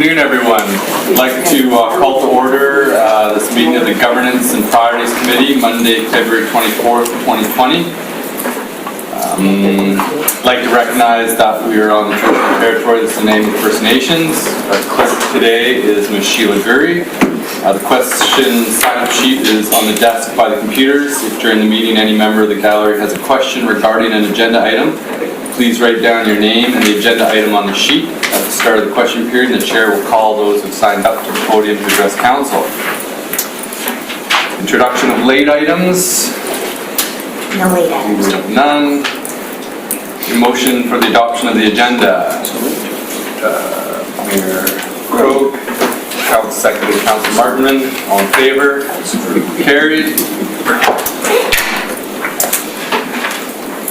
afternoon, everyone. I'd like to call to order this meeting of the Governance and Priorities Committee, Monday, February 24th, 2020. I'd like to recognize that we are on the traditional territory that's the name of the First Nations. Our clerk today is Ms. Sheila Gurry. The question sign-up sheet is on the desk by the computers. If during the meeting any member of the gallery has a question regarding an agenda item, please write down your name and the agenda item on the sheet. At the start of the question period, the chair will call those who've signed up to the podium to address council. Introduction of late items. No late items. We have none. Motion for the adoption of the agenda. Mayor Croak, Secretary Council Martinman, all in favor? Carried.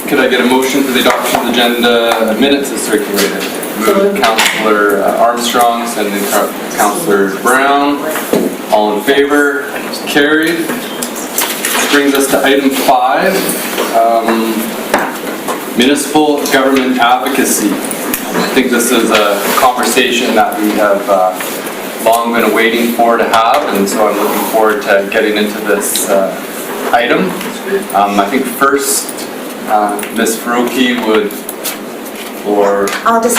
Could I get a motion for the adoption of the agenda minutes as circulated? Moved Councillor Armstrong, seconded Councillor Brown. All in favor? Carried. This brings us to item 5, Municipal Government Advocacy. I think this is a conversation that we have long been waiting for to have, and so I'm looking forward to getting into this item. I think first, Ms. Faruqi would, or I'll just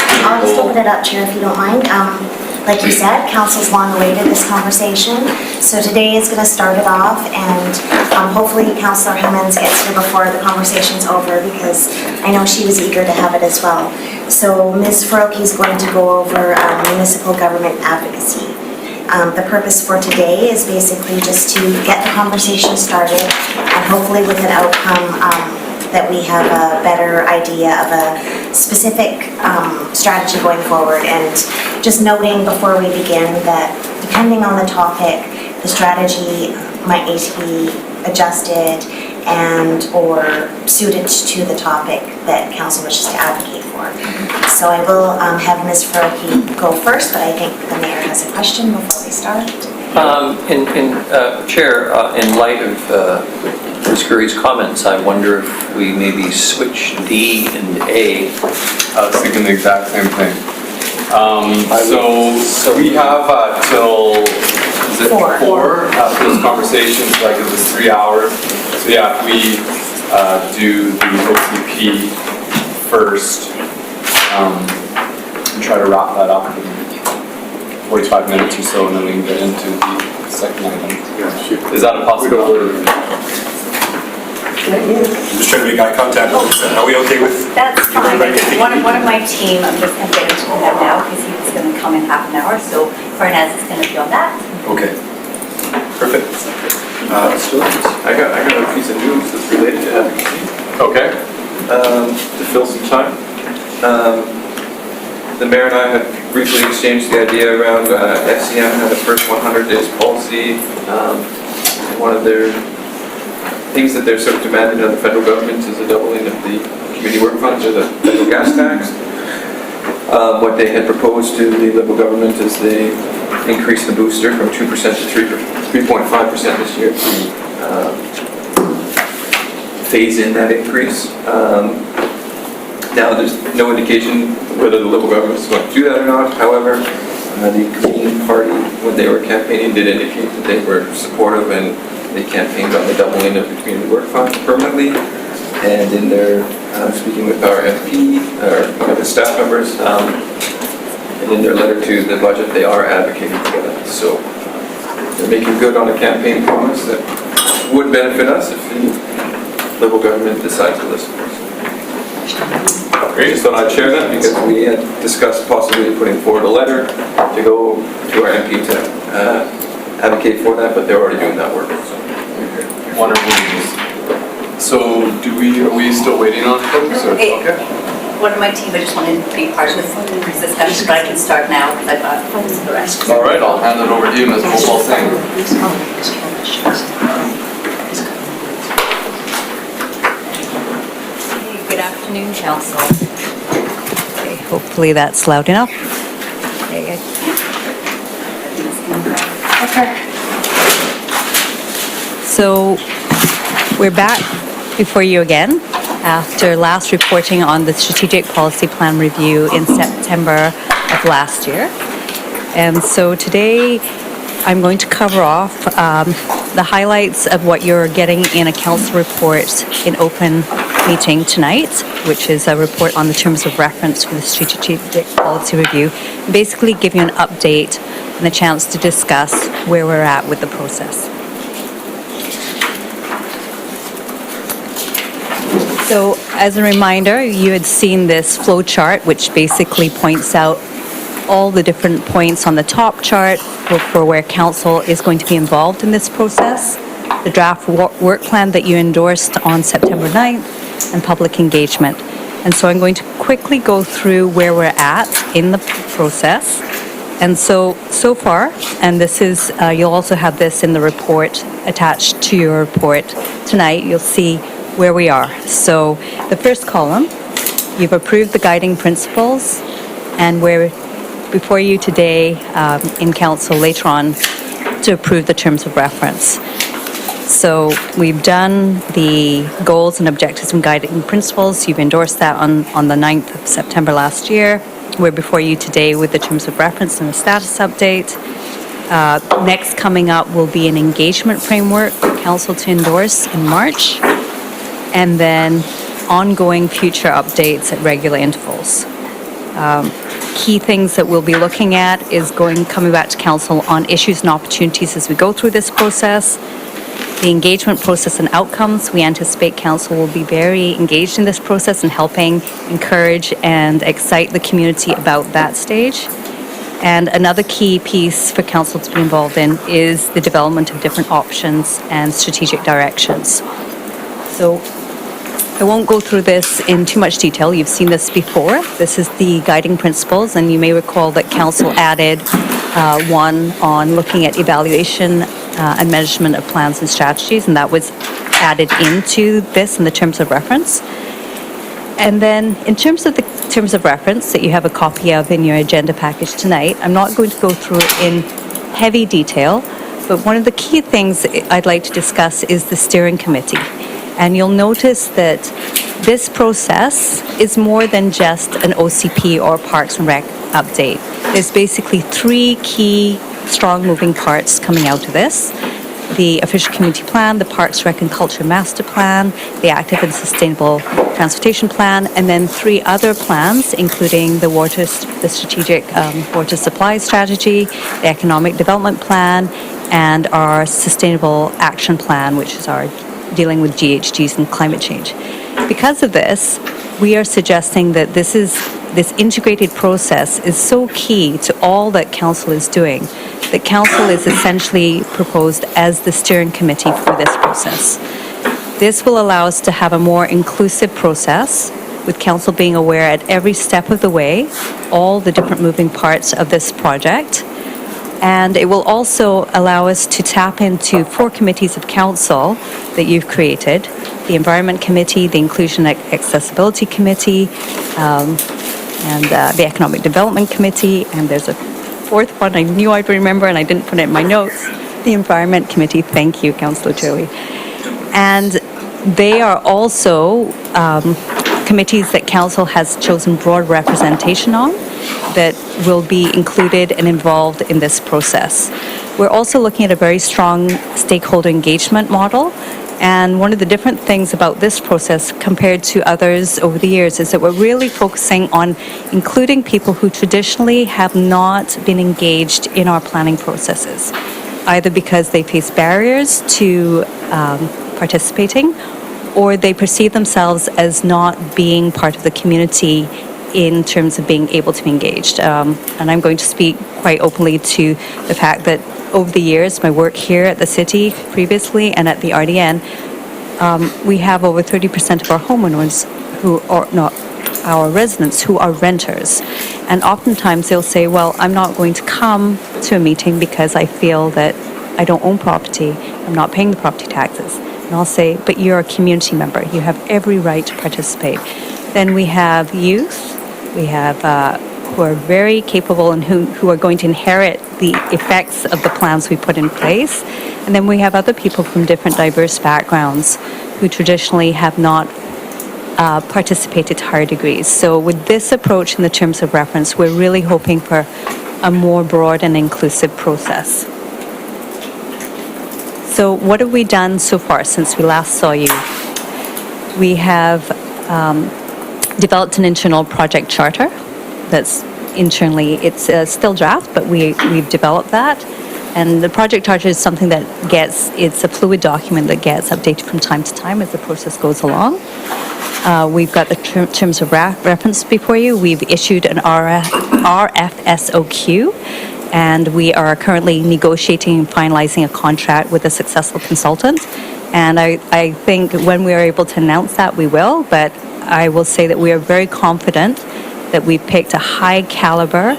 open it up, Chair, if you don't mind. Like you said, Council's long awaited this conversation, so today is going to start it off, and hopefully Councillor Hemmons gets here before the conversation's over, because I know she was eager to have it as well. So Ms. Faruqi is going to go over municipal government advocacy. The purpose for today is basically just to get the conversation started, and hopefully with an outcome that we have a better idea of a specific strategy going forward. And just noting before we begin that depending on the topic, the strategy might need to be adjusted and or suited to the topic that Council wishes to advocate for. So I will have Ms. Faruqi go first, but I think the Mayor has a question before we start. Chair, in light of Ms. Curry's comments, I wonder if we maybe switch D and A. I was thinking the exact same thing. So we have till, is it 4 after this conversation, so that gives us 3 hours. So yeah, if we do the OCP first and try to wrap that up in 45 minutes or so, and then we can get into the second item. Is that a possibility? I'm just trying to make eye contact. Are we okay with? That's fine. One of my team, I'm just going to get into him now because he was going to come in half an hour. So Farnaz is going to be on that. Okay. Perfect. I got a piece of news that's related to advocacy. Okay. To fill some time. The mayor and I had briefly exchanged the idea around FCM had a first 100 days policy. One of their things that they're sort of demanding of the federal government is a doubling of the community work funds or the federal gas tax. What they had proposed to the Liberal government is they increase the booster from 2% to 3.5% this year to phase in that increase. Now there's no indication whether the Liberal government is going to do that or not. However, the Green Party, when they were campaigning, did indicate that they were supportive, and they campaigned on the doubling of the community work fund permanently. And in their speaking with our MP, or one of the staff members, and in their letter to the budget, they are advocating for that. So they're making good on a campaign promise that would benefit us if the Liberal government decides to listen to us. Great. Just thought I'd share that because we had discussed possibly putting forward a letter to go to our MP to advocate for that, but they're already doing that work. So. Wonderful news. So are we still waiting on folks? Okay. One of my team, I just wanted to be part of this discussion, but I can start now because I've got the rest. All right, I'll hand it over to you, Ms. Mopal Singh. Good afternoon, Council. Okay, hopefully that's loud enough. Okay. So we're back before you again after last reporting on the strategic policy plan review in September of last year. And so today, I'm going to cover off the highlights of what you're getting in a council report in open meeting tonight, which is a report on the terms of reference for the strategic policy review. Basically give you an update and a chance to discuss where we're at with the process. So as a reminder, you had seen this flow chart, which basically points out all the different points on the top chart for where council is going to be involved in this process, the draft work plan that you endorsed on September 9th, and public engagement. And so I'm going to quickly go through where we're at in the process. And so far, and this is, you'll also have this in the report attached to your report tonight, you'll see where we are. So the first column, you've approved the guiding principles, and we're before you today in council later on to approve the terms of reference. So we've done the goals and objectives and guiding principles. You've endorsed that on the 9th of September last year. We're before you today with the terms of reference and a status update. Next coming up will be an engagement framework for council to endorse in March, and then ongoing future updates at regular intervals. Key things that we'll be looking at is coming back to council on issues and opportunities as we go through this process. The engagement process and outcomes, we anticipate council will be very engaged in this process and helping encourage and excite the community about that stage. And another key piece for council to be involved in is the development of different options and strategic directions. So I won't go through this in too much detail. You've seen this before. This is the guiding principles, and you may recall that council added one on looking at evaluation and measurement of plans and strategies, and that was added into this in the terms of reference. And then in terms of the terms of reference that you have a copy of in your agenda package tonight, I'm not going to go through it in heavy detail, but one of the key things I'd like to discuss is the steering committee. And you'll notice that this process is more than just an OCP or Parks and Rec update. There's basically three key strong moving parts coming out of this: the official community plan, the Parks, Rec and Culture master plan, the active and sustainable transportation plan, and then three other plans, including the strategic water supply strategy, the economic development plan, and our sustainable action plan, which is our dealing with GHGs and climate change. Because of this, we are suggesting that this integrated process is so key to all that council is doing, that council is essentially proposed as the steering committee for this process. This will allow us to have a more inclusive process, with council being aware at every step of the way, all the different moving parts of this project. And it will also allow us to tap into 4 committees of council that you've created: the Environment Committee, the Inclusion and Accessibility Committee, and the Economic Development Committee, and there's a 4th one I knew I'd remember and I didn't put it in my notes, the Environment Committee. Thank you, Councillor Turley. And they are also committees that council has chosen broad representation on, that will be included and involved in this process. We're also looking at a very strong stakeholder engagement model, and one of the different things about this process compared to others over the years is that we're really focusing on including people who traditionally have not been engaged in our planning processes, either because they face barriers to participating, or they perceive themselves as not being part of the community in terms of being able to be engaged. And I'm going to speak quite openly to the fact that over the years, my work here at the city previously and at the RDN, we have over 30% of our homeowners who are not our residents who are renters. And oftentimes they'll say, well, I'm not going to come to a meeting because I feel that I don't own property, I'm not paying the property taxes. And I'll say, but you're a community member, you have every right to participate. Then we have youth, we have who are very capable and who are going to inherit the effects of the plans we put in place. And then we have other people from different diverse backgrounds who traditionally have not participated to higher degrees. So with this approach in the terms of reference, we're really hoping for a more broad and inclusive process. So what have we done so far since we last saw you? We have developed an internal project charter that's internally, it's still draft, but we've developed that. And the project charter is something that it's a fluid document that gets updated from time to time as the process goes along. We've got the terms of reference before you. We've issued an RFSOQ, and we are currently negotiating and finalizing a contract with a successful consultant. And I think when we are able to announce that, we will, but I will say that we are very confident that we picked a high caliber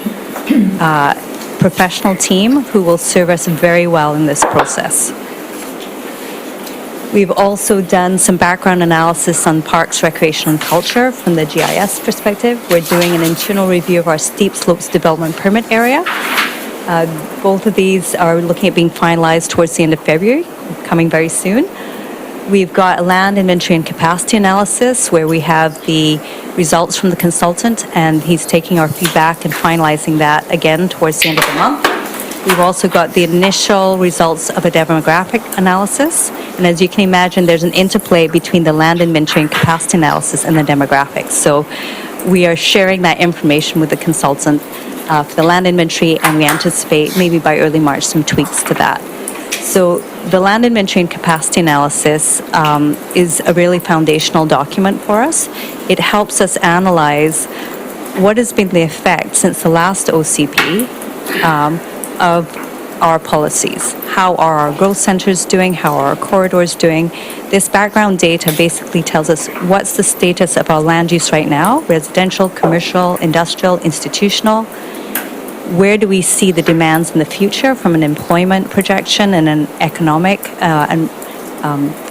professional team who will serve us very well in this process. We've also done some background analysis on parks, recreation, and culture from the GIS perspective. We're doing an internal review of our steep slopes development permit area. Both of these are looking at being finalized towards the end of February, coming very soon. We've got a land inventory and capacity analysis where we have the results from the consultant, and he's taking our feedback and finalizing that again towards the end of the month. We've also got the initial results of a demographic analysis, and as you can imagine, there's an interplay between the land inventory and capacity analysis and the demographics. So we are sharing that information with the consultant for the land inventory, and we anticipate maybe by early March some tweaks to that. So the land inventory and capacity analysis is a really foundational document for us. It helps us analyze what has been the effect since the last OCP of our policies. How are our growth centers doing? How are our corridors doing? This background data basically tells us what's the status of our land use right now, residential, commercial, industrial, institutional. Where do we see the demands in the future from an employment projection and an economic and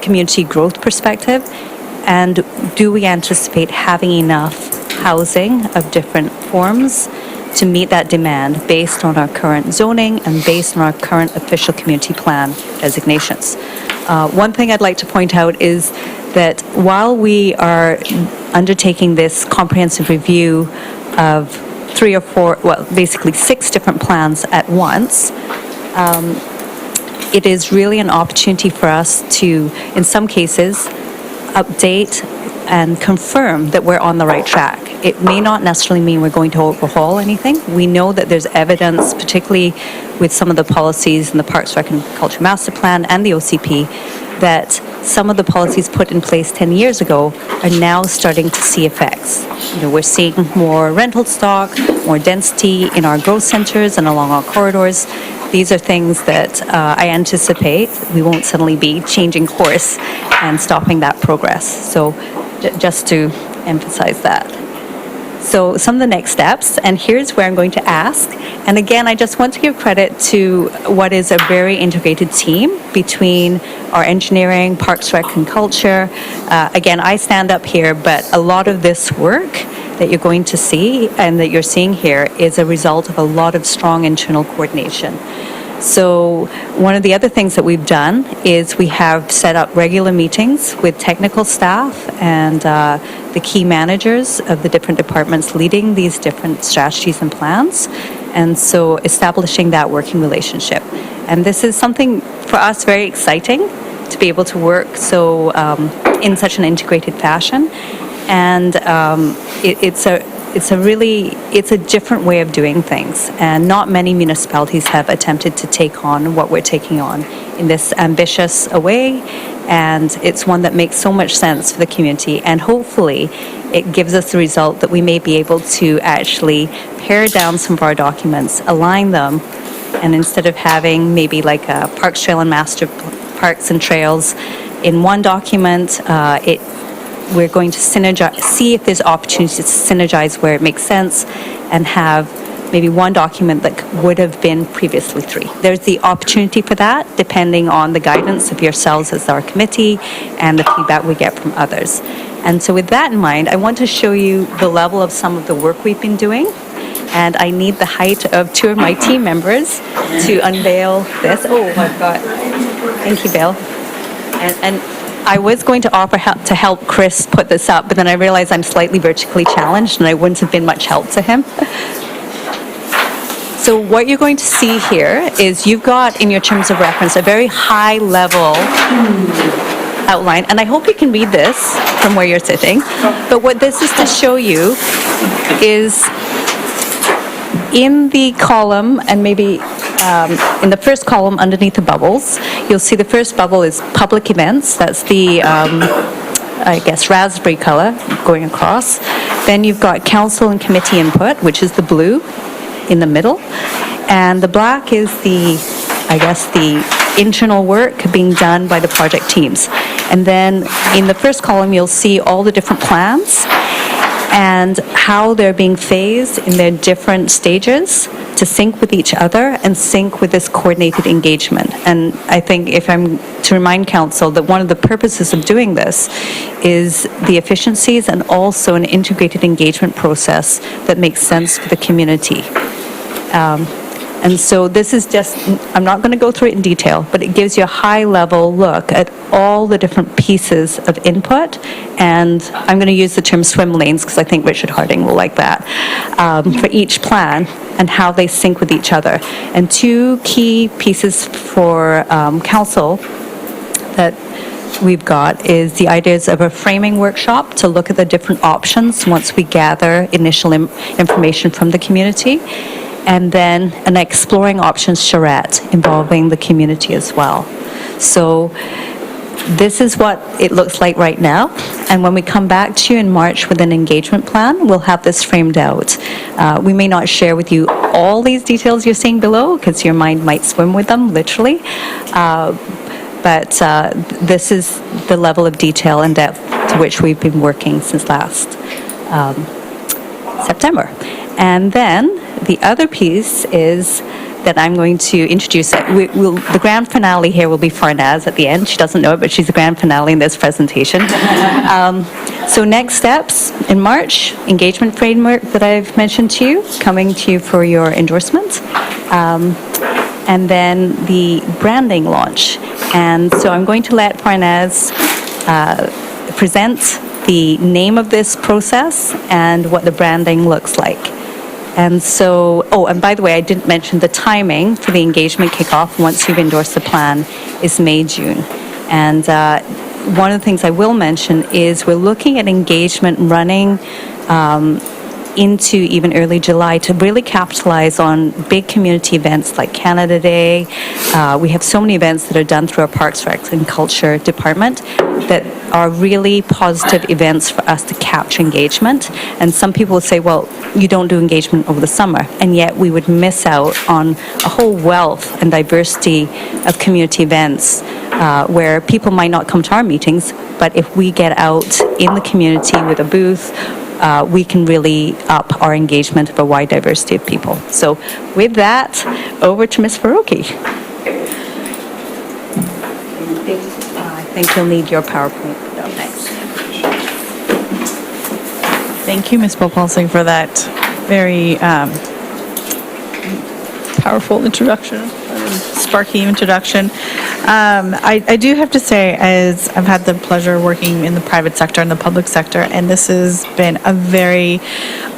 community growth perspective? And do we anticipate having enough housing of different forms to meet that demand based on our current zoning and based on our current official community plan designations? One thing I'd like to point out is that while we are undertaking this comprehensive review of 3 or 4, well, basically 6 different plans at once, it is really an opportunity for us to, in some cases, update and confirm that we're on the right track. It may not necessarily mean we're going to overhaul anything. We know that there's evidence, particularly with some of the policies in the Parks, Rec, and Culture Master Plan and the OCP, that some of the policies put in place 10 years ago are now starting to see effects. You know, we're seeing more rental stock, more density in our growth centers and along our corridors. These are things that I anticipate we won't suddenly be changing course and stopping that progress. So just to emphasize that. So some of the next steps, and here's where I'm going to ask, and again, I just want to give credit to what is a very integrated team between our engineering, Parks, Rec, and Culture. Again, I stand up here, but a lot of this work that you're going to see and that you're seeing here is a result of a lot of strong internal coordination. So one of the other things that we've done is we have set up regular meetings with technical staff and the key managers of the different departments leading these different strategies and plans, and so establishing that working relationship. And this is something for us very exciting to be able to work so in such an integrated fashion, and it's a different way of doing things, and not many municipalities have attempted to take on what we're taking on in this ambitious a way, and it's one that makes so much sense for the community, and hopefully it gives us the result that we may be able to actually pare down some of our documents, align them, and instead of having maybe like a Parks, Trail, and Master Parks and Trails in one document, we're going to see if there's opportunities to synergize where it makes sense and have maybe one document that would have been previously 3. There's the opportunity for that depending on the guidance of yourselves as our committee and the feedback we get from others. And so with that in mind, I want to show you the level of some of the work we've been doing. And I need the height of 2 of my team members to unveil this. Oh, I've got, thank you, Bill. And I was going to offer to help Chris put this up, but then I realized I'm slightly vertically challenged and I wouldn't have been much help to him. So what you're going to see here is you've got in your terms of reference a very high level outline, and I hope you can read this from where you're sitting. But what this is to show you is in the column, and maybe in the first column underneath the bubbles, you'll see the first bubble is public events. That's the, I guess, raspberry color going across. Then you've got council and committee input, which is the blue in the middle. And the black is the, I guess, the internal work being done by the project teams. And then in the first column, you'll see all the different plans and how they're being phased in their different stages to sync with each other and sync with this coordinated engagement. And I think if I'm to remind council that one of the purposes of doing this is the efficiencies and also an integrated engagement process that makes sense for the community. And so this is just, I'm not going to go through it in detail, but it gives you a high-level look at all the different pieces of input. And I'm going to use the term swim lanes because I think Richard Harding will like that, for each plan and how they sync with each other. And two key pieces for council that we've got is the ideas of a framing workshop to look at the different options once we gather initial information from the community. And then an exploring options charrette involving the community as well. So this is what it looks like right now. And when we come back to you in March with an engagement plan, we'll have this framed out. We may not share with you all these details you're seeing below because your mind might swim with them, literally. But this is the level of detail and depth to which we've been working since last September. And then the other piece is that I'm going to introduce it. The grand finale here will be Farnaz at the end. She doesn't know it, but she's the grand finale in this presentation. So next steps in March, engagement framework that I've mentioned to you, coming to you for your endorsement. And then the branding launch. And so I'm going to let Farnaz present the name of this process and what the branding looks like. And so, oh, and by the way, I didn't mention the timing for the engagement kickoff once you've endorsed the plan is May, June. And one of the things I will mention is we're looking at engagement running into even early July to really capitalize on big community events like Canada Day. We have so many events that are done through our Parks, Rec and Culture department that are really positive events for us to capture engagement. And some people will say, well, you don't do engagement over the summer. And yet we would miss out on a whole wealth and diversity of community events where people might not come to our meetings, but if we get out in the community with a booth, we can really up our engagement of a wide diversity of people. So with that, over to Ms. Faruqi. I think you'll need your PowerPoint put up next. Thank you, Ms. Popolsing, for that very powerful introduction, sparky introduction. I do have to say, as I've had the pleasure of working in the private sector and the public sector, and this has been a very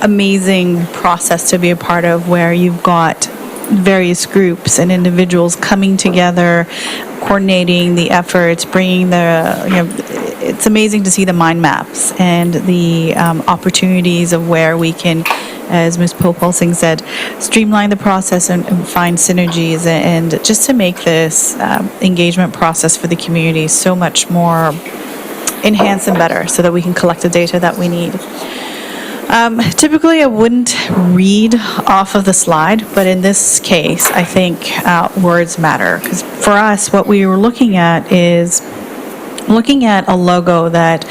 amazing process to be a part of, where you've got various groups and individuals coming together, coordinating the efforts, bringing it's amazing to see the mind maps and the opportunities of where we can, as Ms. Popolsing said, streamline the process and find synergies, and just to make this engagement process for the community so much more enhanced and better, so that we can collect the data that we need. Typically, I wouldn't read off of the slide, but in this case, I think words matter. Because for us, what we were looking at is looking at a logo that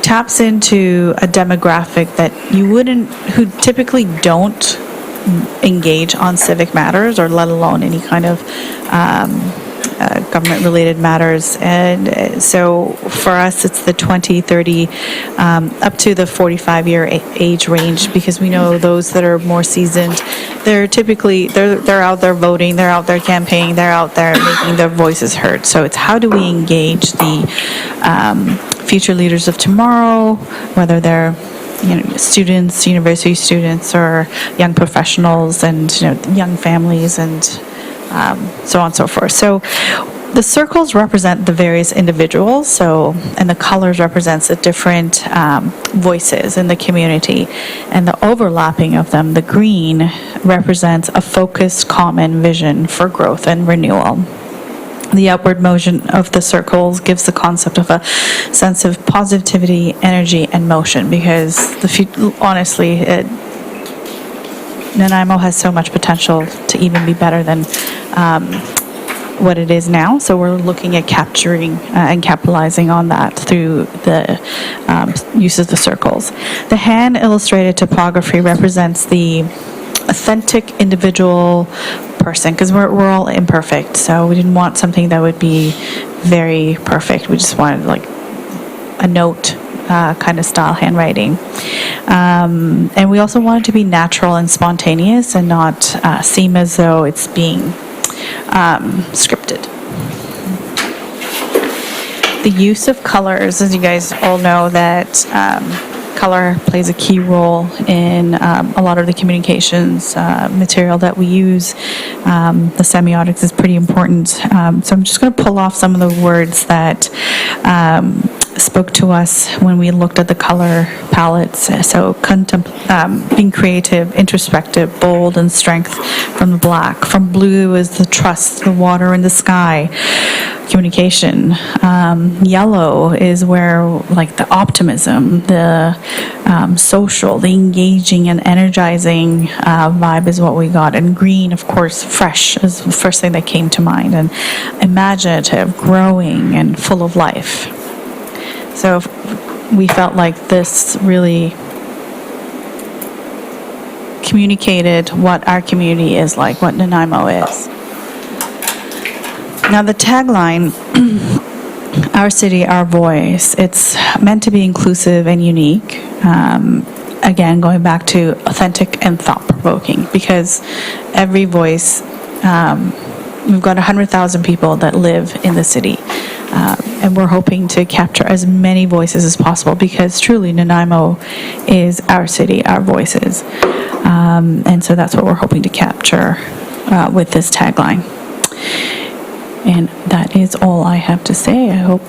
taps into a demographic that who typically don't engage on civic matters, or let alone any kind of government-related matters. And so for us, it's the 20, 30, up to the 45-year age range, because we know those that are more seasoned, they're typically, they're out there voting, they're out there campaigning, they're out there making their voices heard. So it's how do we engage the future leaders of tomorrow, whether they're students, university students, or young professionals, and young families, and so on and so forth. So the circles represent the various individuals, and the colors represents the different voices in the community, and the overlapping of them, the green represents a focused common vision for growth and renewal. The upward motion of the circles gives the concept of a sense of positivity, energy, and motion, because honestly, Nanaimo has so much potential to even be better than what it is now. So we're looking at capturing and capitalizing on that through the use of the circles. The hand-illustrated topography represents the authentic individual person, because we're all imperfect, so we didn't want something that would be very perfect. We just wanted like a note kind of style handwriting, and we also wanted to be natural and spontaneous and not seem as though it's being scripted. The use of colors, as you guys all know, that color plays a key role in a lot of the communications material that we use. The semiotics is pretty important. So I'm just going to pull off some of the words that spoke to us when we looked at the color palettes. So being creative, introspective, bold, and strength from the black. From blue is the trust, the water, and the sky. Communication. Yellow is where like the optimism, the social, the engaging and energizing vibe is what we got. And green, of course, fresh is the first thing that came to mind, and imaginative, growing, and full of life. So we felt like this really communicated what our community is like, what Nanaimo is. Now the tagline, our city, our voice, it's meant to be inclusive and unique. Again, going back to authentic and thought-provoking, because every voice, we've got 100,000 people that live in the city, and we're hoping to capture as many voices as possible, because truly Nanaimo is our city, our voices. And so that's what we're hoping to capture with this tagline. And that is all I have to say, I hope.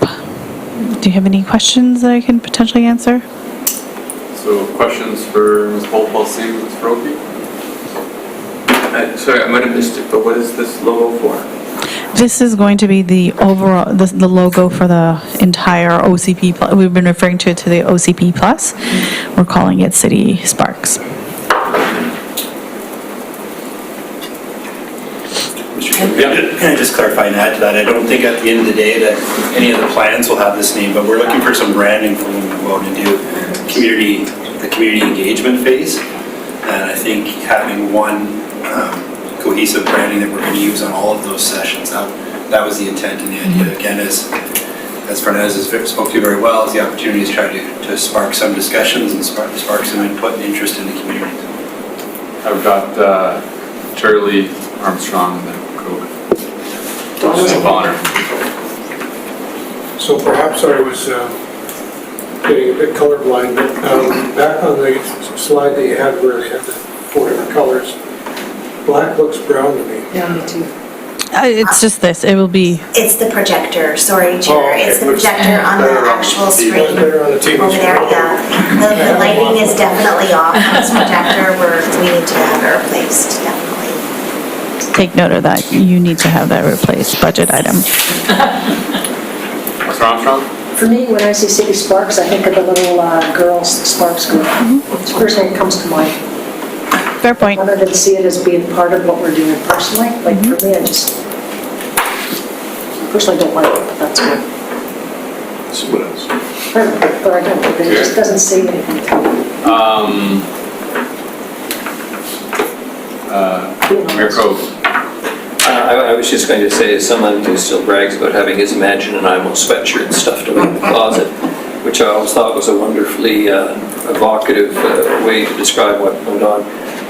Do you have any questions that I can potentially answer? So questions for Ms. Boltwell-C, Ms. Roby? Sorry, I might have missed it, but what is this logo for? This is going to be the overall, the logo for the entire OCP. We've been referring to it to the OCP Plus. We're calling it City Sparks. Can I just clarify and add to that? I don't think at the end of the day that any of the plans will have this name, but we're looking for some branding for when we go out and do the community engagement phase. And I think having one cohesive branding that we're going to use on all of those sessions, that was the intent and the idea. Again, as Fernandez has spoke to very well, is the opportunity to try to spark some discussions and spark some input and interest in the community. I've got Charlie Armstrong and then Coke. Of honor. So perhaps I was getting a bit colorblind, but back on the slide that you had where you had the 4 different colors, black looks brown to me. Yeah, me too. It's just this, it will be, It's the projector, sorry, Chair. Oh, okay. It's the projector on the actual screen better on the TV over there, screen. yeah. The lighting is definitely off on this projector. We need to have it replaced, definitely. take note of that, you need to have that replaced, budget item. Mr. Armstrong? For me, when I see City Sparks, I think of the little girls, Sparks group. It's the first thing that comes to mind. Fair point. Rather than see it as being part of what we're doing personally, like for me, I just personally don't like it, but that's good. So what else? But I don't, it just doesn't say anything to me. Mayor Coke. I was just going to say, as someone who still brags about having his Imagine Nanaimo sweatshirt stuffed away in the closet, which I always thought was a wonderfully evocative way to describe what went on.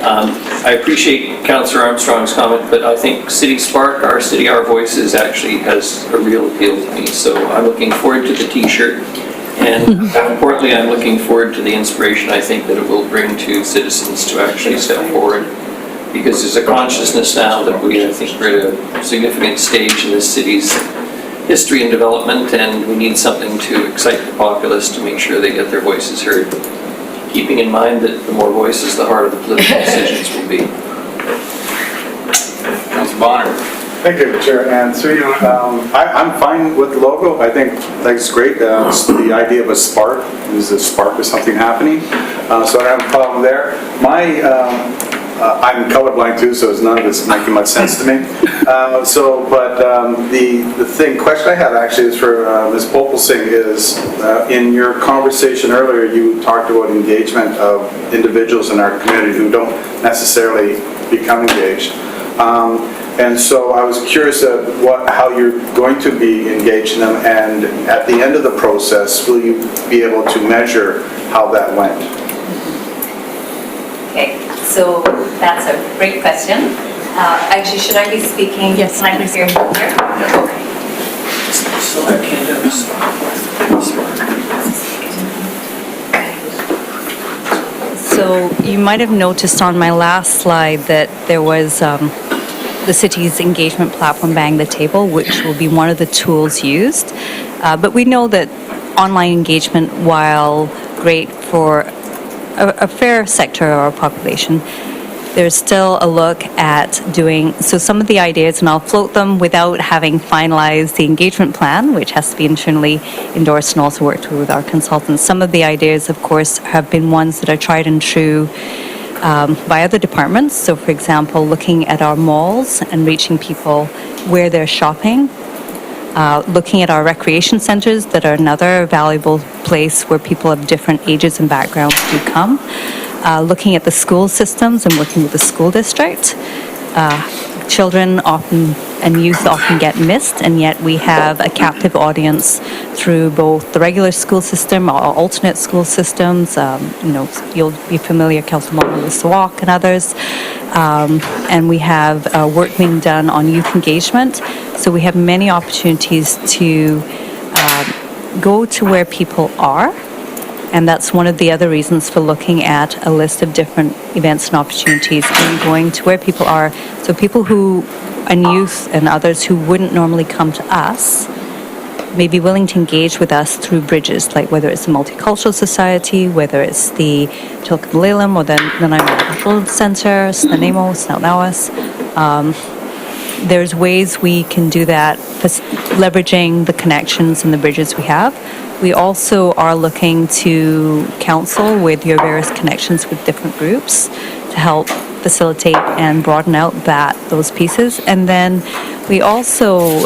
I appreciate Councillor Armstrong's comment, but I think City Spark, our city, our voices, actually has a real appeal to me. So I'm looking forward to the T-shirt And importantly, I'm looking forward to the inspiration I think that it will bring to citizens to actually step forward. Because there's a consciousness now that I think we're at a significant stage in this city's history and development, and we need something to excite the populace to make sure they get their voices heard. Keeping in mind that the more voices, the harder the political decisions will be. Councilor Bonner. Thank you, Chair. And through you, I'm fine with the logo. I think that's great. The idea of a spark is a spark of something happening. So I don't have a problem there. I'm colorblind too, so none of it's making much sense to me. The question I have actually is for Ms. Popelsing is, in your conversation earlier, you talked about engagement of individuals in our community who don't necessarily become engaged. And so I was curious how you're going to be engaging them, and at the end of the process, will you be able to measure how that went? Okay, so that's a great question. Actually, should I be speaking? Yes, Can I be here? Okay. So you might have noticed on my last slide that there was the city's engagement platform, Bang the Table, which will be one of the tools used. But we know that online engagement, while great for a fair sector of our population, there's still a look at doing, so some of the ideas, and I'll float them without having finalized the engagement plan, which has to be internally endorsed and also worked with our consultants. Some of the ideas, of course, have been ones that are tried and true by other departments. So, for example, looking at our malls and reaching people where they're shopping, looking at our recreation centers that are another valuable place where people of different ages and backgrounds do come. Looking at the school systems and working with the school district. Children often and youth often get missed, and yet we have a captive audience through both the regular school system, our alternate school systems. You'll be familiar, Councilman, with SWAC and others. And we have work being done on youth engagement. So we have many opportunities to go to where people are. And that's one of the other reasons for looking at a list of different events and opportunities and going to where people are. So people and youth and others who wouldn't normally come to us may be willing to engage with us through bridges, like whether it's the Multicultural Society, whether it's the Tilkamalilam or the Nanaimo Center, Snanimo, Snaunawas. There's ways we can do that, leveraging the connections and the bridges we have. We also are looking to counsel with your various connections with different groups to help facilitate and broaden out those pieces. And then we also,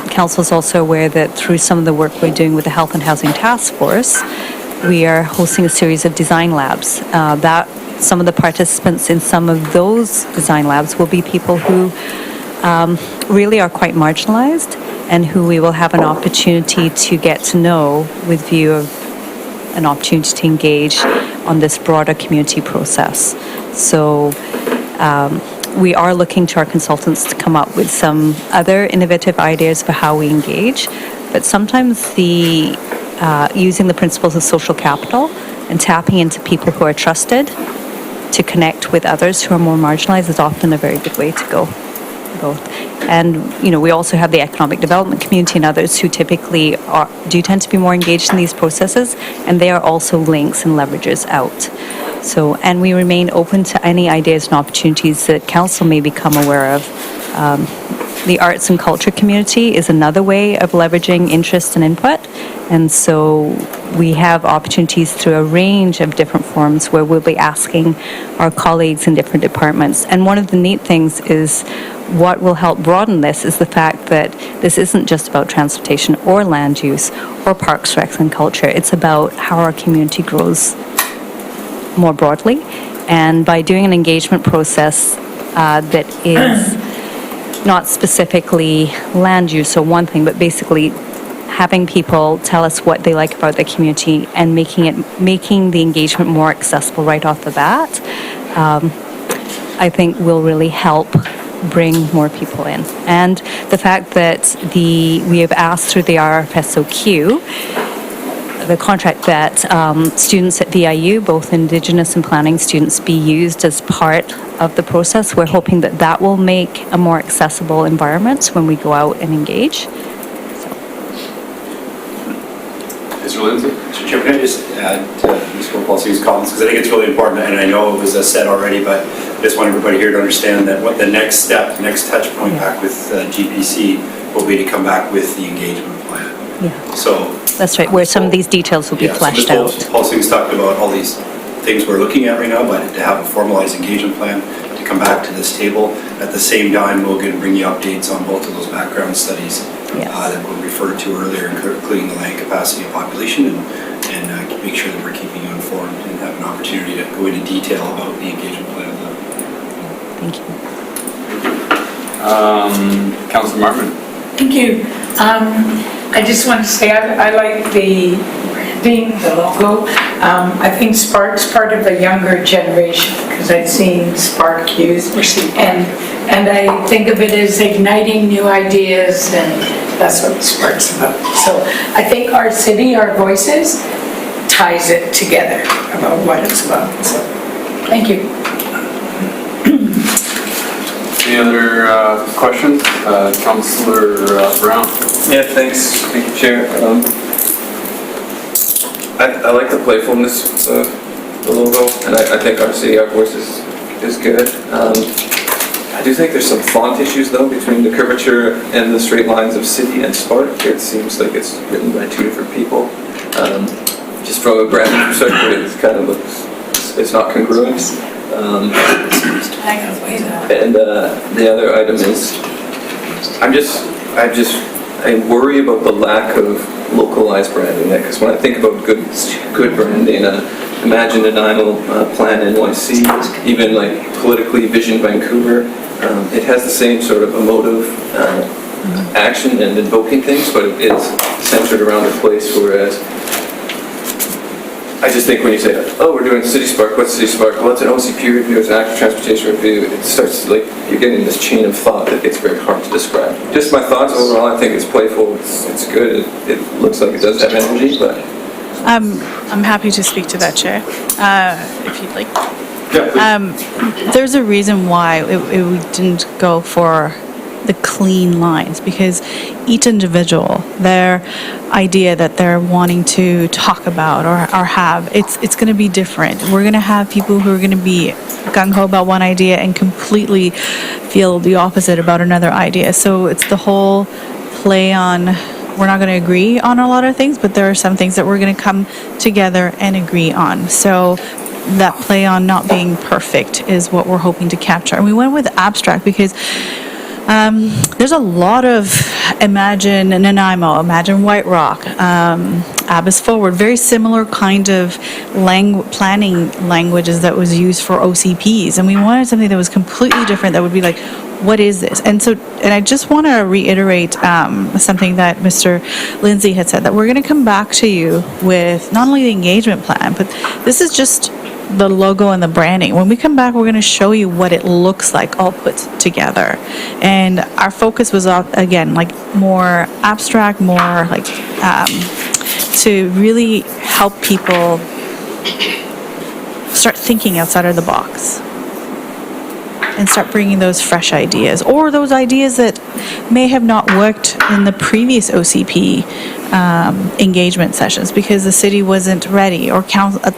council is also aware that through some of the work we're doing with the Health and Housing Task Force, we are hosting a series of design labs. Some of the participants in some of those design labs will be people who really are quite marginalized, and who we will have an opportunity to get to know with view of an opportunity to engage on this broader community process. So we are looking to our consultants to come up with some other innovative ideas for how we engage, but sometimes using the principles of social capital and tapping into people who are trusted to connect with others who are more marginalized is often a very good way to go. And, we also have the economic development community and others who typically do tend to be more engaged in these processes, and they are also links and leverages out. So, and we remain open to any ideas and opportunities that council may become aware of. The arts and culture community is another way of leveraging interest and input, and so we have opportunities through a range of different forms where we'll be asking our colleagues in different departments. And one of the neat things is what will help broaden this is the fact that this isn't just about transportation or land use or parks, recs, and culture. It's about how our community grows more broadly. And by doing an engagement process that is not specifically land use or one thing, but basically having people tell us what they like about their community and making the engagement more accessible right off the bat, I think will really help bring more people in. And the fact that we have asked through the RFSOQ the contract that students at VIU, both Indigenous and planning students, be used as part of the process. We're hoping that that will make a more accessible environment when we go out and engage. Mr. Lindsay? Mr. Chair, can I just add to Mr. Paulson's comments, because I think it's really important, and I know it was said already, but I just want everybody here to understand that what the next step, the next touch point back with GPC will be to come back with the engagement plan. Yeah. So. That's right, where some of these details will be fleshed out. So Paulson's talked about all these things we're looking at right now, but to have a formalized engagement plan, to come back to this table. At the same time, we're going to bring you updates on both of those background studies that were referred to earlier, including the land capacity and population, and make sure that we're keeping you informed and have an opportunity to go into detail about the engagement plan. Thank you. Councillor Martin? Thank you. I just want to say I like the branding, the logo. I think Spark's part of a younger generation because I've seen Spark used, and I think of it as igniting new ideas, and that's what Spark's about. So I think our city, our voices, ties it together about what it's about. So thank you. Any other questions? Councillor Brown? Yeah, thanks. Thank you, Chair. I like the playfulness of the logo, and I think our city, our voice is good. I do think there's some font issues though between the curvature and the straight lines of City and Spark. It seems like it's written by two different people. Just from a branding perspective, it kind of looks, it's not congruent. And the other item is, I worry about the lack of localized branding, because when I think about good branding, Imagine Nanaimo, Plan NYC, even like politically Vision Vancouver, it has the same sort of emotive action and invoking things, but it's centered around a place, whereas I just think when you say, oh, we're doing City Spark, what's City Spark? Well, it's an OCP review, it's an active transportation review. It starts like, you're getting this chain of thought that gets very hard to describe. Just my thoughts overall, I think it's playful, it's good, it looks like it does have energy, but. I'm happy to speak to that, Chair, if you'd like. Yeah, please. There's a reason why we didn't go for the clean lines, because each individual, their idea that they're wanting to talk about or have, it's going to be different. We're going to have people who are going to be gung-ho about one idea and completely feel the opposite about another idea. So it's the whole play on, we're not going to agree on a lot of things, but there are some things that we're going to come together and agree on. So that play on not being perfect is what we're hoping to capture. And we went with abstract because there's a lot of Imagine Nanaimo, Imagine White Rock, Abbas Forward, very similar kind of planning languages that was used for OCPs. And we wanted something that was completely different, that would be like, what is this? And I just want to reiterate something that Mr. Lindsay had said, that we're going to come back to you with not only the engagement plan, but this is just the logo and the branding. When we come back, we're going to show you what it looks like all put together. And our focus was on, again, like more abstract, more like to really help people start thinking outside of the box and start bringing those fresh ideas, or those ideas that may have not worked in the previous OCP engagement sessions because the city wasn't ready, or council at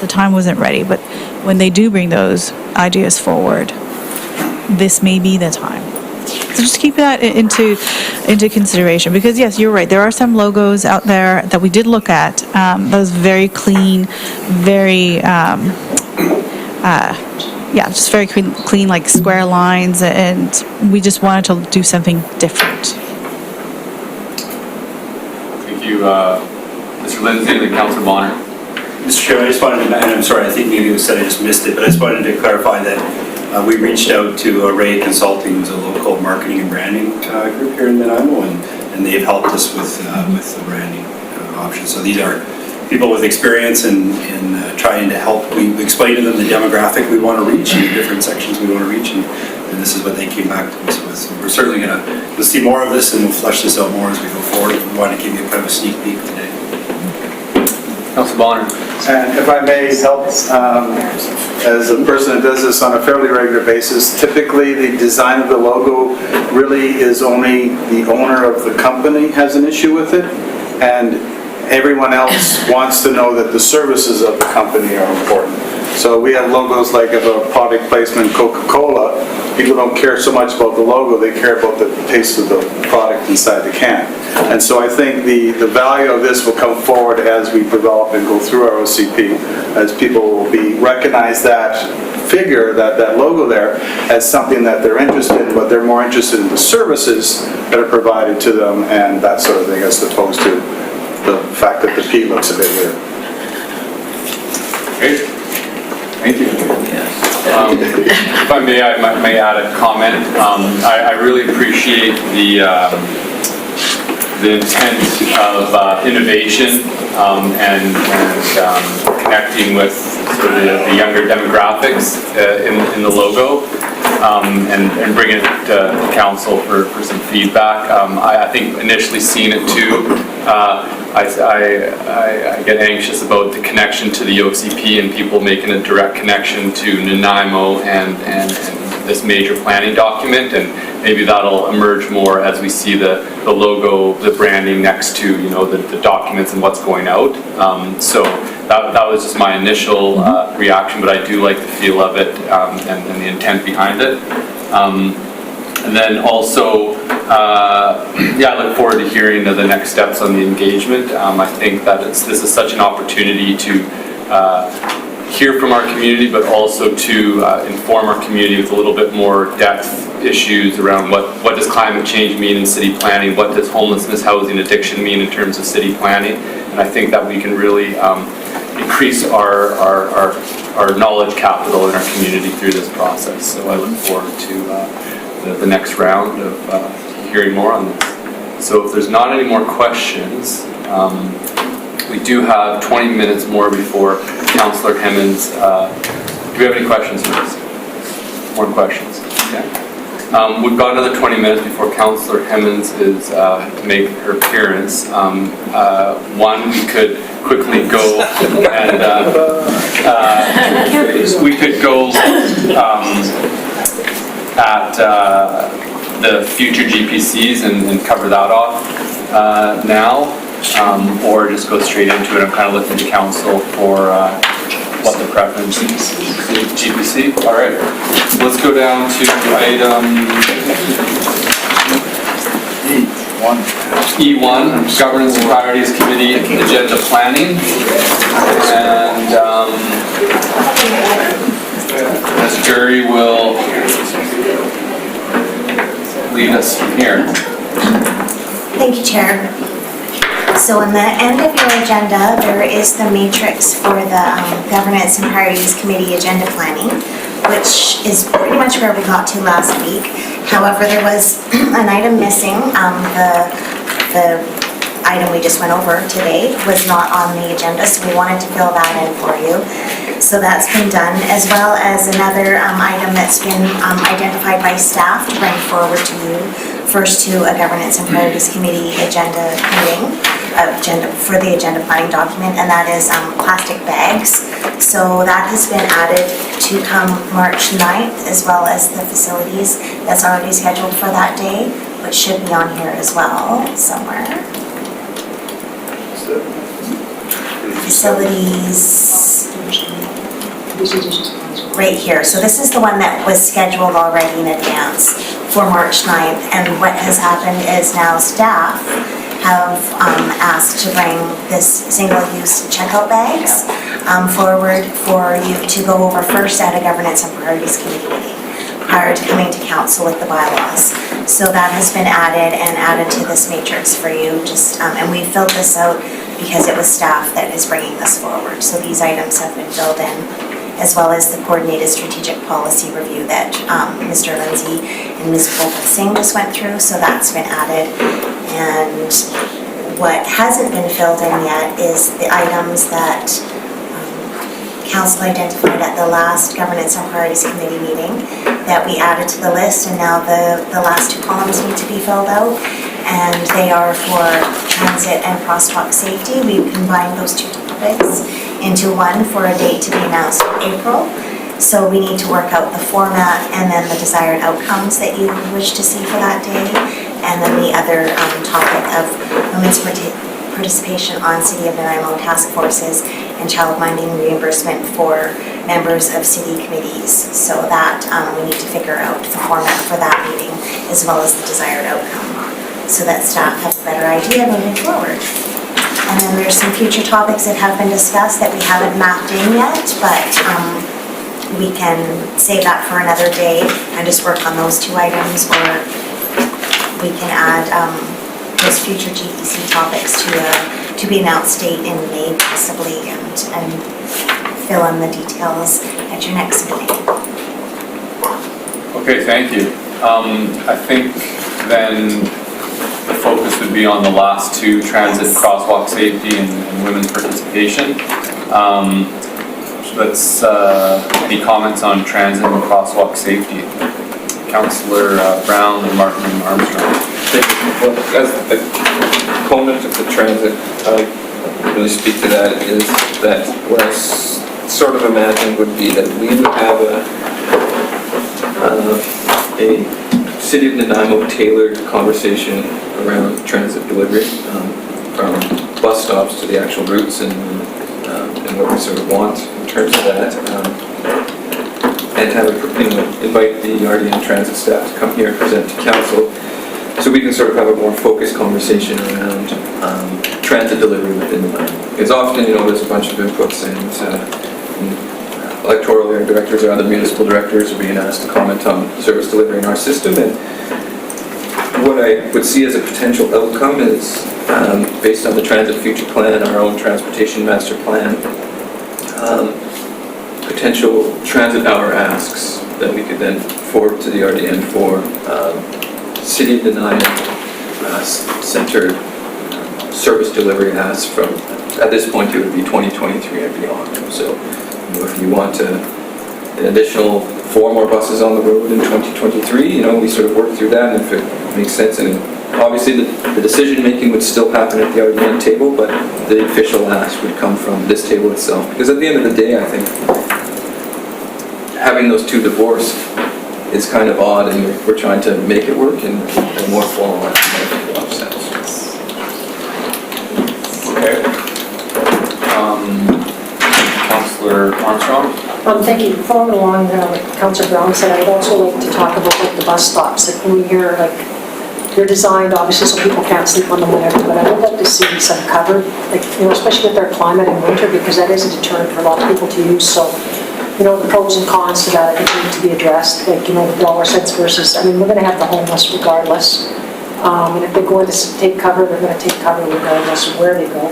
the time wasn't ready. But when they do bring those ideas forward, this may be the time. So just keep that into consideration, because yes, you're right. There are some logos out there that we did look at. Those very clean, very just very clean, like square lines, and we just wanted to do something different. Thank you, Mr. Lindsay and Councillor Bonner. Mr. Chair, I just wanted to, and I'm sorry, I think maybe it was said, I just missed it, but I just wanted to clarify that we reached out to Ray Consulting, who's a local marketing and branding group here in Nanaimo, and they've helped us with the branding options. So these are people with experience in trying to help. We explained to them the demographic we want to reach and the different sections we want to reach, and this is what they came back to us with. So we're certainly going to see more of this, and we'll flesh this out more as we go forward. We want to give you kind of a sneak peek today. Councilor Bonner. And if I may help, as a person that does this on a fairly regular basis, typically the design of the logo really is only the owner of the company has an issue with it, and everyone else wants to know that the services of the company are important. So we have logos like of a product placement, Coca-Cola. People don't care so much about the logo, they care about the taste of the product inside the can. And so I think the value of this will come forward as we develop and go through our OCP, as people will recognize that figure, that logo there, as something that they're interested in, but they're more interested in the services that are provided to them and that sort of thing, as opposed to the fact that the P looks a bit weird. Great. Thank you. If I may add a comment. I really appreciate the intent of innovation and connecting with sort of the younger demographics in the logo and bringing it to council for some feedback. I think initially seeing it too, I get anxious about the connection to the OCP and people making a direct connection to Nanaimo and this major planning document, and maybe that'll emerge more as we see the logo, the branding next to the documents and what's going out. So that was just my initial reaction, but I do like the feel of it and the intent behind it. And then also, I look forward to hearing the next steps on the engagement. I think that this is such an opportunity to hear from our community, but also to inform our community with a little bit more depth issues around what does climate change mean in city planning, what does homelessness, housing, addiction mean in terms of city planning, and I think that we can really increase our knowledge capital in our community through this process. So I look forward to the next round of hearing more on this. So if there's not any more questions, we do have 20 minutes more before Councillor Hemmons. Do we have any questions for us? More questions? Okay. We've got another 20 minutes before Councillor Hemmons is to make her appearance. One, we could quickly go and we could go at the future GPCs and cover that off now. Or just go straight into it. I'm kind of looking to council for what the preference is. GPC? All right. Let's go down to item E1, Governance and Priorities Committee Agenda Planning. And Ms. Jury will lead us from here. Thank you, Chair. So in the end of your agenda, there is the matrix for the Governance and Priorities Committee Agenda Planning, which is pretty much where we got to last week. However, there was an item missing. The item we just went over today was not on the agenda, so we wanted to fill that in for you. So that's been done, as well as another item that's been identified by staff to bring forward to you. First to a Governance and Priorities Committee agenda meeting, for the agenda planning document, and that is plastic bags. So that has been added to come March 9th, as well as the facilities that's already scheduled for that day, which should be on here as well somewhere. Facilities. Right here. So this is the one that was scheduled already in advance for March 9th, and what has happened is now staff have asked to bring this single-use checkout bags forward for you to go over first at a Governance and Priorities Committee meeting prior to coming to council with the bylaws. So that has been added to this matrix for you, and we filled this out because it was staff that is bringing this forward. So these items have been filled in, as well as the coordinated strategic policy review that Mr. Lindsay and Ms. Singh just went through, so that's been added. And what hasn't been filled in yet is the items that council identified at the last Governance and Priorities Committee meeting that we added to the list, and now the last two columns need to be filled out, and they are for transit and crosswalk safety. We combined those two topics into one for a date to be announced in April. So we need to work out the format and then the desired outcomes that you wish to see for that day. And then the other topic of women's participation on City of Nanaimo task forces and child minding reimbursement for members of city committees. So that we need to figure out the format for that meeting as well as the desired outcome so that staff has a better idea moving forward. And then there's some future topics that have been discussed that we haven't mapped in yet, but we can save that for another day and just work on those 2 items, or we can add those future GEC topics to be announced date in May possibly, and fill in the details at your next meeting. Okay, thank you. I think then the focus would be on the last 2, transit crosswalk safety and women's participation. Any comments on transit and crosswalk safety? Councillor Brown and Martin and Armstrong. Well, as a component of the transit, I really speak to that, is that what I sort of imagined would be that we would have a City of Nanaimo tailored conversation around transit delivery, from bus stops to the actual routes and what we sort of want in terms of that, and have invite the RDN transit staff to come here and present to council, so we can sort of have a more focused conversation around transit delivery within the Nanaimo. Because often, there's a bunch of inputs, and electoral directors or other municipal directors are being asked to comment on service delivery in our system, and what I would see as a potential outcome is, based on the transit future plan, our own transportation master plan, potential transit hour asks that we could then forward to the RDN for City of Nanaimo centered service delivery asks from, at this point it would be 2023 and beyond. So if you want an additional 4 more buses on the road in 2023, we sort of work through that, and if it makes sense. And obviously the decision making would still happen at the RDN table, but the official ask would come from this table itself. Because at the end of the day, I think having those 2 divorced is kind of odd, and we're trying to make it work in a more formal way. That makes a lot of sense. Okay. Councillor Armstrong? Thank you. Following along what Councillor Brown said, I would also like to talk about the bus stops. Like, when we hear, they're designed obviously so people can't sleep on them, whatever, but I would like to see some cover, especially with our climate in winter, because that is a deterrent for a lot of people to use. So, the pros and cons to that, I think, need to be addressed. The dollar cents versus, we're going to have the homeless regardless. And if they're going to take cover, they're going to take cover regardless of where they go.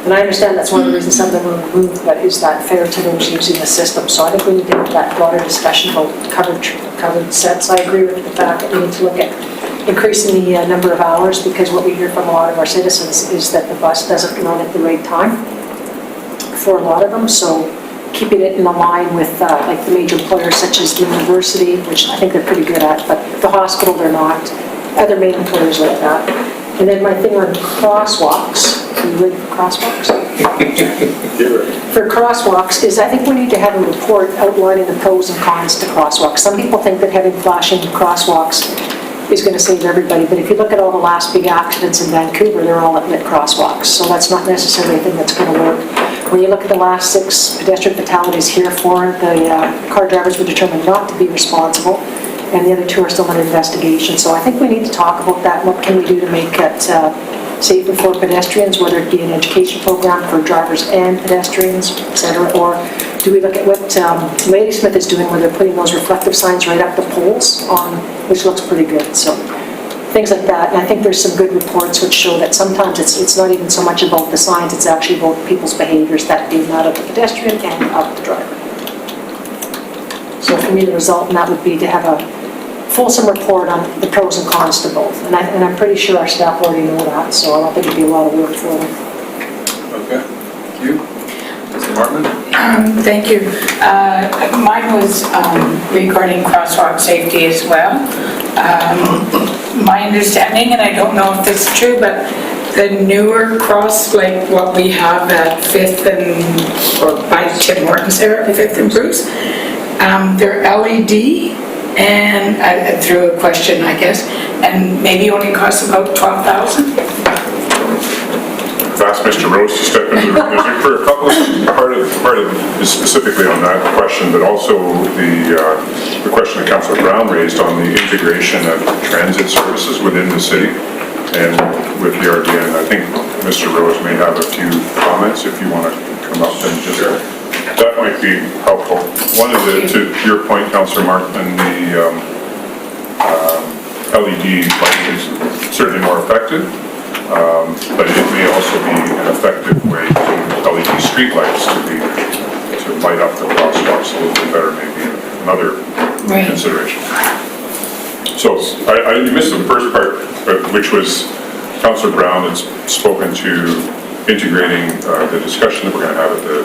And I understand that's one of the reasons some of them were removed, but is that fair to those using the system? So I think we need to have that broader discussion about covered sets. I agree with the fact that we need to look at increasing the number of hours, because what we hear from a lot of our citizens is that the bus doesn't run at the right time for a lot of them. So keeping it in line with the major employers such as the university, which I think they're pretty good at, but the hospital they're not, other main employers like that. And then my thing on crosswalks, are you ready for crosswalks? For crosswalks is, I think we need to have a report outlining the pros and cons to crosswalks. Some people think that having flashing crosswalks is going to save everybody, but if you look at all the last big accidents in Vancouver, they're all at lit crosswalks, so that's not necessarily a thing that's going to work. When you look at the last 6 pedestrian fatalities here, 4 the car drivers were determined not to be responsible, and the other 2 are still under investigation. So I think we need to talk about that. What can we do to make it safer for pedestrians, whether it be an education program for drivers and pedestrians, etc., or do we look at what Ladysmith is doing, where they're putting those reflective signs right up the poles, which looks pretty good. So things like that. And I think there's some good reports which show that sometimes it's not even so much about the signs, it's actually about people's behaviors, that being out of the pedestrian and out of the driver. So for me, the result in that would be to have a fulsome report on the pros and cons to both. And I'm pretty sure our staff already know that, so I don't think it'd be a lot of work for them. Okay, thank you. Mr. Martin? Thank you. Mine was regarding crosswalk safety as well. My understanding, and I don't know if this is true, but the newer cross, like what we have at 5th and, or by Tim Hortons there, at 5th and Bruce, they're LED, and I threw a question, I guess, and maybe only costs about 12,000? I've asked Mr. Rose to step in for a couple of, part of specifically on that question, but also the question that Councillor Brown raised on the integration of transit services within the city and with the RDN. I think Mr. Rose may have a few comments if you want to come up and just, that might be helpful. One of the, to your point, Councillor Martin, the LED light is certainly more effective. But it may also be an effective way to LED streetlights to light up the crosswalks a little bit better, maybe another consideration. So you missed the first part, which was Councillor Brown has spoken to integrating the discussion that we're going to have at the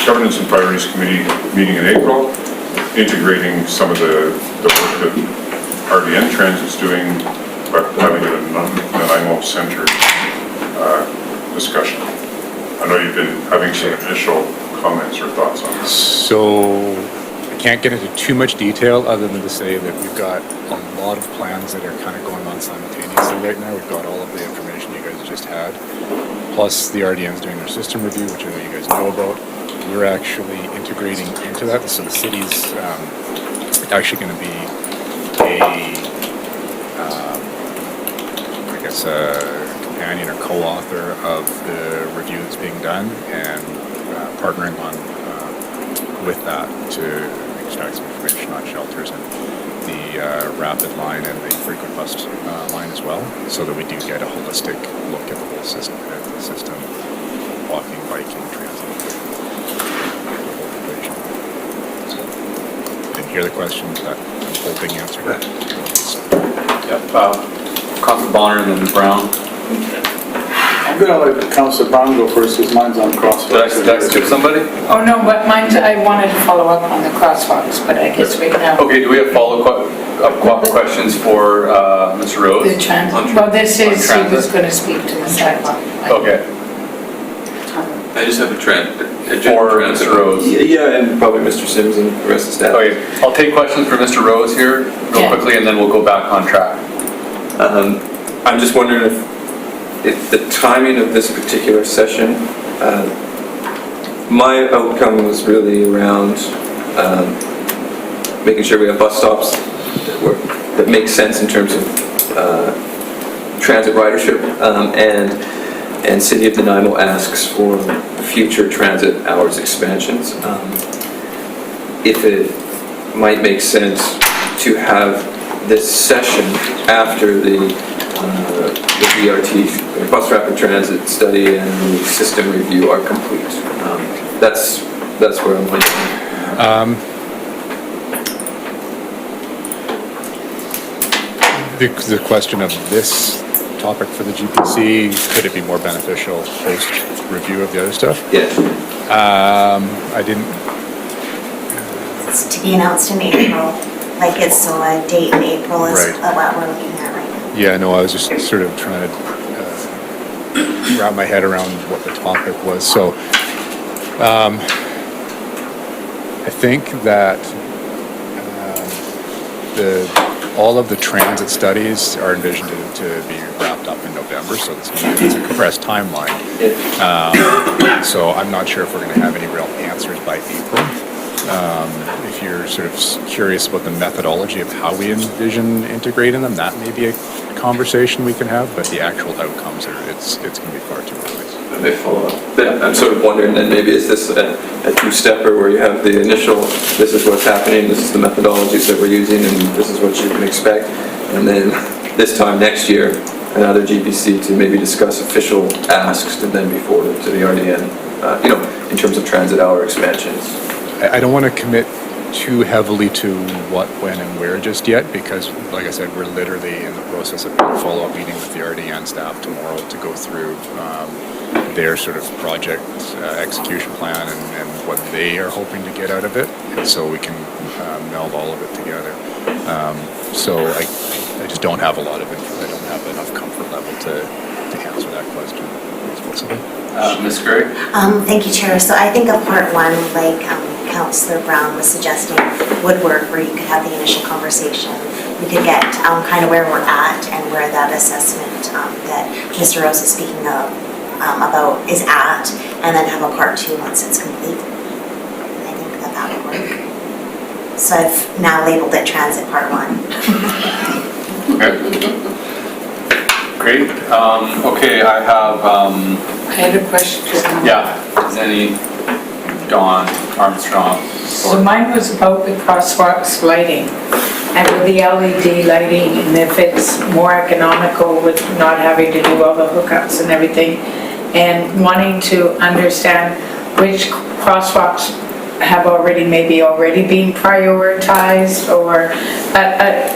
Governance and Priorities Committee meeting in April, integrating some of the work that RDN Transit's doing, but having it in an IMO-centered discussion. I know you've been having some initial comments or thoughts on this. So I can't get into too much detail other than to say that we've got a lot of plans that are kind of going on simultaneously right now. We've got all of the information you guys just had, plus the RDN's doing their system review, which I know you guys know about. We're actually integrating into that, so the city's actually going to be a companion or co-author of the review that's being done, and partnering on with that to extract some information on shelters and the rapid line and the frequent bus line as well, so that we do get a holistic look at the whole system, walking, biking, transit, the whole equation. So, didn't hear the questions, that I'm hoping answered that. Councillor Bonner and then Brown. I'm going to let Councillor Brown go first, because mine's on crosswalks. Did I skip somebody? Oh, no, but mine's, I wanted to follow up on the crosswalks, but I guess we now. Okay, do we have follow-up questions for Mr. Rose? The transit, well, this is, he was going to speak to the sidewalk. Okay. I just have a For Mr. Rose. Yeah, and probably Mr. Sims and the rest of the staff. Okay, I'll take questions for Mr. Rose here real quickly, and then we'll go back on track. I'm just wondering if the timing of this particular session, my outcome was really around making sure we have bus stops that make sense in terms of transit ridership, and City of Nanaimo asks for future transit hours expansions. If it might make sense to have this session after the BRT, the bus rapid transit study and the system review are complete. That's where I'm going. The question of this topic for the GPC, could it be more beneficial post-review of the other stuff? Yes. I didn't... It's to be announced in April, like it's so a date in April is Right. what we're looking at right now. Yeah, no, I was just sort of trying to wrap my head around what the topic was. So, I think that all of the transit studies are envisioned to be wrapped up in November, so it's a compressed timeline. So I'm not sure if we're going to have any real answers by April. If you're sort of curious about the methodology of how we envision integrating them, that may be a conversation we can have, but the actual outcomes it's going to be far too early. They follow up. I'm sort of wondering then maybe is this a two-stepper where you have the initial, this is what's happening, this is the methodologies that we're using, and this is what you can expect, and then this time next year another GPC to maybe discuss official asks and then be forwarded to the RDN, in terms of transit hour expansions. I don't want to commit too heavily to what, when, and where just yet, because, like I said, we're literally in the process of a follow-up meeting with the RDN staff tomorrow to go through their sort of project execution plan and what they are hoping to get out of it, and so we can meld all of it together. So I just don't have a lot of info. I don't have enough comfort level to to answer that question. Ms. Gray? Thank you, Chair. So I think of part one, like Councillor Brown was suggesting, would work where you could have the initial conversation. We could get kind of where we're at and where that assessment that Mr. Rose is speaking of about is at, and then have a part two once it's complete. I think that would work. So I've now labeled it transit part one. Okay. Great. Okay, I have, I had a question. yeah, is any, Dawn Armstrong? So mine was about the crosswalks lighting and with the LED lighting, and if it's more economical with not having to do all the hookups and everything, and wanting to understand which crosswalks have maybe already been prioritized, or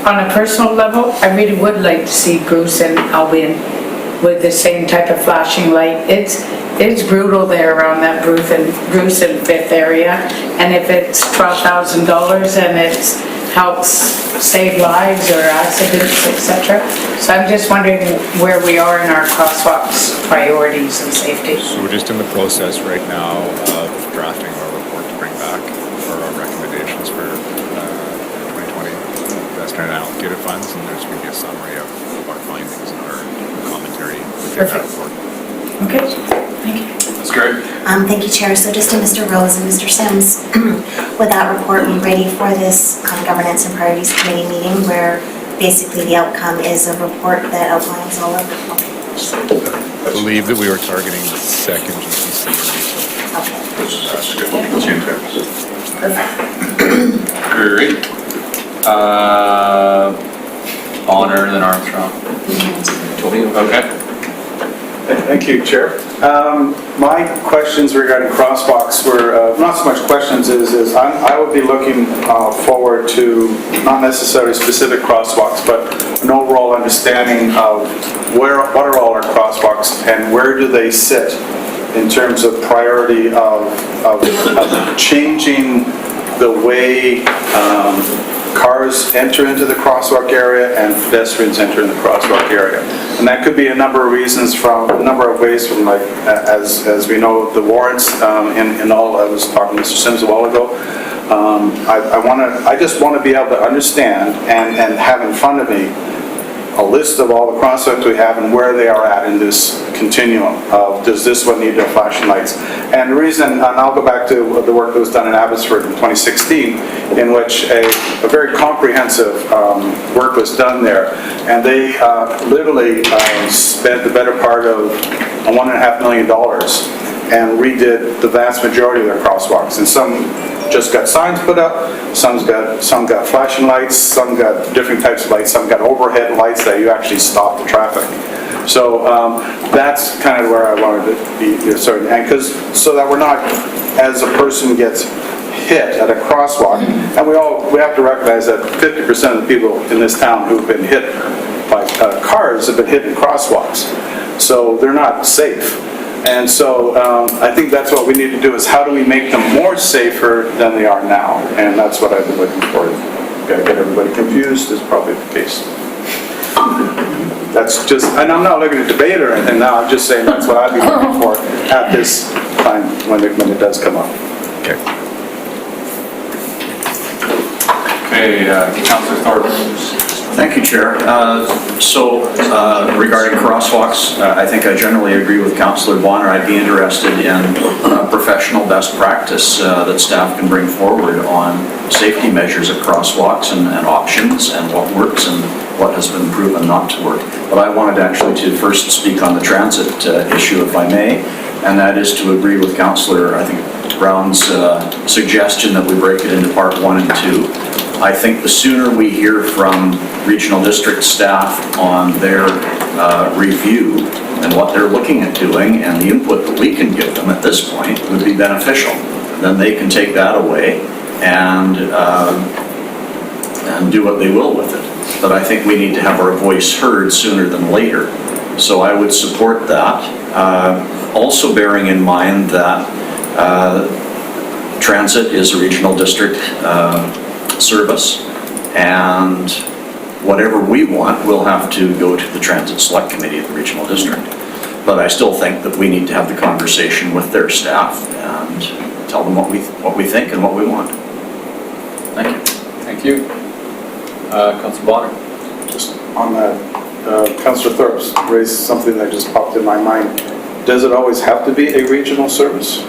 on a personal level, I really would like to see Bruce and Albion with the same type of flashing light. It's brutal there around that Bruce and Fifth area, and if it's $12,000 and it helps save lives or accidents, etc. So I'm just wondering where we are in our crosswalks priorities and safety. So we're just in the process right now of drafting our report to bring back for our recommendations for 2020 investor and allocated funds, and there's going to be a summary of our findings and our commentary within that report. Okay, thank you. That's great. Thank you, Chair. So just to Mr. Rose and Mr. Sims, would that report be ready for this Governance and Priorities Committee meeting where basically the outcome is a report that outlines all of it? I believe that we were targeting the second GTC. Okay. That's good. That's the intent. Great. Bonner and then Armstrong. Tony? Okay. Thank you, Chair. My questions regarding crosswalks were, not so much questions, is I would be looking forward to not necessarily specific crosswalks, but an overall understanding of what are all our crosswalks and where do they sit in terms of priority of changing the way cars enter into the crosswalk area and pedestrians enter in the crosswalk area. And that could be a number of reasons from, a number of ways from, like, as we know, the warrants in all, I was talking to Mr. Sims a while ago. I just want to be able to understand and have in front of me a list of all the crosswalks we have and where they are at in this continuum of, does this one need their flashing lights? And the reason, and I'll go back to the work that was done in Abbotsford in 2016, in which a very comprehensive work was done there. And they literally spent the better part of $1.5 million and redid the vast majority of their crosswalks. And some just got signs put up, some got flashing lights, some got different types of lights, some got overhead lights that you actually stop the traffic. So that's kind of where I wanted to be, and so that we're not, as a person gets hit at a crosswalk, and we have to recognize that 50% of the people in this town who've been hit by cars have been hit in crosswalks. So they're not safe. And so I think that's what we need to do, is how do we make them more safer than they are now? And that's what I've been looking for. Gotta get everybody confused is probably the case. That's just, and I'm not looking to debate or anything now, I'm just saying that's what I've been looking for at this time when it does come up. Okay. Okay, Councillor Thorpe. Thank you, Chair. Regarding crosswalks, I think I generally agree with Councillor Bonner. I'd be interested in professional best practice that staff can bring forward on safety measures at crosswalks and options and what works and what has been proven not to work. But I wanted actually to first speak on the transit issue, if I may, and that is to agree with Councillor, I think, Brown's suggestion that we break it into part 1 and 2. I think the sooner we hear from regional district staff on their review and what they're looking at doing and the input that we can give them at this point would be beneficial. Then they can take that away and do what they will with it. But I think we need to have our voice heard sooner than later. So I would support that. Also bearing in mind that transit is a regional district service, and whatever we want will have to go to the Transit Select Committee of the Regional District. But I still think that we need to have the conversation with their staff and tell them what we think and what we want. Thank you. Thank you. Councillor Bonner? Just on that, Councillor Thorpe's raised something that just popped in my mind. Does it always have to be a regional service?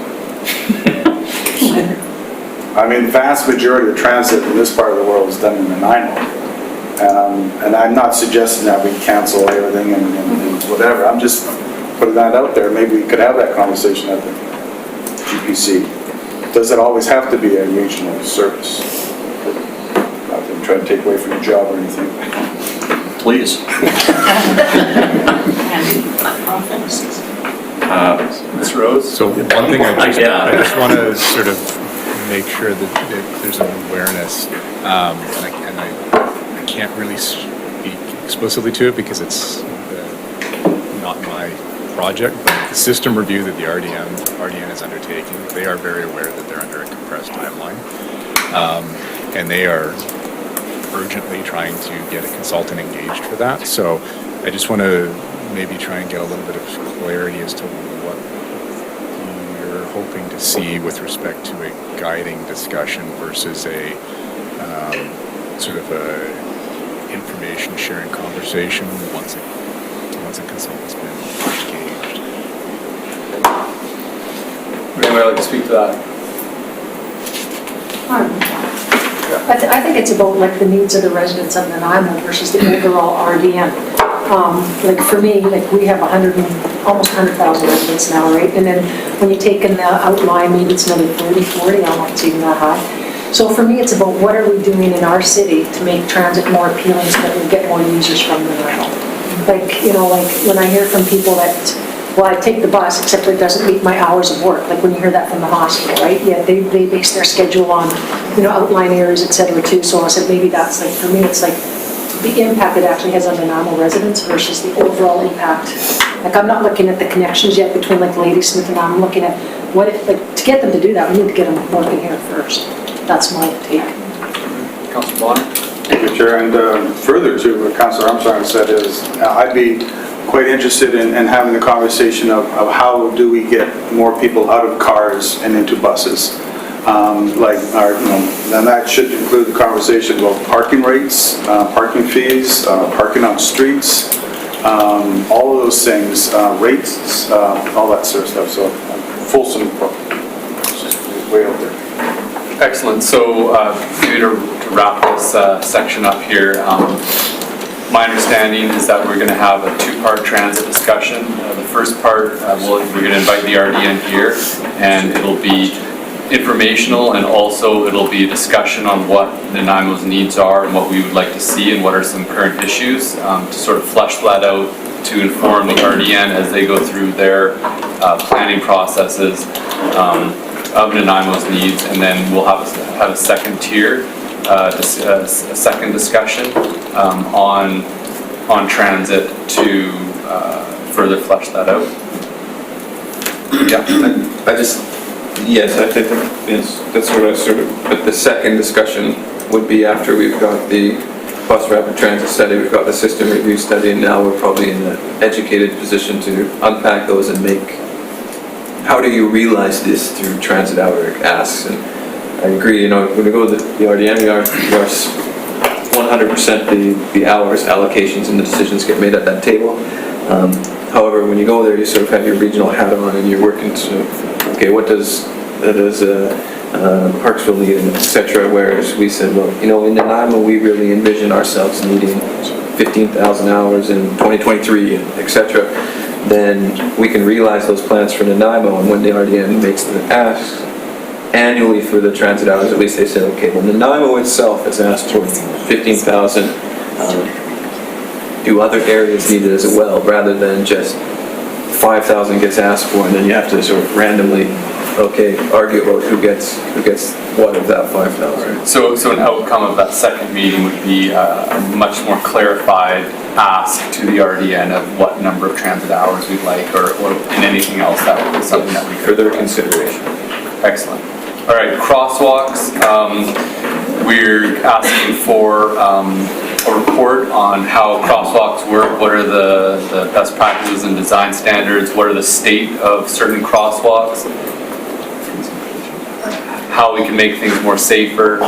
I mean, the vast majority of transit in this part of the world is done in Nanaimo. And I'm not suggesting that we cancel everything and whatever. I'm just putting that out there. Maybe we could have that conversation at the GPC. Does it always have to be a regional service? Not to try to take away from your job or anything. Please. Ms. Rose? So one thing I just want to sort of make sure that there's an awareness, and I can't really speak explicitly to it because it's not my project, but the system review that the RDN is undertaking, they are very aware that they're under a compressed timeline, and they are urgently trying to get a consultant engaged for that. So I just want to maybe try and get a little bit of clarity as to what you're hoping to see with respect to a guiding discussion versus a sort of a information sharing conversation once a consultant's been engaged. Would anybody like to speak to that? I think it's about like the needs of the residents of Nanaimo versus the overall RDN. Like for me, like we have almost 100,000 residents now, right? And then when you take in the outline, maybe it's another 30, 40, I don't know if it's even that high. So for me, it's about what are we doing in our city to make transit more appealing so that we get more users from Nanaimo. Like, you know, like when I hear from people that, well, I take the bus, except it doesn't meet my hours of work, like when you hear that from the hospital, right? Yeah, they base their schedule on, you know, outline areas, et cetera, too. So I said, maybe that's like, for me, it's like the impact it actually has on Nanaimo residents versus the overall impact. Like, I'm not looking at the connections yet between like Ladysmith and I'm looking at what, like, to get them to do that, we need to get them working here first. That's my take. Councillor Bonner? Thank you, Chair. And further to what Councillor Armstrong said is, I'd be quite interested in having the conversation of how do we get more people out of cars and into buses. Like, and that should include the conversation about parking rates, parking fees, parking on streets, all of those things, rates, all that sort of stuff. So fulsome, way out there. Excellent. So maybe to wrap this section up here, my understanding is that we're going to have a two-part transit discussion. The first part, we're going to invite the RDN here, and it'll be informational, and also it'll be a discussion on what Nanaimo's needs are and what we would like to see and what are some current issues to sort of flesh that out to inform the RDN as they go through their planning processes of Nanaimo's needs, and then we'll have a second tier, a second discussion on transit to further flesh that out. Yeah. Yes, I think that's what I sort of, but the second discussion would be after we've got the bus rapid transit study, we've got the system review study, and now we're probably in an educated position to unpack those and make, how do you realize this through transit hour asks? And I agree, when we go to the RDN, we are 100% the hours, allocations, and the decisions get made at that table. However, when you go there, you sort of have your regional hat on and you're working to, okay, what does Parksville need, and et cetera, whereas we said, well, in Nanaimo, we really envision ourselves needing 15,000 hours in 2023, et cetera. Then we can realize those plans for Nanaimo, and when the RDN makes the ask annually for the transit hours, at least they said, okay, well, Nanaimo itself has asked for 15,000. Do other areas need it as well, rather than just 5,000 gets asked for, and then you have to sort of randomly, argue about who gets what of that 5,000. So an outcome of that second meeting would be a much more clarified ask to the RDN of what number of transit hours we'd like, or in anything else that would be something that we could. For their consideration. Excellent. All right, crosswalks. We're asking for a report on how crosswalks work, what are the best practices and design standards, what are the state of certain crosswalks, how we can make things more safer,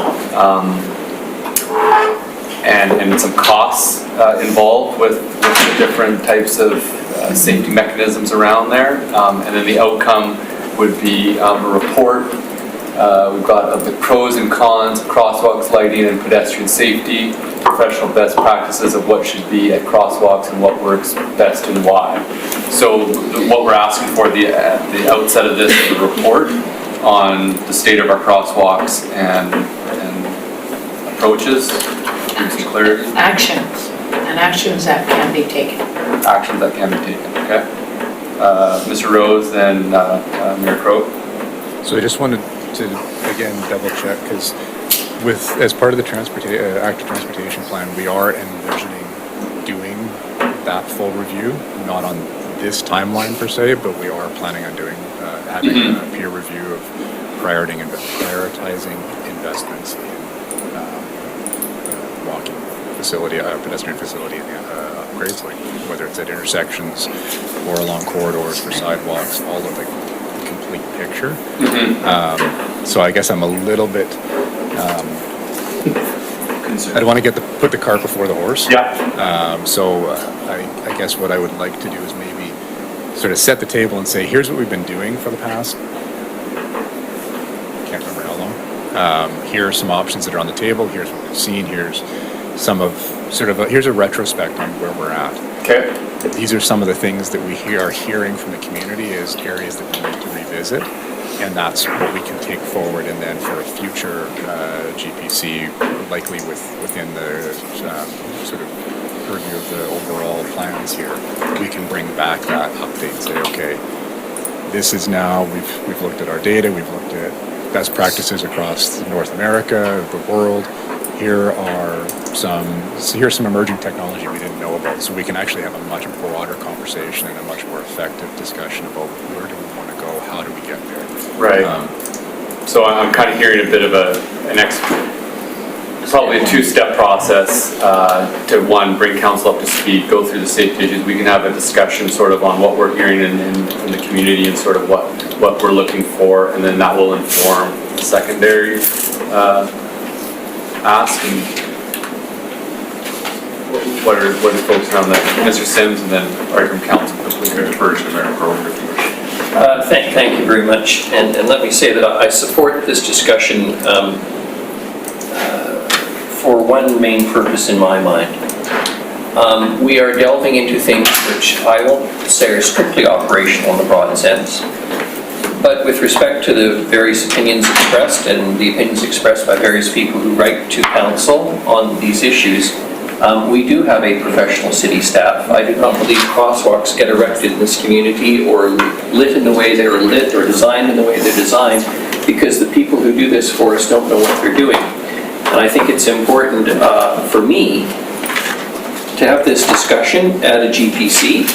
and some costs involved with the different types of safety mechanisms around there. And then the outcome would be a report. We've got of the pros and cons of crosswalks, lighting, and pedestrian safety, professional best practices of what should be at crosswalks and what works best and why. So what we're asking for at the outset of this is a report on the state of our crosswalks and approaches, give some clarity. Actions, and actions that can be taken. Actions that can be taken, okay? Mr. Rose, then Mayor Crowe. So I just wanted to, again, double check, because as part of the active transportation plan, we are envisioning doing that full review, not on this timeline per se, but we are planning on doing, having a peer review of prioritizing investments in walking facility, pedestrian facility upgrades, like whether it's at intersections or along corridors for sidewalks, all of the complete picture. So I guess I'm a little bit, I don't want to put the cart before the horse. Yeah. So I guess what I would like to do is maybe sort of set the table and say, here's what we've been doing for the past, can't remember how long. Here are some options that are on the table. Here's what we've seen. Here's here's a retrospect on where we're at. Okay. These are some of the things that we are hearing from the community as areas that we need to revisit, and that's what we can take forward, and then for a future GPC, likely within the sort of purview of the overall plans here, we can bring back that update and say, okay, this is now, we've looked at our data, we've looked at best practices across North America, the world. Here's some emerging technology we didn't know about, so we can actually have a much broader conversation and a much more effective discussion about where do we want to go, how do we get there. Right. So I'm kind of hearing a bit of probably a two-step process to one, bring council up to speed, go through the safety issues. We can have a discussion sort of on what we're hearing from the community and sort of what we're looking for, and then that will inform the secondary ask. And what are folks around that? Mr. Sims, and then from council. Thank you very much, and let me say that I support this discussion for one main purpose in my mind. We are delving into things which I won't say are strictly operational in the broad sense, but with respect to the various opinions expressed and the opinions expressed by various people who write to council on these issues, we do have a professional city staff. I do not believe crosswalks get erected in this community or lit in the way they're lit or designed in the way they're designed because the people who do this for us don't know what they're doing. And I think it's important for me to have this discussion at a GPC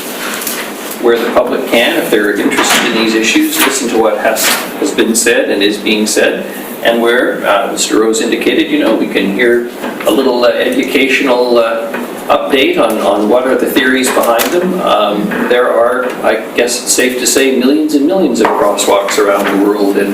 where the public can, if they're interested in these issues, listen to what has been said and is being said, and where Mr. Rose indicated, we can hear a little educational update on what are the theories behind them. There are, I guess it's safe to say, millions and millions of crosswalks around the world and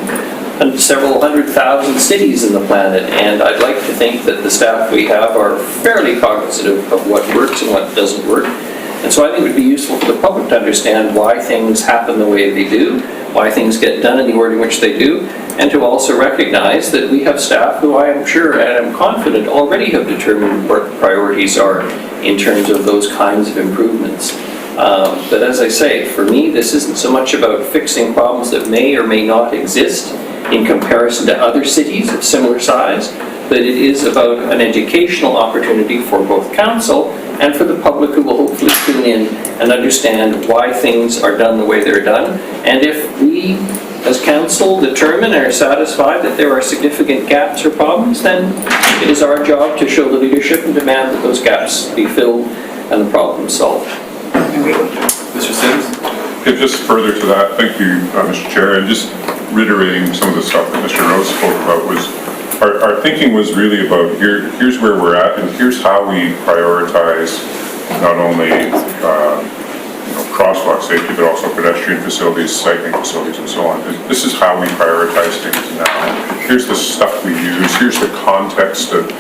several 100,000 cities in the planet, and I'd like to think that the staff we have are fairly cognizant of what works and what doesn't work. And so I think it would be useful for the public to understand why things happen the way they do, why things get done in the order in which they do, and to also recognize that we have staff who I am sure and I'm confident already have determined what the priorities are in terms of those kinds of improvements. But as I say, for me, this isn't so much about fixing problems that may or may not exist in comparison to other cities of similar size, but it is about an educational opportunity for both council and for the public who will hopefully tune in and understand why things are done the way they're done. And if we, as council, determine and are satisfied that there are significant gaps or problems, then it is our job to show the leadership and demand that those gaps be filled and the problem solved. Mr. Sims? Yeah, just further to that, thank you, Mr. Chair, and just reiterating some of the stuff that Mr. Rose spoke about was our thinking was really about here's where we're at, and here's how we prioritize not only crosswalk safety, but also pedestrian facilities, cycling facilities, and so on. This is how we prioritize things now. Here's the stuff we use. Here's the context of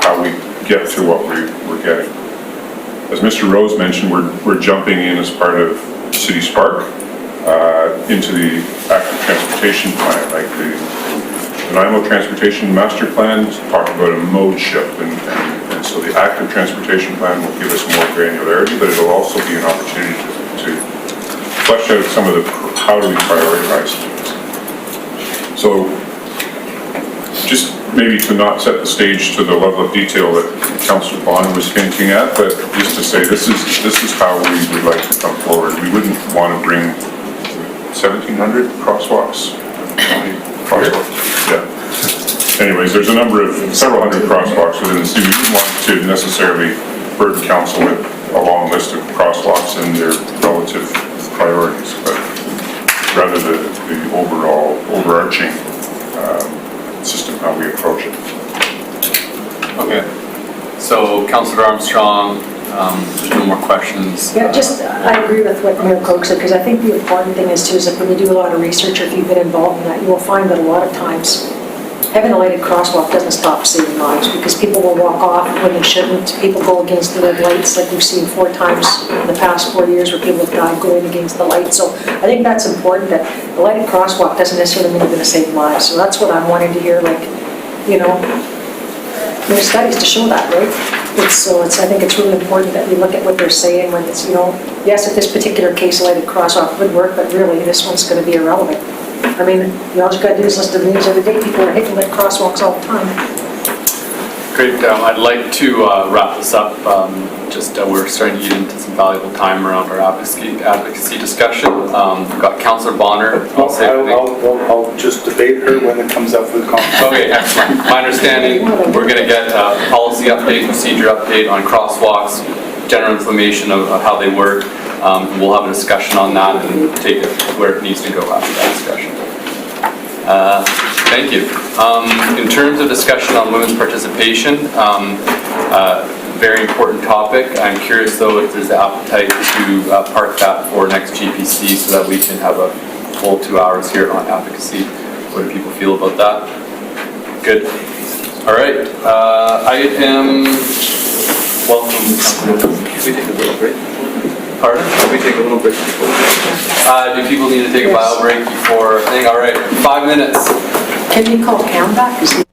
how we get to what we're getting. As Mr. Rose mentioned, we're jumping in as part of City Spark into the active transportation plan. Like the Nanaimo Transportation Master Plan talked about a mode shift, and so the active transportation plan will give us more granularity, but it'll also be an opportunity to flesh out some of the how do we prioritize things. So just maybe to not set the stage to the level of detail that Councillor Bonner was hinting at, but just to say this is how we would like to come forward. We wouldn't want to bring 1,700 crosswalks. Yeah. Anyways, there's several hundred crosswalks within the city. We didn't want to necessarily burden council with a long list of crosswalks and their relative priorities, but rather the overall overarching system, how we approach it. Okay. So Councillor Armstrong, there's no more questions. Yeah, I agree with what Mayor Coke said, because I think the important thing is too, is that when you do a lot of research, or if you've been involved in that, you will find that a lot of times having a lighted crosswalk doesn't stop saving lives, because people will walk off when they shouldn't. People go against the red lights, like we've seen 4 times in the past 4 years where people have died going against the light. So I think that's important, that the lighted crosswalk doesn't necessarily mean you're going to save lives. So that's what I'm wanting to hear, like, there's studies to show that, right? I think it's really important that we look at what they're saying when it's, yes, if this particular case, a lighted crosswalk would work, but really this one's going to be irrelevant. I mean, all you got to do is listen to the news every day. People are hitting lit crosswalks all the time. Great. I'd like to wrap this up. We're starting to get into some valuable time around our advocacy discussion. We've got Councillor Bonner. I'll just debate her when it comes up for the conference. Okay, excellent. My understanding, we're going to get a policy update, procedure update on crosswalks, general information of how they work. We'll have a discussion on that and take it where it needs to go after that discussion. Thank you. In terms of discussion on women's participation, very important topic. I'm curious though if there's the appetite to park that for next GPC so that we can have a full 2 hours here on advocacy. What do people feel about that? Good. All right. Welcome. Can we take a little break? Pardon? Can we take a little break before? Do people need to take a bio break before thing? All right, 5 minutes. Can you call Cam back?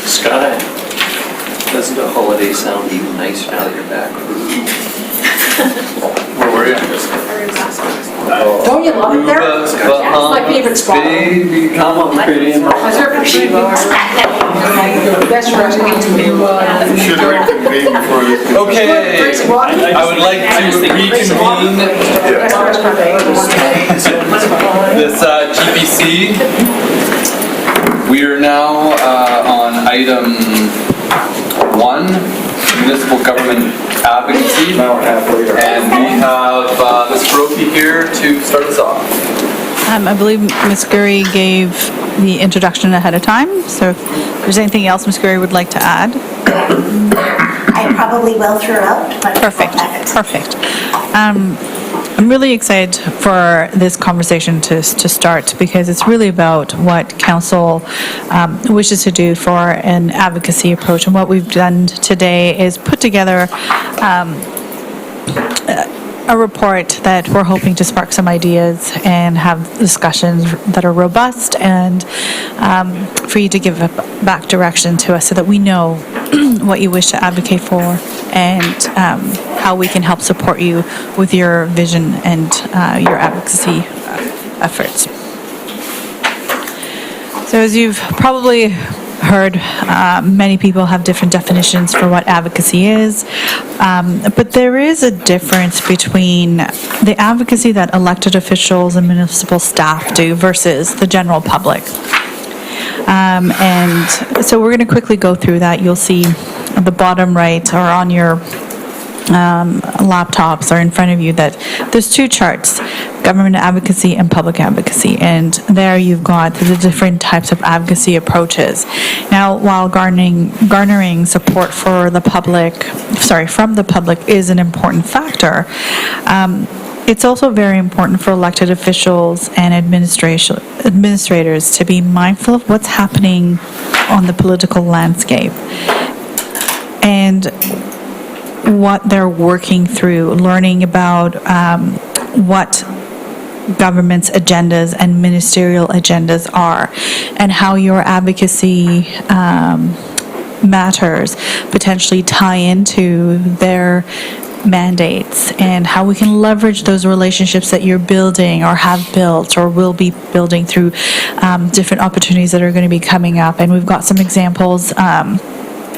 Scott, doesn't a holiday sound even nice now that you're back? Where were you? Don't you love it there? It's my favorite spot. Baby, come on, pretty. Is there a sheep? Best restaurant to be. Should reconvene before this. Okay, I would like to reconvene this GPC. We are now on item 1, Municipal Government Advocacy. And we have Ms. Brokey here to start us off. I believe Ms. Gurry gave the introduction ahead of time, so if there's anything else Ms. Gurry would like to add? I probably will throughout, but. Perfect. I'm really excited for this conversation to start because it's really about what council wishes to do for an advocacy approach. And what we've done today is put together a report that we're hoping to spark some ideas and have discussions that are robust and for you to give back direction to us so that we know what you wish to advocate for and how we can help support you with your vision and your advocacy efforts. So as you've probably heard, many people have different definitions for what advocacy is, but there is a difference between the advocacy that elected officials and municipal staff do versus the general public. And so we're going to quickly go through that. You'll see at the bottom right or on your laptops or in front of you that there's 2 charts, government advocacy and public advocacy, and there you've got the different types of advocacy approaches. Now, while garnering support for the public, from the public is an important factor, it's also very important for elected officials and administrators to be mindful of what's happening on the political landscape and what they're working through, learning about what government's agendas and ministerial agendas are, and how your advocacy matters potentially tie into their mandates, and how we can leverage those relationships that you're building or have built or will be building through different opportunities that are going to be coming up. And we've got some examples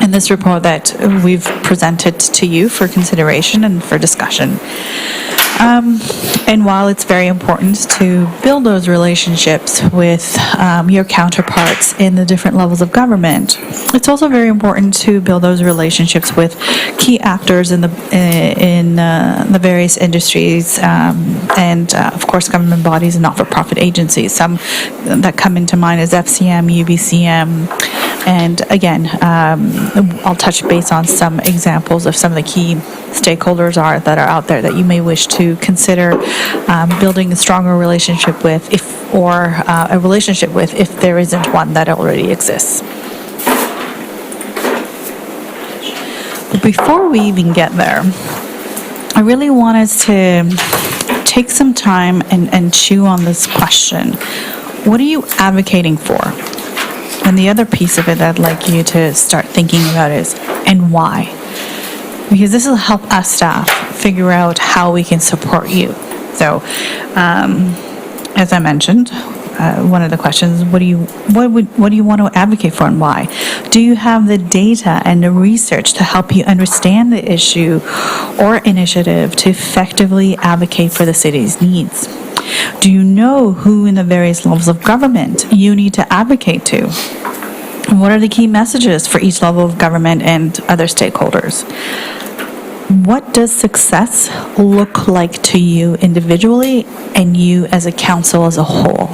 in this report that we've presented to you for consideration and for discussion. And while it's very important to build those relationships with your counterparts in the different levels of government, it's also very important to build those relationships with key actors in the various industries and of course government bodies and not-for-profit agencies. Some that come into mind is FCM, UBCM, and again, I'll touch base on some examples of some of the key stakeholders that are out there that you may wish to consider building a stronger relationship with, if there isn't one that already exists. But before we even get there, I really want us to take some time and chew on this question. What are you advocating for? And the other piece of it that I'd like you to start thinking about is, and why? Because this will help us staff figure out how we can support you. So, as I mentioned, one of the questions, what do you want to advocate for and why? Do you have the data and the research to help you understand the issue or initiative to effectively advocate for the city's needs? Do you know who in the various levels of government you need to advocate to? What are the key messages for each level of government and other stakeholders? What does success look like to you individually and you as a council as a whole?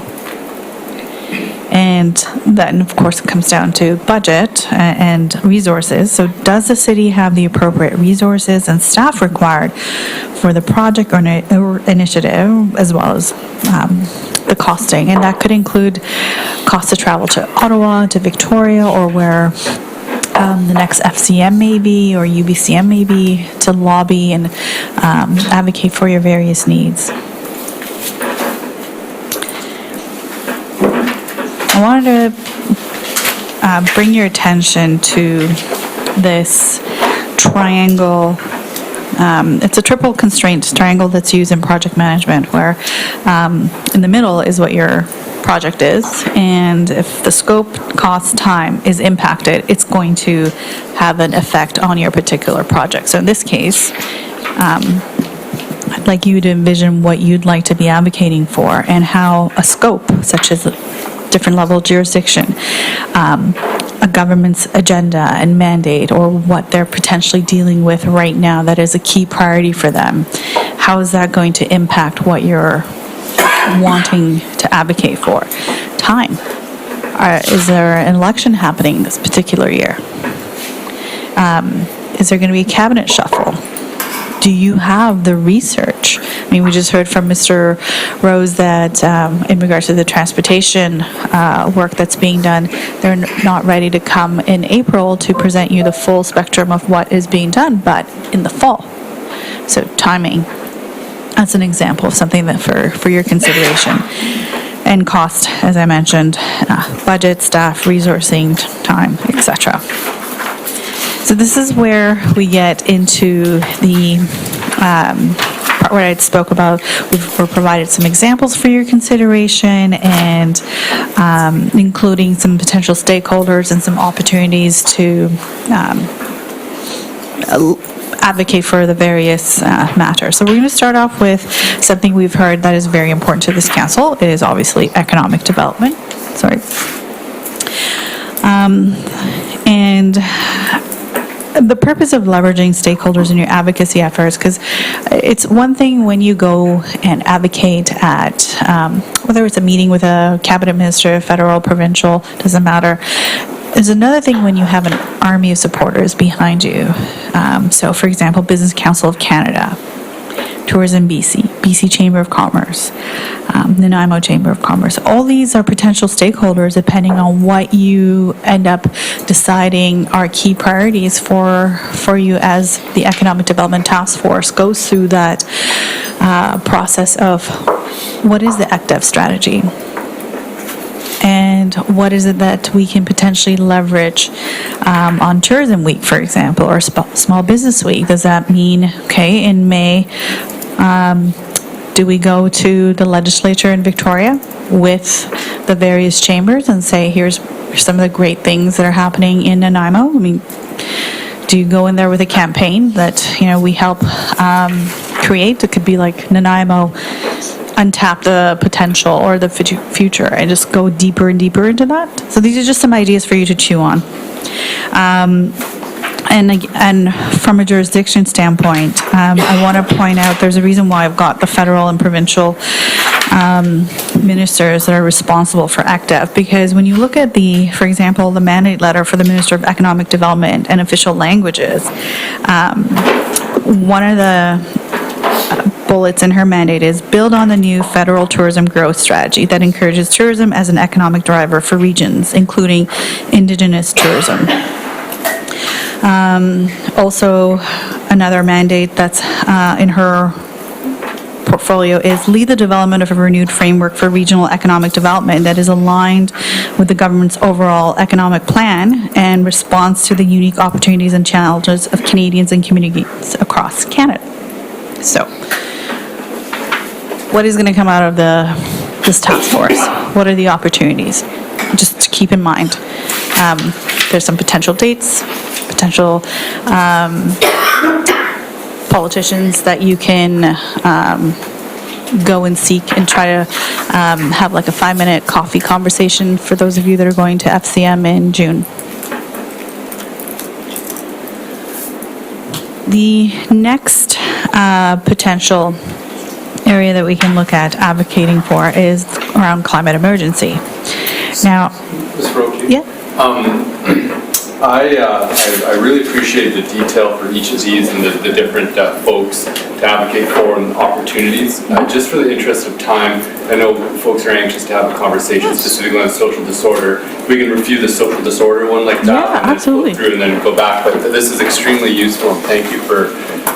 And then, of course, it comes down to budget and resources. So does the city have the appropriate resources and staff required for the project or initiative, as well as the costing? And that could include costs to travel to Ottawa, to Victoria, or where the next FCM may be, or UBCM may be, to lobby and advocate for your various needs. I wanted to bring your attention to this triangle. It's a triple constraint triangle that's used in project management, where in the middle is what your project is, and if the scope, cost, time is impacted, it's going to have an effect on your particular project. So in this case, I'd like you to envision what you'd like to be advocating for and how a scope, such as a different level of jurisdiction, a government's agenda and mandate, or what they're potentially dealing with right now that is a key priority for them, how is that going to impact what you're wanting to advocate for? Time. Is there an election happening this particular year? Is there going to be a cabinet shuffle? Do you have the research? I mean, we just heard from Mr. Rose that in regards to the transportation work that's being done, they're not ready to come in April to present you the full spectrum of what is being done, but in the fall. So timing, that's an example of something that for your consideration. And cost, as I mentioned, budget, staff, resourcing, time, etc. So this is where we get into the part where I spoke about. We're provided some examples for your consideration, and including some potential stakeholders and some opportunities to advocate for the various matters. So we're going to start off with something we've heard that is very important to this council. It is obviously economic development. Sorry. And the purpose of leveraging stakeholders in your advocacy efforts, because it's one thing when you go and advocate at, whether it's a meeting with a cabinet minister, federal, provincial, doesn't matter. There's another thing when you have an army of supporters behind you. So for example, Business Council of Canada, Tourism BC, BC Chamber of Commerce, Nanaimo Chamber of Commerce. All these are potential stakeholders depending on what you end up deciding are key priorities for you as the Economic Development Task Force goes through that process of what is the ECDEV strategy? And what is it that we can potentially leverage on Tourism Week, for example, or Small Business Week? Does that mean, okay, in May, do we go to the legislature in Victoria with the various chambers and say, here's some of the great things that are happening in Nanaimo? I mean, do you go in there with a campaign that, we help create? It could be like Nanaimo untap the potential or the future and just go deeper and deeper into that. So these are just some ideas for you to chew on. And from a jurisdiction standpoint, I want to point out there's a reason why I've got the federal and provincial ministers that are responsible for ECDEV, because when you look at for example, the mandate letter for the Minister of Economic Development and official languages, one of the bullets in her mandate is build on the new federal tourism growth strategy that encourages tourism as an economic driver for regions, including Indigenous tourism. Also, another mandate that's in her portfolio is lead the development of a renewed framework for regional economic development that is aligned with the government's overall economic plan and response to the unique opportunities and challenges of Canadians and communities across Canada. So, what is going to come out of this task force? What are the opportunities? Just to keep in mind, there's some potential dates, potential politicians that you can go and seek and try to have like a 5-minute coffee conversation for those of you that are going to FCM in June. The next potential area that we can look at advocating for is around climate emergency. Now, Ms. Roque? yeah. I really appreciate the detail for each of these and the different folks to advocate for and opportunities. Just for the interest of time, I know folks are anxious to have a conversation specifically on social disorder. We can review the social disorder one like that. Yeah, and absolutely. Then go through and then go back. But this is extremely useful, and thank you for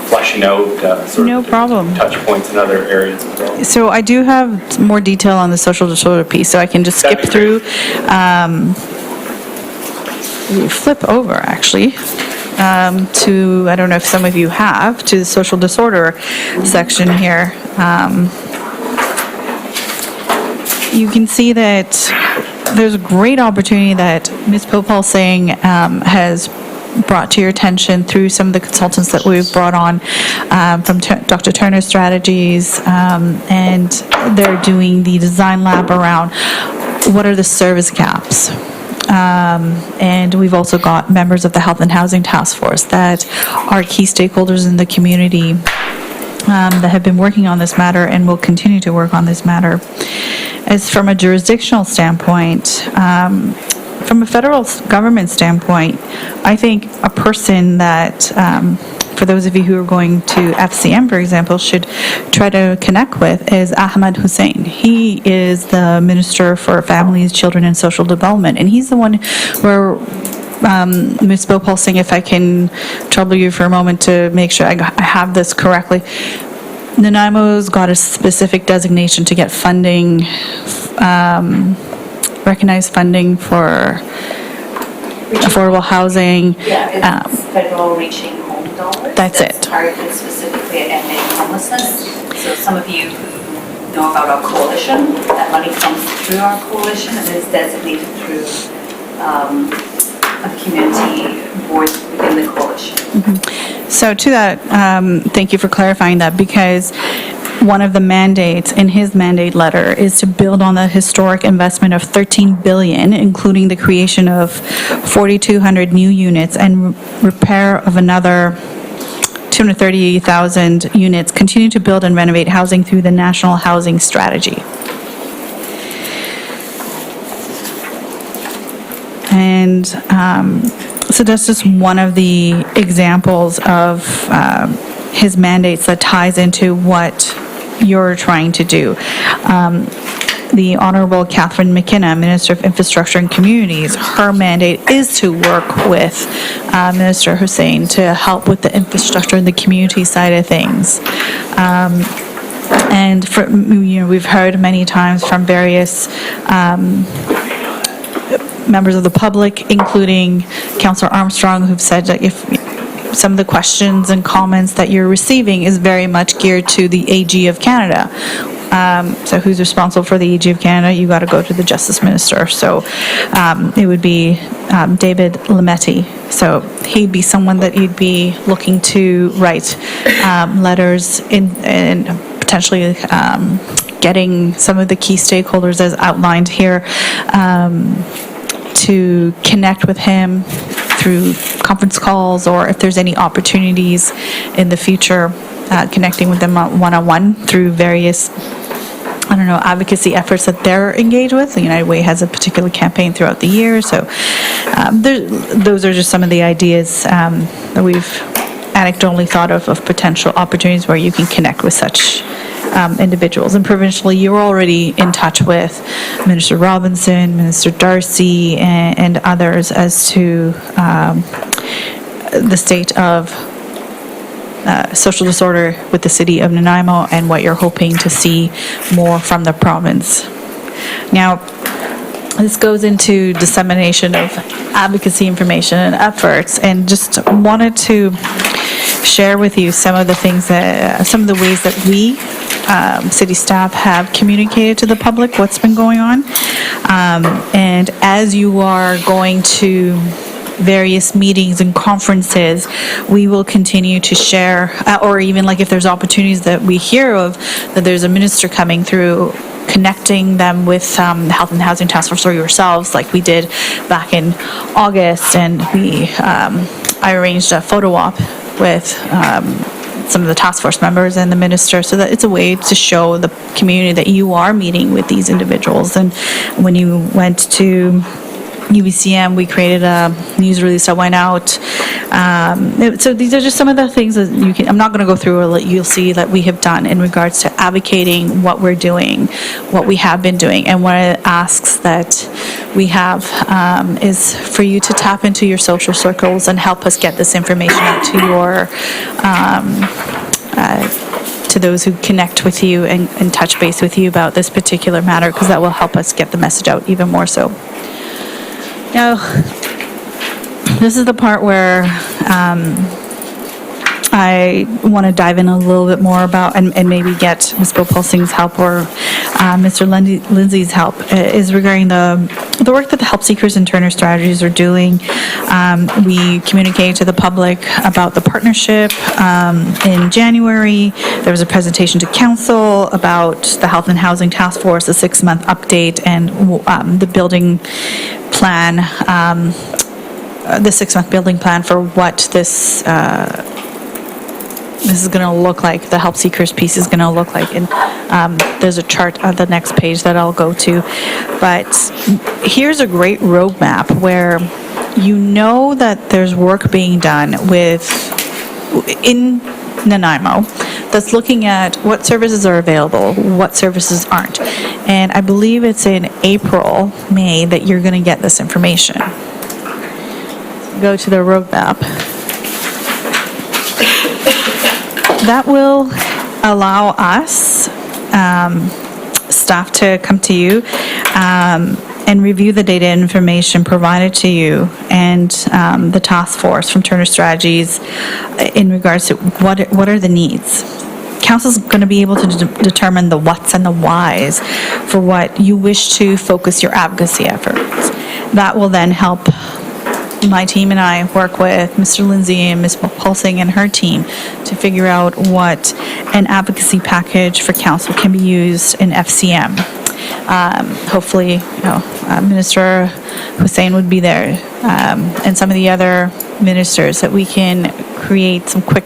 fleshing out No problem. touch points in other areas as well. So I do have more detail on the social disorder piece, so I can just skip That'd be through. flip over, actually, to, I don't know if some of you have, to the social disorder section here. You can see that there's a great opportunity that Ms. Popal-Singh has brought to your attention through some of the consultants that we've brought on from Dr. Turner Strategies, and they're doing the design lab around what are the service gaps. And we've also got members of the Health and Housing Task Force that are key stakeholders in the community that have been working on this matter and will continue to work on this matter. As from a jurisdictional standpoint, from a federal government standpoint, I think a person that, for those of you who are going to FCM, for example, should try to connect with is Ahmed Hussein. He is the Minister for Families, Children, and Social Development, and he's the one where Ms. Popal-Singh, if I can trouble you for a moment to make sure I have this correctly. Nanaimo's got a specific designation to get funding, recognized funding for affordable housing. Yeah, it's federal reaching home dollars. That's it. Targeted specifically at ending homelessness. So some of you who know about our coalition, that money comes through our coalition and is designated through a community board within the coalition. So to that, thank you for clarifying that, because one of the mandates in his mandate letter is to build on the historic investment of $13 billion, including the creation of 4,200 new units and repair of another 230,000 units, continue to build and renovate housing through the National Housing Strategy. And so that's just one of the examples of his mandates that ties into what you're trying to do. The Honorable Catherine Mckenna, Minister of Infrastructure and Communities, her mandate is to work with Minister Hussein to help with the infrastructure and the community side of things. And for, we've heard many times from various members of the public, including Councillor Armstrong, who've said that if some of the questions and comments that you're receiving is very much geared to the AG of Canada. So who's responsible for the AG of Canada? You got to go to the Justice Minister. So it would be David Lametti. So he'd be someone that you'd be looking to write letters in, and potentially getting some of the key stakeholders as outlined here to connect with him through conference calls, or if there's any opportunities in the future, connecting with them one-on-one through various, I don't know, advocacy efforts that they're engaged with. The United Way has a particular campaign throughout the year, so those are just some of the ideas that we've anecdotally thought of potential opportunities where you can connect with such individuals. And provincially, you're already in touch with Minister Robinson, Minister Darcy, and others as to the state of social disorder with the city of Nanaimo and what you're hoping to see more from the province. Now, this goes into dissemination of advocacy information and efforts, and just wanted to share with you some of the things that, some of the ways that we, city staff, have communicated to the public what's been going on. And as you are going to various meetings and conferences, we will continue to share, or even like if there's opportunities that we hear of, that there's a minister coming through, connecting them with the Health and Housing Task Force or yourselves, like we did back in August, and I arranged a photo op with some of the task force members and the minister, so that it's a way to show the community that you are meeting with these individuals. And when you went to UBCM, we created a news release that went out. So these are just some of the things that you can, I'm not going to go through, you'll see that we have done in regards to advocating what we're doing, what we have been doing. And one of the asks that we have is for you to tap into your social circles and help us get this information out to your to those who connect with you and touch base with you about this particular matter, because that will help us get the message out even more so. Now, this is the part where I want to dive in a little bit more about, and maybe get Ms. Bopulsing's help or Mr. Lindsay's help, is regarding the work that the help seekers and Turner Strategies are doing. We communicated to the public about the partnership in January. There was a presentation to council about the Health and Housing Task Force, a 6-month update, and the building plan, the 6-month building plan for what this is going to look like, the help seekers piece is going to look like. And there's a chart on the next page that I'll go to. But here's a great roadmap where you know that there's work being done in Nanaimo that's looking at what services are available, what services aren't. And I believe it's in April, May, that you're going to get this information. Go to the roadmap. That will allow us, staff, to come to you and review the data and information provided to you and the task force from Turner Strategies in regards to what are the needs. Council's going to be able to determine the what's and the whys for what you wish to focus your advocacy efforts. That will then help my team and I work with Mr. Lindsay and Ms. Bopulsing and her team to figure out what an advocacy package for council can be used in FCM. Hopefully, Minister Hussein would be there, and some of the other ministers, that we can create some quick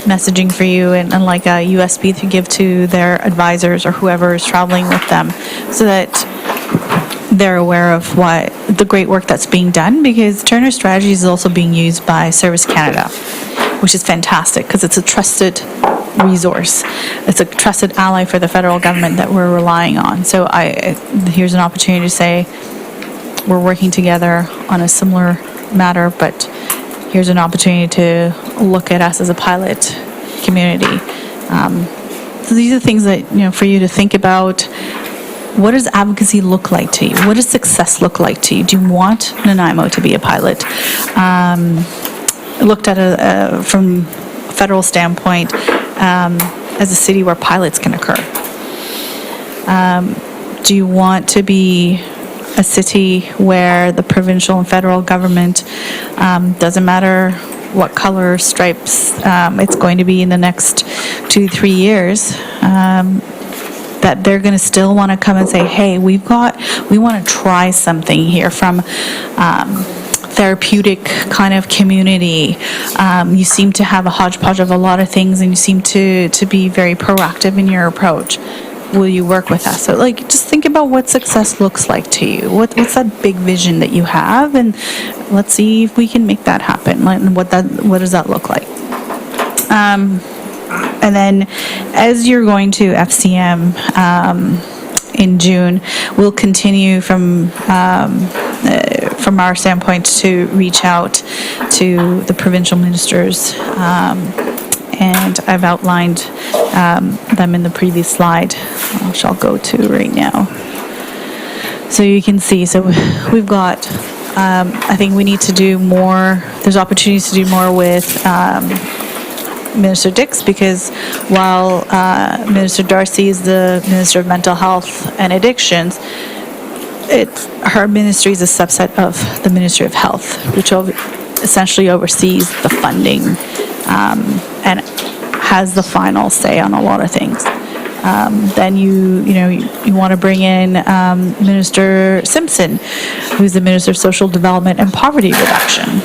messaging for you and like a USB to give to their advisors or whoever is traveling with them, so that they're aware of what the great work that's being done, because Turner Strategies is also being used by Service Canada, which is fantastic because it's a trusted resource. It's a trusted ally for the federal government that we're relying on. So here's an opportunity to say we're working together on a similar matter, but here's an opportunity to look at us as a pilot community. So these are things that, for you to think about. What does advocacy look like to you? What does success look like to you? Do you want Nanaimo to be a pilot? Looked at from a federal standpoint as a city where pilots can occur. Do you want to be a city where the provincial and federal government, doesn't matter what color stripes it's going to be in the next 2-3 years, that they're going to still want to come and say, hey, we want to try something here from therapeutic kind of community. You seem to have a hodgepodge of a lot of things, and you seem to be very proactive in your approach. Will you work with us? So just think about what success looks like to you. What's that big vision that you have, and let's see if we can make that happen. What does that look like? And then as you're going to FCM in June, we'll continue from our standpoint to reach out to the provincial ministers, and I've outlined them in the previous slide, which I'll go to right now. So you can see, so we've got, I think we need to do more, there's opportunities to do more with Minister Dix, because while Minister Darcy is the Minister of Mental Health and Addictions, her ministry is a subset of the Ministry of Health, which essentially oversees the funding and has the final say on a lot of things. Then you want to bring in Minister Simpson, who's the Minister of Social Development and Poverty Reduction.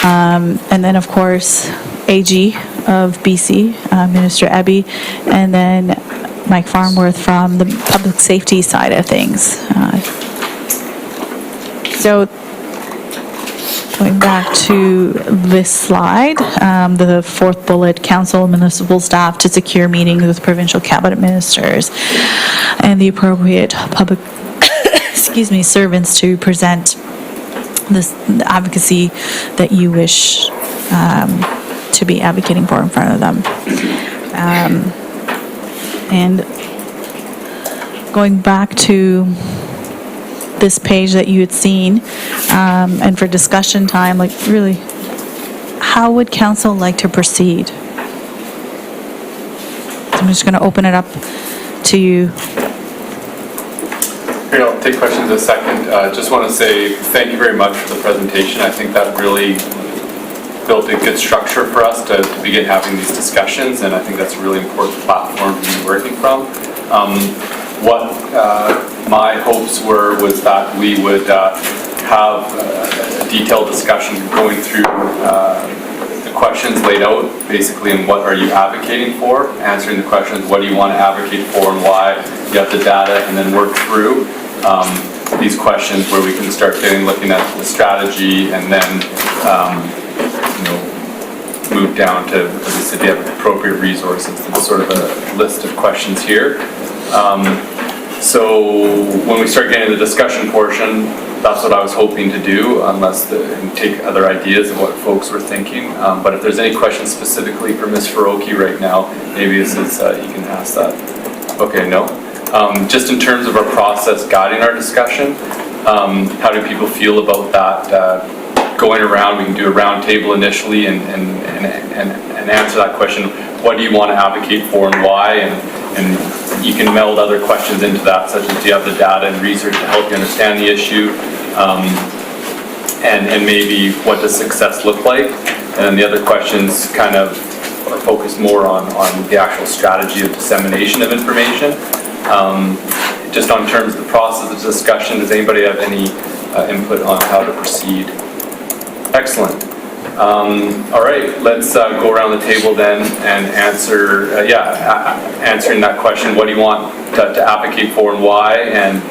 And then, of course, AG of BC, Minister Eby, and then Mike Farnworth from the public safety side of things. So going back to this slide, the fourth bullet, council and municipal staff to secure meetings with provincial cabinet ministers and the appropriate public servants to present the advocacy that you wish to be advocating for in front of them. And going back to this page that you had seen, and for discussion time, like really, how would council like to proceed? I'm just going to open it up to you. Here, I'll take questions in a second. Just want to say thank you very much for the presentation. I think that really built a good structure for us to begin having these discussions, and I think that's a really important platform to be working from. What my hopes was that we would have a detailed discussion going through the questions laid out, basically, and what are you advocating for, answering the questions, what do you want to advocate for and why, you have the data, and then work through these questions where we can start looking at the strategy, and then move down to, as you said, you have appropriate resources. It's sort of a list of questions here. So when we start getting the discussion portion, that's what I was hoping to do, unless take other ideas of what folks were thinking. But if there's any questions specifically for Ms. Faroki right now, maybe this is, you can ask that. Okay, no. Just in terms of our process guiding our discussion, how do people feel about that? Going around, we can do a round table initially and answer that question. What do you want to advocate for and why? And you can meld other questions into that, such as do you have the data and research to help you understand the issue? And maybe what does success look like? And then the other questions kind of are focused more on the actual strategy of dissemination of information. Just on terms of the process of discussion, does anybody have any input on how to proceed? Excellent. All right, let's go around the table then and answer, answering that question, what do you want to advocate for and why, and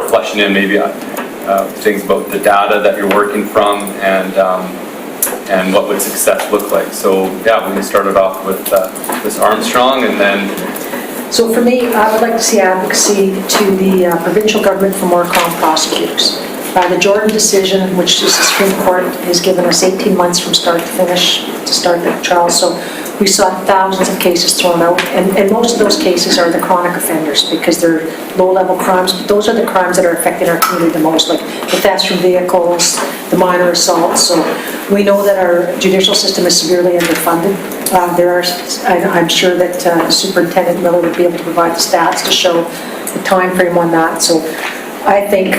fleshing in maybe things about the data that you're working from, and what would success look like. So yeah, we can start it off with Ms. Armstrong, and then... So for me, I would like to see advocacy to the provincial government for more calm prosecutors. The Jordan decision, which is the Supreme Court, has given us 18 months from start to finish to start the trial. So we saw thousands of cases thrown out, and most of those cases are the chronic offenders because they're low-level crimes. But those are the crimes that are affecting our community the most, like the thefts from vehicles, the minor assaults. So we know that our judicial system is severely underfunded. I'm sure that Superintendent Miller would be able to provide the stats to show the time frame on that. So I think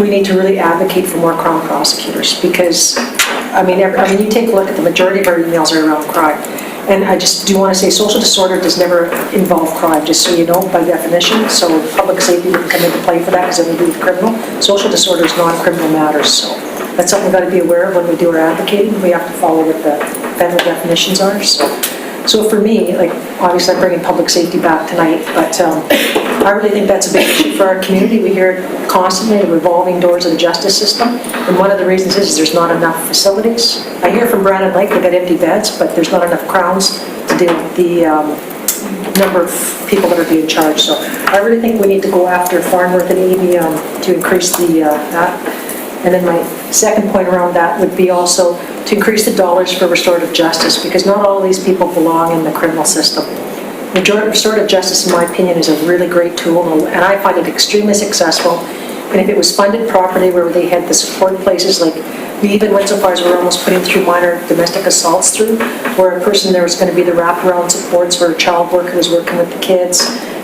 we need to really advocate for more crime prosecutors because, you take a look at the majority of our emails are around crime. And I just do want to say social disorder does never involve crime, just so you know, by definition. So public safety wouldn't come into play for that because it would be criminal. Social disorder is not criminal matters. So that's something we've got to be aware of when we do our advocating. We have to follow what the federal definitions are. So for me, obviously I'm bringing public safety back tonight, but I really think that's a big issue for our community. We hear it constantly, the revolving doors of the justice system, and one of the reasons is there's not enough facilities. I hear from Brandon Lake they've got empty beds, but there's not enough crowns to deal with the number of people that are being charged. So I really think we need to go after Farnworth and Eby to increase that. And then my second point around that would be also to increase the dollars for restorative justice, because not all of these people belong in the criminal system. Restorative justice, in my opinion, is a really great tool, and I find it extremely successful. And if it was funded properly, where they had the support places, like we even went so far as we're almost putting through minor domestic assaults through, where a person, there was going to be the wraparound supports where a child worker was working with the kids,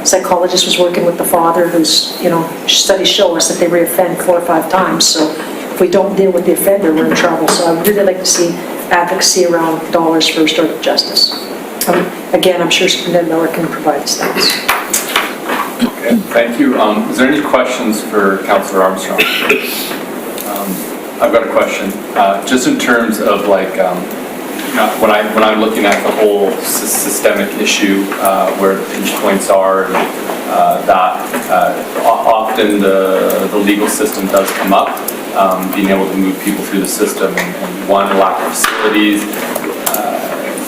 psychologist was working with the father, who's, studies show us that they reoffend 4 or 5 times. So if we don't deal with the offender, we're in trouble. So I would really like to see advocacy around dollars for restorative justice. Again, I'm sure Superintendent Miller can provide the stats. Okay, thank you. Is there any questions for Councillor Armstrong? I've got a question. Just in terms of when I'm looking at the whole systemic issue where the pinch points are, often the legal system does come up, being able to move people through the system, and one, lack of facilities,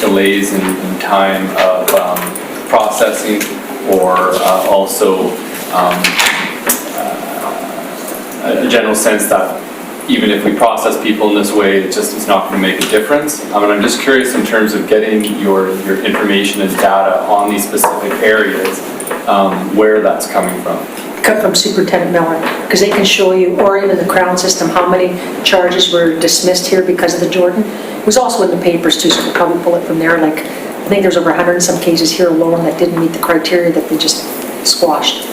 delays in time of processing, or also a general sense that even if we process people in this way, it just is not going to make a difference. I'm just curious in terms of getting your information and data on these specific areas, where that's coming from. come from Superintendent Miller, because they can show you, or even the Crown system, how many charges were dismissed here because of the Jordan. It was also in the papers too, so we'll probably pull it from there. Like, I think there's over 100 and some cases here alone that didn't meet the criteria that they just squashed.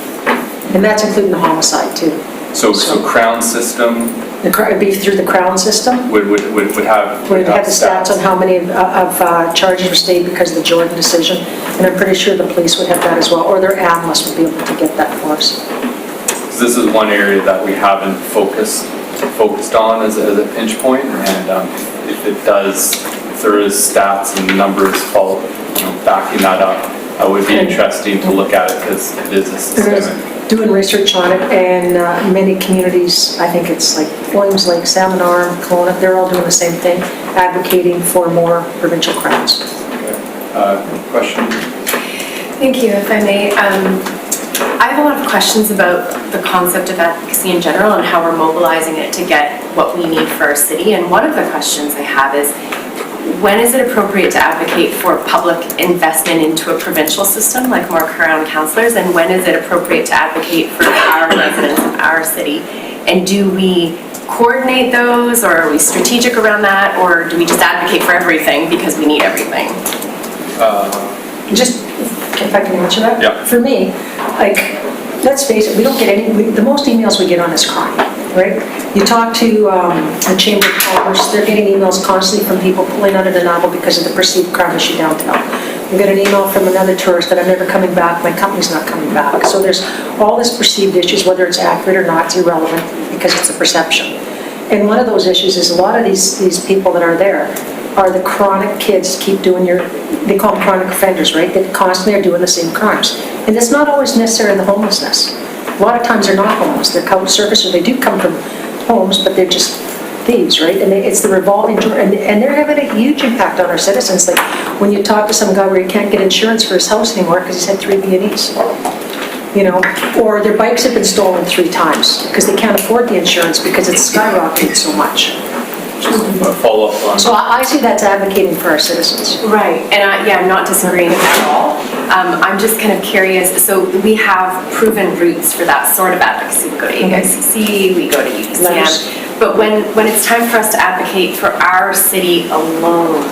And that's including the homicide too. So Crown system It'd be through the Crown system. would have... We'd have the stats on how many of charges were stayed because of the Jordan decision. And I'm pretty sure the police would have that as well, or their analysts would be able to get that for us. So this is one area that we haven't focused on as a pinch point, and if there is stats and numbers backing that up, it would be interesting to look at it because it is a systemic. Doing research on it, and many communities, I think it's like Williams Lake, Salmon Arm, Kelowna, they're all doing the same thing, advocating for more provincial crowns. Question? Thank you, if I may. I have a lot of questions about the concept of advocacy in general and how we're mobilizing it to get what we need for our city. And one of the questions I have is, when is it appropriate to advocate for public investment into a provincial system, like more Crown councillors, and when is it appropriate to advocate for our residents of our city? And do we coordinate those, or are we strategic around that, or do we just advocate for everything because we need everything? Just, if I can answer that? Yeah. For me, like, let's face it, we don't get the most emails we get on is crime, right? You talk to the Chamber of Commerce, they're getting emails constantly from people pulling undeniable because of the perceived crime issue downtown. We get an email from another tourist that I'm never coming back, my company's not coming back. So there's all this perceived issues, whether it's accurate or not, it's irrelevant because it's a perception. And one of those issues is a lot of these people that are there are the chronic kids keep doing they call them chronic offenders, right? They constantly are doing the same crimes. And it's not always necessarily the homelessness. A lot of times they're not homeless, they're couch surfers, or they do come from homes, but they're just thieves, right? And it's the revolving door, and they're having a huge impact on our citizens. Like when you talk to some guy where he can't get insurance for his house anymore because he's had 3 B&Es, or their bikes have been stolen 3 times because they can't afford the insurance because it's skyrocketed so much. Follow up on. So I see that's advocating for our citizens. Right, and I'm not disagreeing at all. I'm just kind of curious, so we have proven routes for that sort of advocacy. We go to AICC, we go to UBCM, but when it's time for us to advocate for our city alone,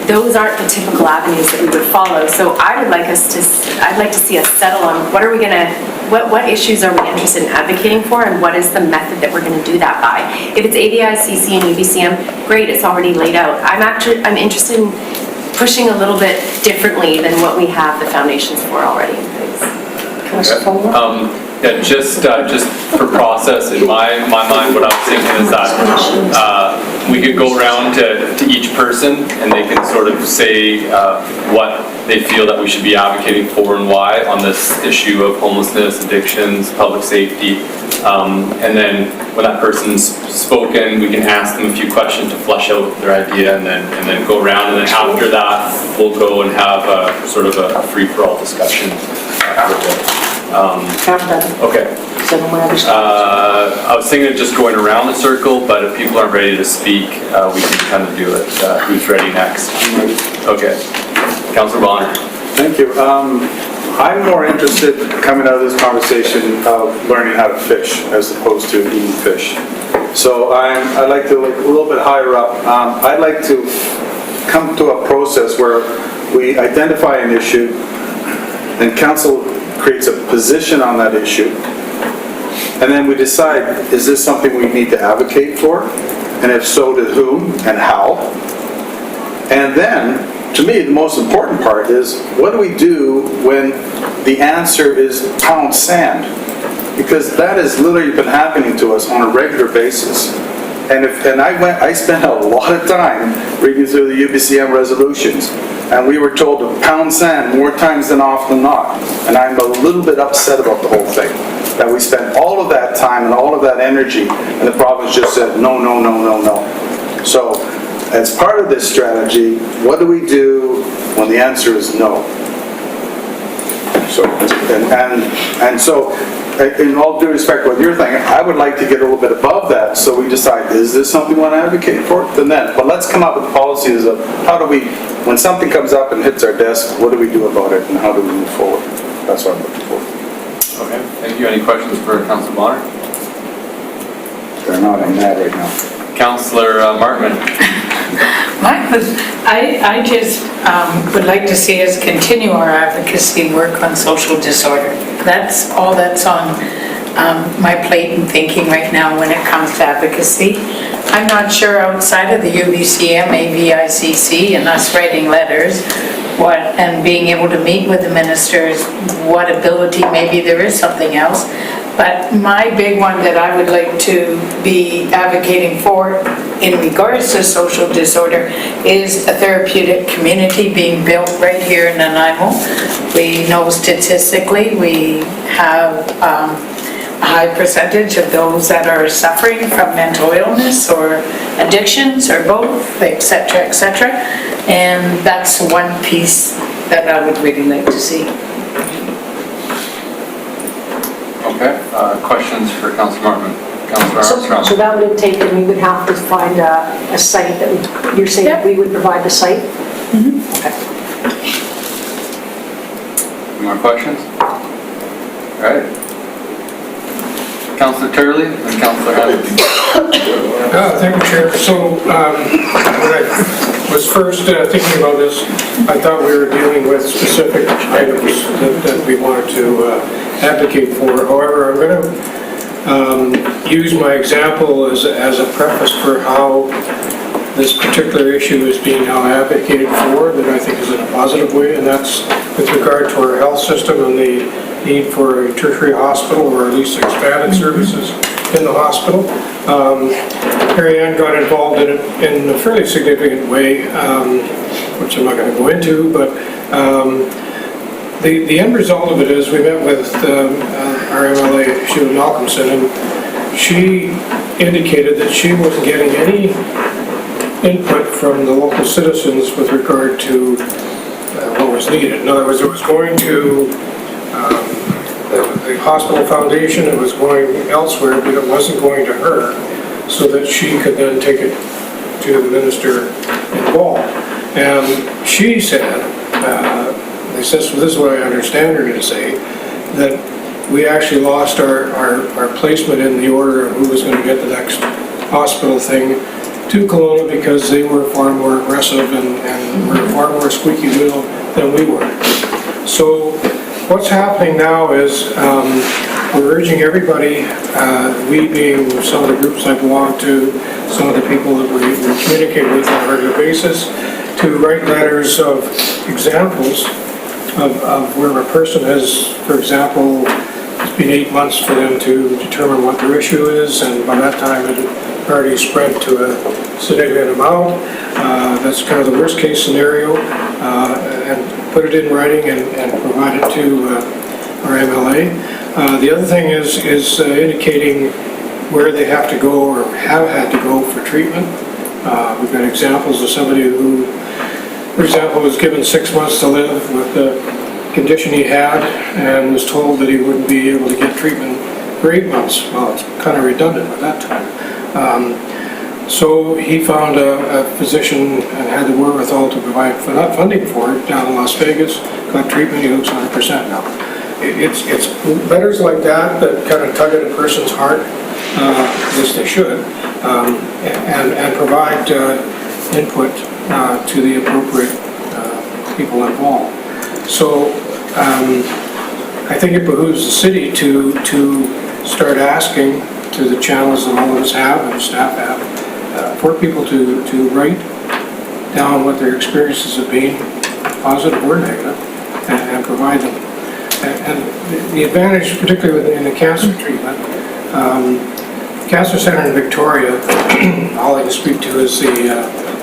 those aren't the typical avenues that we would follow. So I'd like to see us settle on what issues are we interested in advocating for, and what is the method that we're going to do that by. If it's ADICC and UBCM, great, it's already laid out. I'm interested in pushing a little bit differently than what we have the foundations for already in place. Yeah, just for process, in my mind, what I was thinking is that we could go around to each person and they can sort of say what they feel that we should be advocating for and why on this issue of homelessness, addictions, public safety. And then when that person's spoken, we can ask them a few questions to flesh out their idea and then go around. And then after that, we'll go and have a sort of a free-for-all discussion. Okay. I was thinking of just going around the circle, but if people aren't ready to speak, we can kind of do it. Who's ready next? Okay. Councillor Bonner. Thank you. I'm more interested, coming out of this conversation, of learning how to fish as opposed to eating fish. So I'd like to look a little bit higher up. I'd like to come to a process where we identify an issue and council creates a position on that issue, and then we decide, is this something we need to advocate for? And if so, to whom and how? And then, to me, the most important part is, what do we do when the answer is pound sand? Because that has literally been happening to us on a regular basis. And I spent a lot of time reading through the UBCM resolutions, and we were told to pound sand more times than often not. And I'm a little bit upset about the whole thing, that we spent all of that time and all of that energy, and the province just said no, no, no, no, no. So, as part of this strategy, what do we do when the answer is no? So, and so, in all due respect to what you're thinking, I would like to get a little bit above that, so we decide, is this something we want to advocate for? But let's come up with policies of how do we, when something comes up and hits our desk, what do we do about it, and how do we move forward? That's what I'm looking for. Okay, thank you. Any questions for Councillor Bonner? They're not on that right now. Councillor Martman? Mine was, I just would like to see us continue our advocacy work on social disorder. That's all that's on my plate and thinking right now when it comes to advocacy. I'm not sure outside of the UBCM, AVICC, and us writing letters, and being able to meet with the ministers, what ability, maybe there is something else. But my big one that I would like to be advocating for in regards to social disorder is a therapeutic community being built right here in Nanaimo. We know statistically we have a high percentage of those that are suffering from mental illness or addictions or both, et cetera, and that's one piece that I would really like to see. Okay, questions for Councillor Martman? Councillor Armstrong? So that would take, and we would have to find a site that would, you're saying Yep. we would provide the site? Okay. Any more questions? All right. Councillor Turley and Councillor Hammond. Thank you, Chair. So when I was first thinking about this, I thought we were dealing with specific items that we wanted to advocate for. However, I'm going to use my example as a preface for how this particular issue is being now advocated for, that I think is in a positive way, and that's with regard to our health system and the need for a tertiary hospital, or at least expanded services in the hospital. Mary Ann got involved in it in a fairly significant way, which I'm not going to go into, but the end result of it is we met with our MLA, Sheila Malcolmson, and she indicated that she wasn't getting any input from the local citizens with regard to what was needed. In other words, it was going to the hospital foundation, it was going elsewhere, but it wasn't going to her, so that she could then take it to the minister involved. And she said, this is what I understand her to say, that we actually lost our placement in the order of who was going to get the next hospital thing to Kelowna, because they were far more aggressive and were far more squeaky wheel than we were. So what's happening now is we're urging everybody, we being some of the groups I belong to, some of the people that we communicate with on a regular basis, to write letters of examples of where a person has, for example, it's been 8 months for them to determine what their issue is, and by that time it had already spread to a significant amount. That's kind of the worst case scenario, and put it in writing and provide it to our MLA. The other thing is indicating where they have to go or have had to go for treatment. We've got examples of somebody who, for example, was given 6 months to live with the condition he had and was told that he wouldn't be able to get treatment for 8 months. Well, it's kind of redundant at that time. So he found a physician and had the wherewithal to provide funding for it down in Las Vegas, got treatment, he looks 100% now. It's letters like that kind of tug at a person's heart, at least they should, and provide input to the appropriate people involved. So I think it behooves the city to start asking through the channels that all of us have and staff have, for people to write down what their experiences have been, positive or negative, and provide them. And the advantage, particularly in the cancer treatment, Cancer Center in Victoria, all I can speak to is the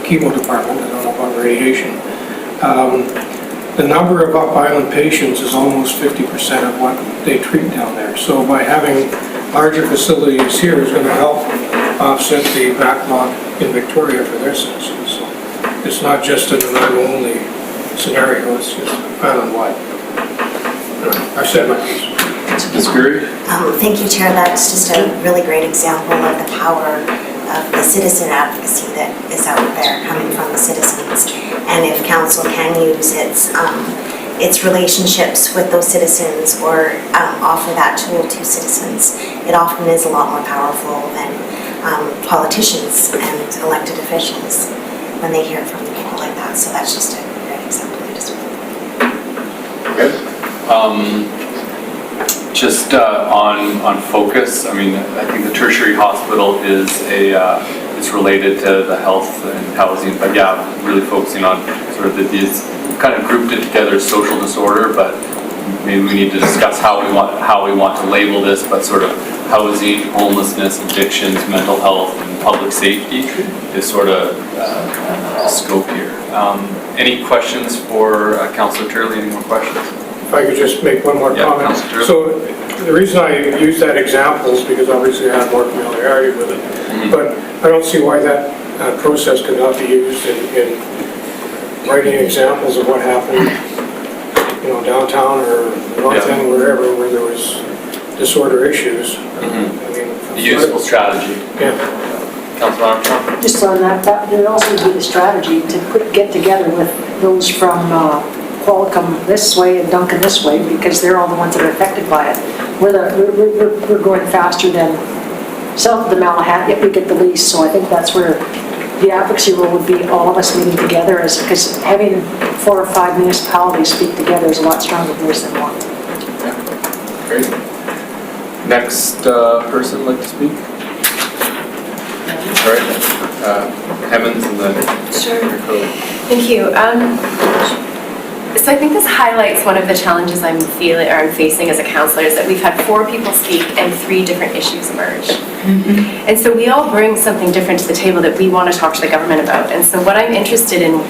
chemo department, I don't know about radiation. The number of up-island patients is almost 50% of what they treat down there. So by having larger facilities here is going to help offset the backlog in Victoria for their citizens. So it's not just an Nanaimo-only scenario, it's just island-wide. I said my piece. Ms. Gurry? Thank you, Chair. That's just a really great example of the power of the citizen advocacy that is out there coming from the citizens. And if council can use its its relationships with those citizens or offer that tool to citizens, it often is a lot more powerful than politicians and elected officials when they hear from people like that. So that's just a great example. I just Good. Just on focus, I mean, I think the tertiary hospital is it's related to the health and housing, but yeah, really focusing on sort of these, kind of grouped it together as social disorder, but maybe we need to discuss how we want to label this, but sort of housing, homelessness, addictions, mental health, and public safety is sort of the scope here. Any questions for Councillor Turley? Any more questions? If I could just make one more comment. Councillor. So the reason I use that example is because obviously I have more familiarity with it. But I don't see why that process could not be used in writing examples of what happened, you know, downtown or north end, wherever, where there was disorder issues. I mean, A useful strategy. Yeah. Councillor Armstrong? Just on that would also be the strategy to get together with those from Qualicum this way and Duncan this way, because they're all the ones that are affected by it. We're going faster than south of the Malahat, yet we get the least, so I think that's where the advocacy role would be all of us meeting together, because having 4 or 5 municipalities speak together is a lot stronger voice than one. Yeah. Great. Next person like to speak? All right. Hemmons and then... Sure. Thank you. So I think this highlights one of the challenges I'm facing as a councillor, is that we've had 4 people speak and 3 different issues emerge. And so we all bring something different to the table that we want to talk to the government about. And so what I'm interested in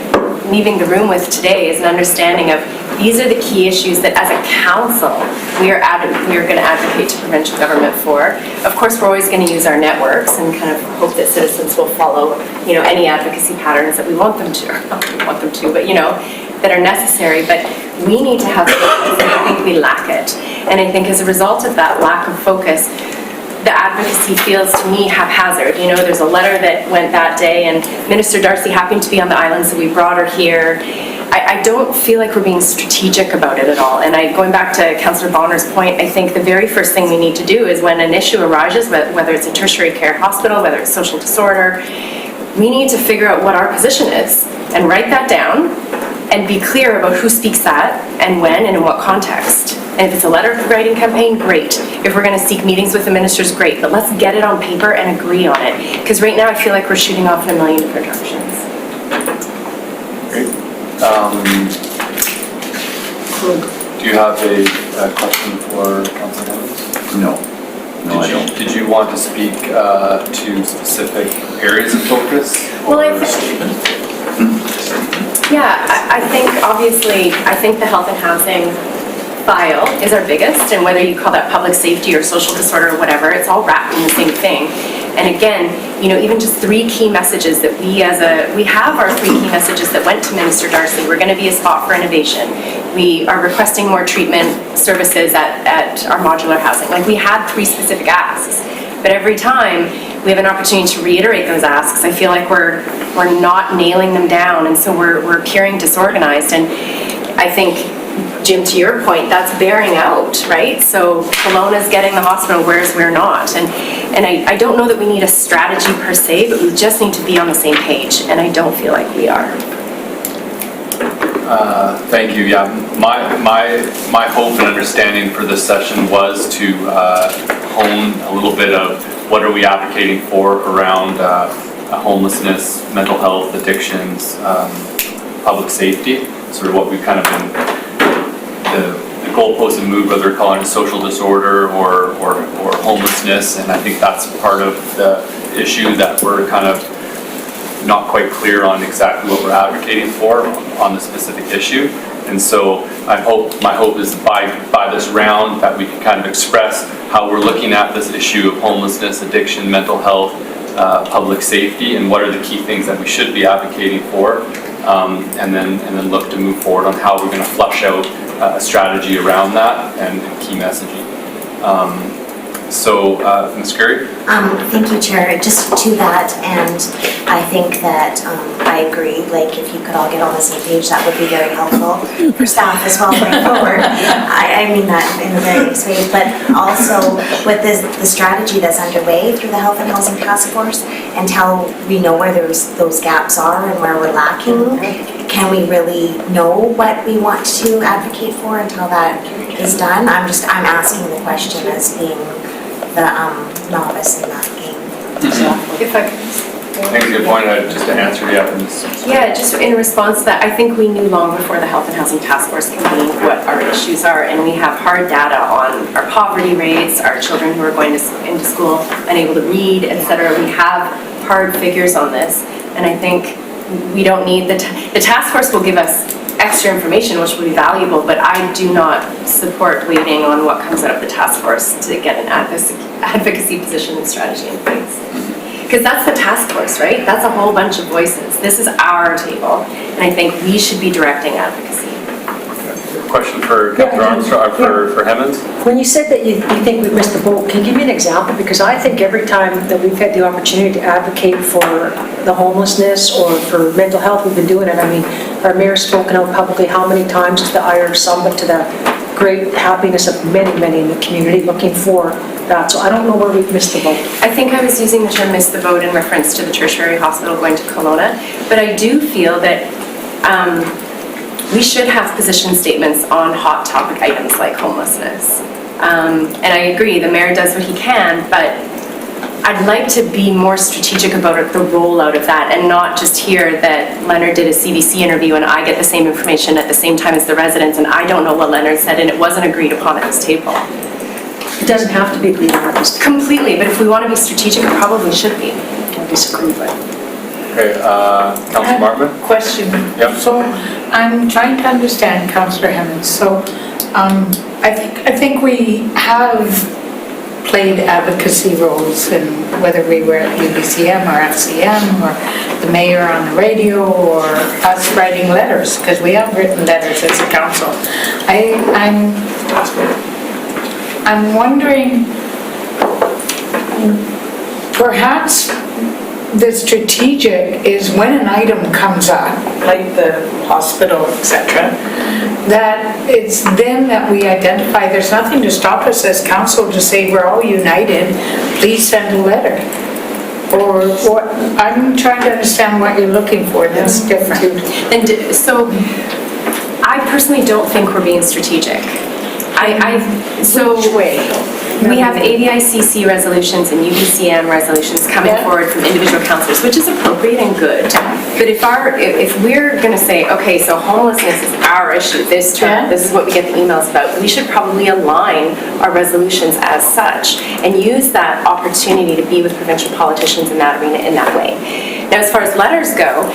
leaving the room with today is an understanding of these are the key issues that as a council we are going to advocate to provincial government for. Of course, we're always going to use our networks and kind of hope that citizens will follow, you know, any advocacy patterns that we want them to, or not we want them to, but you know, that are necessary. But we need to have focus, and I think we lack it. And I think as a result of that lack of focus, the advocacy feels to me haphazard. You know, there's a letter that went that day, and Minister Darcy happened to be on the island, so we brought her here. I don't feel like we're being strategic about it at all. And going back to Councillor Bonner's point, I think the very first thing we need to do is when an issue arises, whether it's a tertiary care hospital, whether it's social disorder, we need to figure out what our position is and write that down and be clear about who speaks that and when and in what context. And if it's a letter writing campaign, great. If we're going to seek meetings with the ministers, great. But let's get it on paper and agree on it. Because right now I feel like we're shooting off in a million different directions. Great. Do you have a question for Councillor Hemmons? No. No, I don't. Did you want to speak to specific areas of focus? Well, I think, yeah, I think obviously, I think the health and housing file is our biggest, and whether you call that public safety or social disorder or whatever, it's all wrapped in the same thing. And again, you know, even just 3 key messages that we have our 3 key messages that went to Minister Darcy. We're going to be a spot for innovation. We are requesting more treatment services at our modular housing. Like, we had 3 specific asks, but every time we have an opportunity to reiterate those asks, I feel like we're not nailing them down, and so we're appearing disorganized. And I think, Jim, to your point, that's bearing out, right? So Kelowna's getting the hospital, whereas we're not. And I don't know that we need a strategy per se, but we just need to be on the same page, and I don't feel like we are. Thank you. Yeah, my hope and understanding for this session was to hone a little bit of what are we advocating for around homelessness, mental health, addictions, public safety, sort of what we've kind of been, the goalposts have moved, whether we're calling it social disorder or homelessness, and I think that's part of the issue that we're kind of not quite clear on exactly what we're advocating for on the specific issue. And so my hope is by this round that we can kind of express how we're looking at this issue of homelessness, addiction, mental health, public safety, and what are the key things that we should be advocating for, and then look to move forward on how we're going to flush out a strategy around that and key messaging. So, Ms. Curry? Thank you, Chair. Just to that, and I think that I agree, like, if you could all get on the same page, that would be very helpful for staff as well going forward. I mean that in a very nice way, but also with the strategy that's underway through the Health and Housing Task Force, until we know where those gaps are and where we're lacking, can we really know what we want to advocate for until that is done? I'm asking the question as being the novice in that game. If I could. I think it's a good point, just to answer the applicants. Yeah, just in response to that, I think we knew long before the Health and Housing Task Force convened what our issues are, and we have hard data on our poverty rates, our children who are going into school unable to read, etc. We have hard figures on this, and I think we don't need the task force will give us extra information, which will be valuable, but I do not support waiting on what comes out of the task force to get an advocacy position and strategy in place. Because that's the task force, right? That's a whole bunch of voices. This is our table, and I think we should be directing advocacy. Question for Councillor Armstrong, for Hemmons? When you said that you think we missed the boat, can you give me an example? Because I think every time that we've had the opportunity to advocate for the homelessness or for mental health, we've been doing it. I mean, our mayor's spoken out publicly how many times to the IR Summit, to the great happiness of many in the community looking for that. So I don't know where we've missed the boat. I think I was using the term miss the boat in reference to the tertiary hospital going to Kelowna, but I do feel that we should have position statements on hot topic items like homelessness. And I agree, the mayor does what he can, but I'd like to be more strategic about the rollout of that and not just hear that Leonard did a CDC interview and I get the same information at the same time as the residents and I don't know what Leonard said and it wasn't agreed upon at this table. It doesn't have to be agreed upon at this table. Completely, but if we want to be strategic, it probably should be. I disagree, but. Okay, Councillor Martman? Question. Yep. So I'm trying to understand, Councillor Hemmons. So I think we have played advocacy roles in whether we were at UBCM or FCM or the mayor on the radio or us writing letters, because we have written letters as a council. I'm wondering, perhaps the strategic is when an item comes up, like the hospital, etc., that it's then that we identify. There's nothing to stop us as council to say we're all united, please send a letter. Or what? I'm trying to understand what you're looking for that's different. And so I personally don't think we're being strategic. Which way? We have AVICC resolutions and UBCM resolutions coming forward from individual councillors, which is appropriate and good. But if we're going to say, okay, so homelessness is our issue this term, this is what we get the emails about, we should probably align our resolutions as such and use that opportunity to be with provincial politicians in that arena in that way. Now, as far as letters go,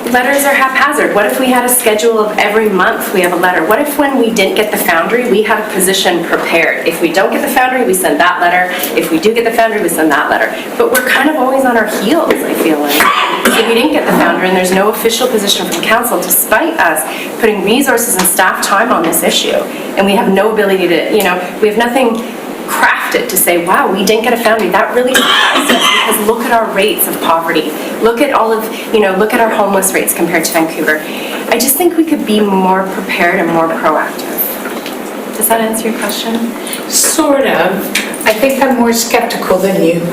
letters are haphazard. What if we had a schedule of every month we have a letter? What if when we didn't get the Foundry, we had a position prepared? If we don't get the Foundry, we send that letter. If we do get the Foundry, we send that letter. But we're kind of always on our heels, I feel like. If we didn't get the Foundry and there's no official position from council, despite us putting resources and staff time on this issue, and we have no ability to, we have nothing crafted to say, wow, we didn't get a Foundry. That really surprised us because look at our rates of poverty. Look at look at our homeless rates compared to Vancouver. I just think we could be more prepared and more proactive. Does that answer your question? Sort of. I think I'm more skeptical than you.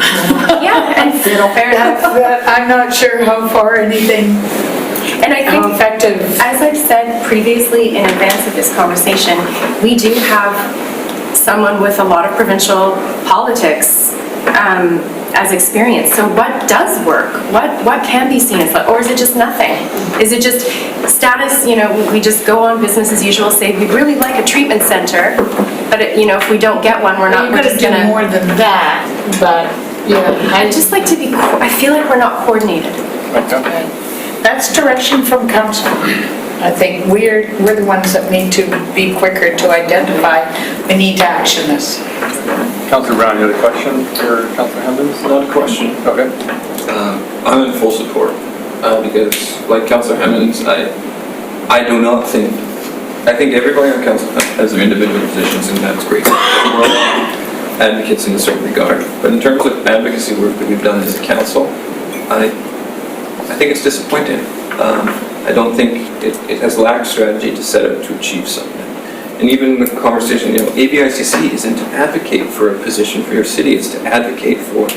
Yeah, and fair enough. I'm not sure how far anything, and I think, effective. As I've said previously in advance of this conversation, we do have someone with a lot of provincial politics as experience. So what does work? What can be seen as, or is it just nothing? Is it just status, we just go on business as usual, say we'd really like a treatment center, but if we don't get one, we're just going to do more than that, but I'd just like to I feel like we're not coordinated. That's direction from council. I think we're the ones that need to be quicker to identify we need to action this. Councillor Brown, you had a question for Councillor Hemmons? Not a question. Okay. I'm in full support because, like Councillor Hemmons, I do not think, I think everybody on council has their individual positions and that's great. advocates in a certain regard. But in terms of advocacy work that we've done as a council, I think it's disappointing. I don't think it has lacked strategy to set out to achieve something. And even the conversation, ABICC isn't to advocate for a position for your city, it's to advocate for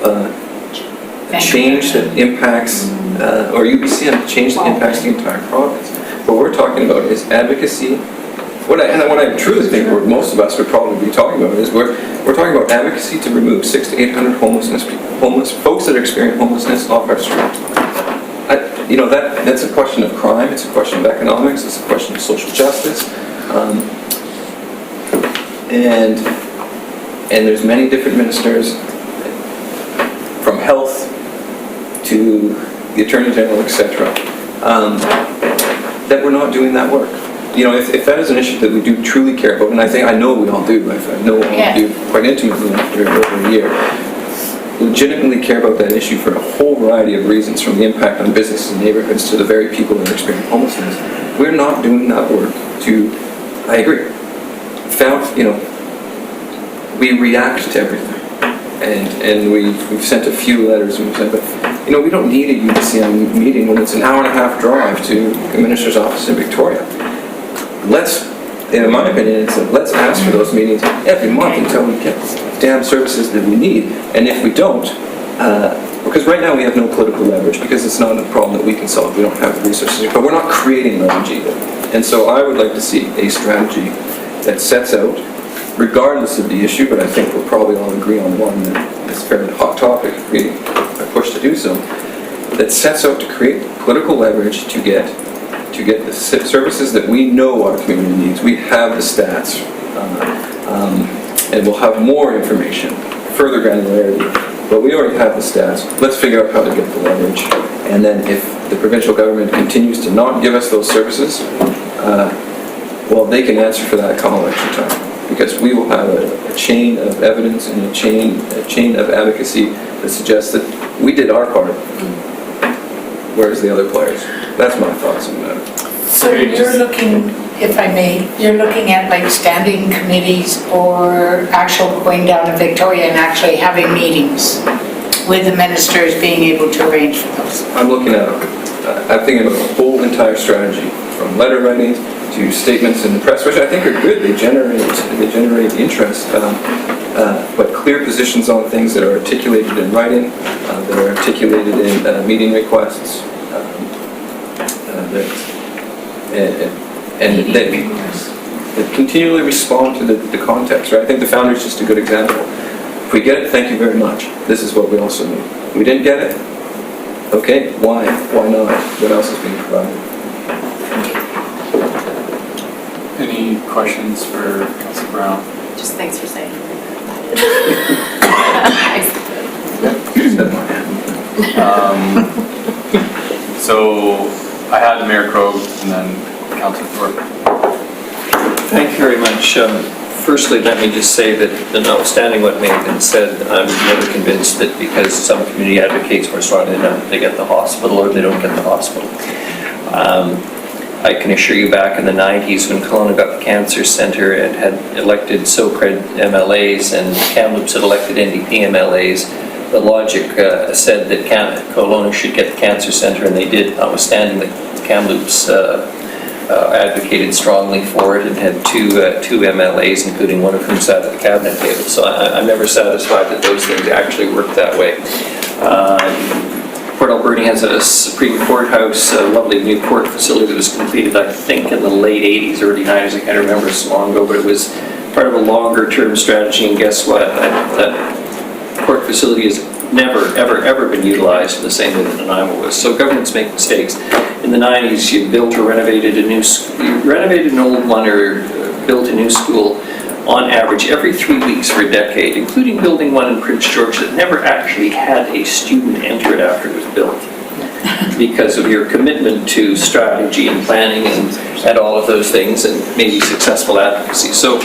a change that impacts, or UBCM, change that impacts the entire province. What we're talking about is advocacy. What I truly think most of us would probably be talking about is we're talking about advocacy to remove 600 to 800 homeless folks that experience homelessness off our streets. That's a question of crime, it's a question of economics, it's a question of social justice. And there's many different ministers, from health to the Attorney General, etc., that we're not doing that work. If that is an issue that we do truly care about, and I know we all do, I know we all do quite intimately after over a year, legitimately care about that issue for a whole variety of reasons, from the impact on businesses and neighborhoods to the very people that are experiencing homelessness. We're not doing that work I agree. We react to everything. And we've sent a few letters, and we've said, but we don't need a UBCM meeting when it's an hour and a half drive to the Minister's office in Victoria. In my opinion, let's ask for those meetings every month until we get damn services that we need. And if we don't, because right now we have no political leverage, because it's not a problem that we can solve, we don't have the resources, but we're not creating leverage either. And so I would like to see a strategy that sets out, regardless of the issue, but I think we'll probably all agree on one that is a fairly hot topic, creating a push to do so, that sets out to create political leverage to get the services that we know our community needs. We have the stats, and we'll have more information, further granularity, but we already have the stats. Let's figure out how to get the leverage, and then if the provincial government continues to not give us those services, they can answer for that come election time, because we will have a chain of evidence and a chain of advocacy that suggests that we did our part, whereas the other players. That's my thoughts on that. So you're looking, if I may, you're looking at like standing committees or actual going down to Victoria and actually having meetings with the ministers being able to arrange for those? I'm thinking of a whole entire strategy, from letter writing to statements in the press, which I think are good. They generate interest, but clear positions on things that are articulated in writing, that are articulated in meeting requests, and that continually respond to the context, right? I think the Foundry is just a good example. If we get it, thank you very much. This is what we also need. We didn't get it? Okay, why? Why not? What else is being provided? Any questions for Councilor Brown? Just thanks for saying. So I had Mayor Krogh and then Councilor Thorpe. Thank you very much. Firstly, let me just say that, notwithstanding what may have been said, I'm never convinced that because some community advocates were strong enough, they get the hospital or they don't get the hospital. I can assure you back in the 90s when Kelowna got the Cancer Centre and had elected SOCRED MLAs and Kamloops had elected NDP MLAs, the logic said that Kelowna should get the Cancer Centre, and they did, notwithstanding that Kamloops advocated strongly for it and had two MLAs, including one of whom sat at the cabinet table. So I'm never satisfied that those things actually work that way. Port Alberni has a Supreme Court House, a lovely new court facility that was completed, I think, in the late 80s, early 90s. I can't remember so long ago, but it was part of a longer-term strategy. And guess what? That court facility has never, ever been utilized in the same way that Nanaimo was. So governments make mistakes. In the 90s, you built or renovated an old one or built a new school on average every 3 weeks for a decade, including building one in Prince George that never actually had a student enter it after it was built, because of your commitment to strategy and planning and all of those things, and maybe successful advocacy. So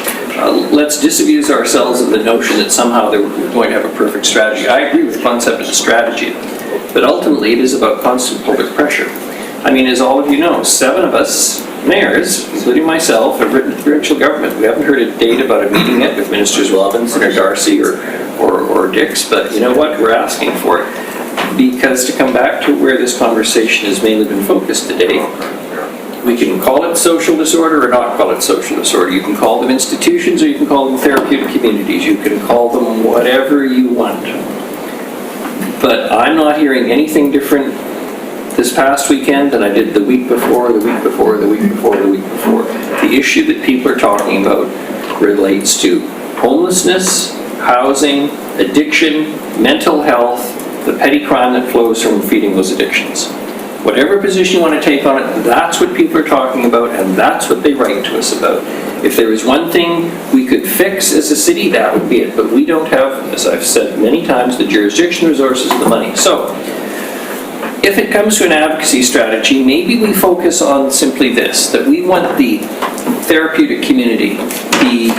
let's disabuse ourselves of the notion that somehow we're going to have a perfect strategy. I agree with the concept of the strategy, but ultimately it is about constant public pressure. I mean, as all of you know, 7 of us mayors, including myself, have written to the provincial government. We haven't heard a date about a meeting yet with Ministers Robinson or Darcy or Dix, but you know what? We're asking for it. Because to come back to where this conversation has mainly been focused today, we can call it social disorder or not call it social disorder. You can call them institutions or you can call them therapeutic communities. You can call them whatever you want. But I'm not hearing anything different this past weekend than I did the week before, the week before, the week before, the week before. The issue that people are talking about relates to homelessness, housing, addiction, mental health, the petty crime that flows from feeding those addictions. Whatever position you want to take on it, that's what people are talking about, and that's what they write to us about. If there is one thing we could fix as a city, that would be it. But we don't have, as I've said many times, the jurisdiction, resources, the money. So, if it comes to an advocacy strategy, maybe we focus on simply this, that we want the therapeutic community, the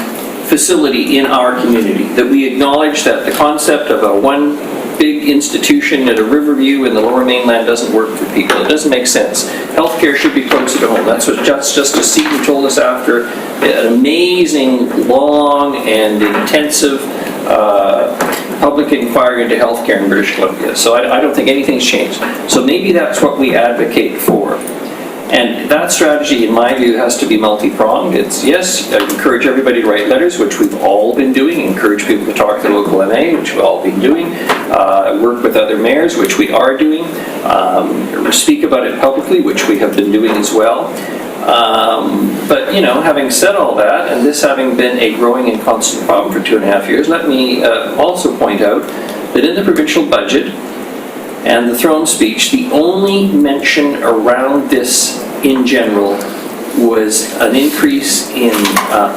facility in our community, that we acknowledge that the concept of a one big institution at a Riverview in the Lower Mainland doesn't work for people. It doesn't make sense. Healthcare should be closer to home. That's what Justice Seaton told us after an amazing, long, and intensive public inquiry into healthcare in British Columbia. So I don't think anything's changed. So maybe that's what we advocate for. And that strategy, in my view, has to be multi-pronged. It's, yes, I encourage everybody to write letters, which we've all been doing, encourage people to talk to the local MA, which we've all been doing, work with other mayors, which we are doing, speak about it publicly, which we have been doing as well. But, you know, having said all that, and this having been a growing and constant problem for 2.5 years, let me also point out that in the provincial budget, and the throne speech, the only mention around this in general was an increase in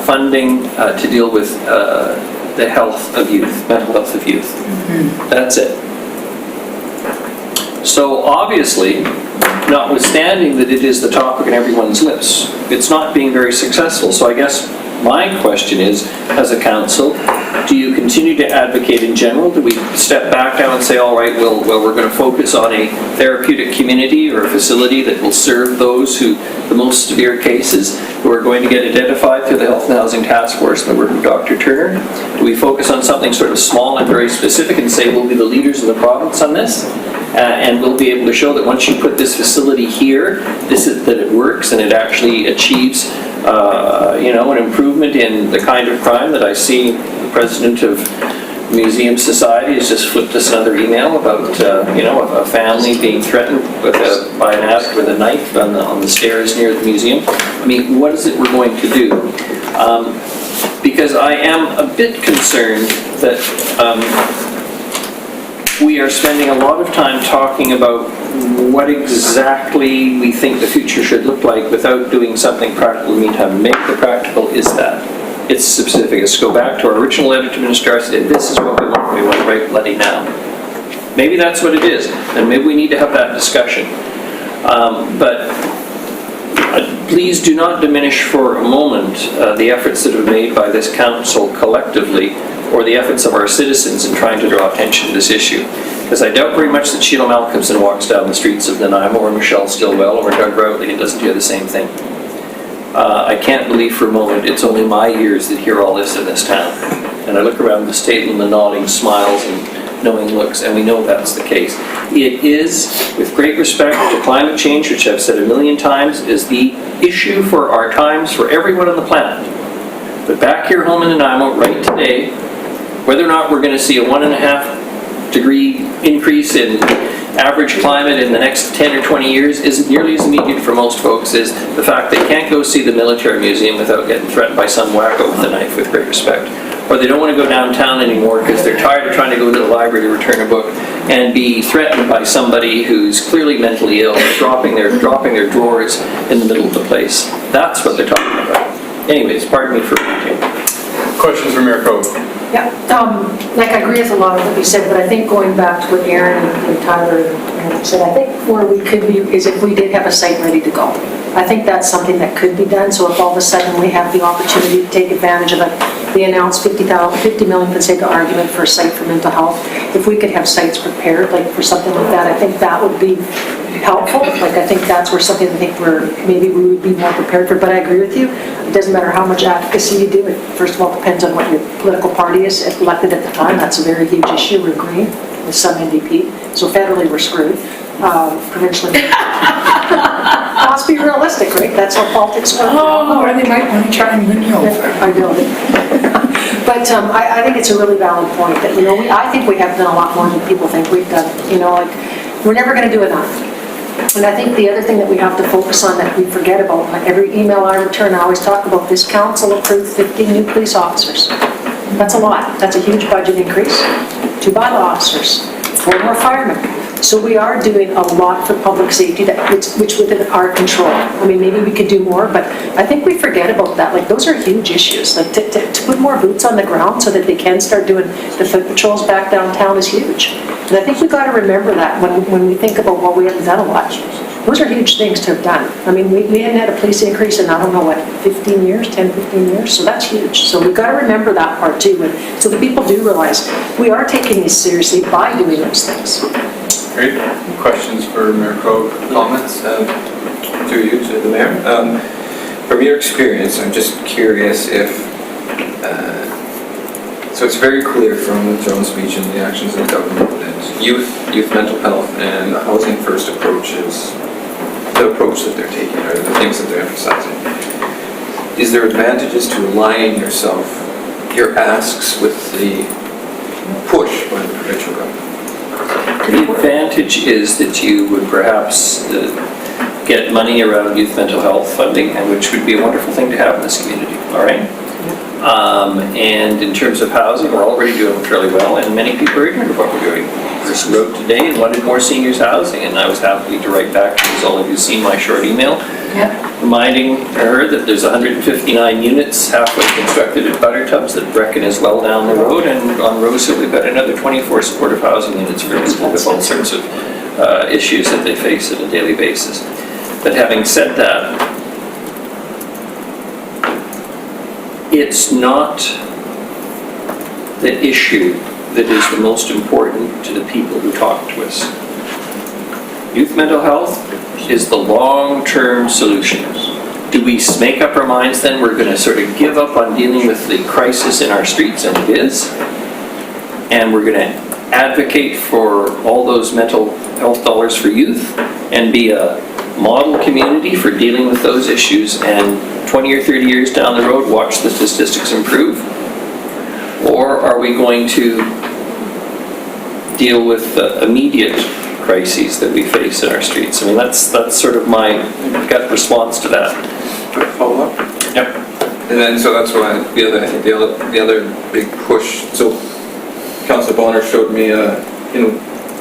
funding to deal with the health of youth, mental health of youth. That's it. So obviously, notwithstanding that it is the topic on everyone's lips, it's not being very successful. So I guess my question is, as a council, do you continue to advocate in general? Do we step back now and say, all right, well, we're going to focus on a therapeutic community or a facility that will serve those who, the most severe cases, who are going to get identified through the Health and Housing Task Force and the work of Dr. Turner? Do we focus on something sort of small and very specific and say we'll be the leaders in the province on this? And we'll be able to show that once you put this facility here, that it works and it actually achieves an improvement in the kind of crime that I see. The president of Museum Society has just flipped us another email about a family being threatened by an addict with a knife on the stairs near the museum. I mean, what is it we're going to do? Because I am a bit concerned that we are spending a lot of time talking about what exactly we think the future should look like without doing something practical in the meantime. Make the practical is that. It's specific. Let's go back to our original letter to Minister Darcy. This is what we want. We want it right bloody now. Maybe that's what it is. And maybe we need to have that discussion. But please do not diminish for a moment the efforts that have been made by this council collectively, or the efforts of our citizens in trying to draw attention to this issue. Because I doubt very much that Sheila Malcolmson walks down the streets of Nanaimo, or Michelle Stilwell, or Doug Routley and doesn't do the same thing. I can't believe for a moment it's only my ears that hear all this in this town. And I look around this table and the nodding smiles and knowing looks, and we know that's the case. It is, with great respect to climate change, which I've said a million times, is the issue for our times for everyone on the planet. But back here home in Nanaimo, right today, whether or not we're going to see a 1.5 degree increase in average climate in the next 10 or 20 years isn't nearly as immediate for most folks as the fact they can't go see the military museum without getting threatened by some wacko with a knife, with great respect. Or they don't want to go downtown anymore because they're tired of trying to go to the library to return a book and be threatened by somebody who's clearly mentally ill, dropping their drawers in the middle of the place. That's what they're talking about. Anyways, pardon me for repeating. Questions from Mayor Cove? Yeah, I agree with a lot of what you said, but I think going back to what Aaron and Tyler said, I think where we could be is if we did have a site ready to go. I think that's something that could be done, so if all of a sudden we have the opportunity to take advantage of it, they announced 50 million, for the sake of argument, for a site for mental health. If we could have sites prepared, like for something like that, I think that would be helpful. Like, I think that's where something I think maybe we would be more prepared for, but I agree with you. It doesn't matter how much advocacy you do. It first of all depends on what your political party is elected at the time. That's a very huge issue. We're green with some NDP. So federally, we're screwed. Provincially. Let's be realistic, right? That's how politics work. Oh, or they might want to try and win you over. I know. But I think it's a really valid point that, I think we have done a lot more than people think we've done. We're never going to do enough. And I think the other thing that we have to focus on that we forget about, like every email I return, I always talk about this council approved 15 new police officers. That's a lot. That's a huge budget increase. 2 bylaw officers, 4 more firemen. So we are doing a lot for public safety which within our control. I mean, maybe we could do more, but I think we forget about that. Like, those are huge issues. Like, to put more boots on the ground so that they can start doing the foot patrols back downtown is huge. And I think we've got to remember that when we think about what we haven't done a lot. Those are huge things to have done. I mean, we hadn't had a police increase in, I don't know what, 15 years, 10, 15 years? So that's huge. So we've got to remember that part too. So that people do realize we are taking this seriously by doing those things. Great. Questions for Mayor Krogh? Comments to you, to the Mayor? From your experience, I'm just curious if, so it's very clear from the Jones speech and the actions of the government that youth mental health and the housing first approach is the approach that they're taking, or the things that they're emphasizing. Is there advantages to aligning your asks with the push by the provincial government? The advantage is that you would perhaps get money around youth mental health funding, and which would be a wonderful thing to have in this community, all right? And in terms of housing, we're already doing fairly well, and many people are ignorant of what we're doing. Chris wrote today and wanted more seniors housing, and I was happy to write back, because all of you seen my short email, reminding her that there's 159 units halfway constructed at Buttertubs, that Brecken is well down the road, and on Rose Hill we've got another 24 supportive housing units for people with all sorts of issues that they face on a daily basis. But having said that, it's not the issue that is the most important to the people who talk to us. Youth mental health is the long-term solution. Do we make up our minds then we're going to sort of give up on dealing with the crisis in our streets, and it is, and we're going to advocate for all those mental health dollars for youth and be a model community for dealing with those issues, and 20 or 30 years down the road watch the statistics improve? Or are we going to deal with the immediate crises that we face in our streets? I mean, that's sort of my gut response to that. Follow up? Yep. And then, so that's why the other big push. So Councillor Bonner showed me,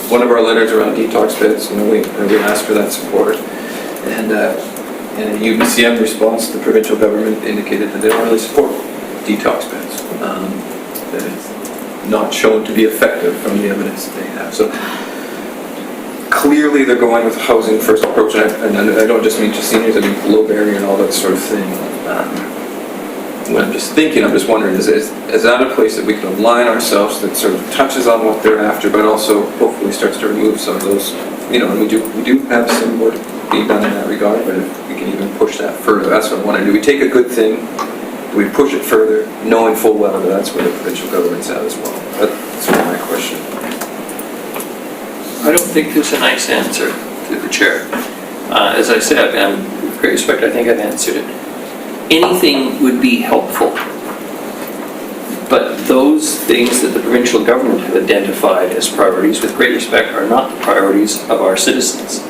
one of our letters around detox beds. We asked for that support, and in a UBCM response, the provincial government indicated that they don't really support detox beds. That it's not shown to be effective from the evidence that they have. So clearly they're going with a housing first approach, and I don't just mean to seniors, I mean low barrier and all that sort of thing. When I'm just wondering, is that a place that we can align ourselves that sort of touches on what they're after, but also hopefully starts to remove some of those, and we do have some work being done in that regard, but if we can even push that further, that's what I want to do. We take a good thing, do we push it further, knowing full well that that's where the provincial government's at as well? That's my question. I don't think there's a nice answer to the chair. As I said, with great respect, I think I've answered it. Anything would be helpful, but those things that the provincial government have identified as priorities, with great respect, are not the priorities of our citizens.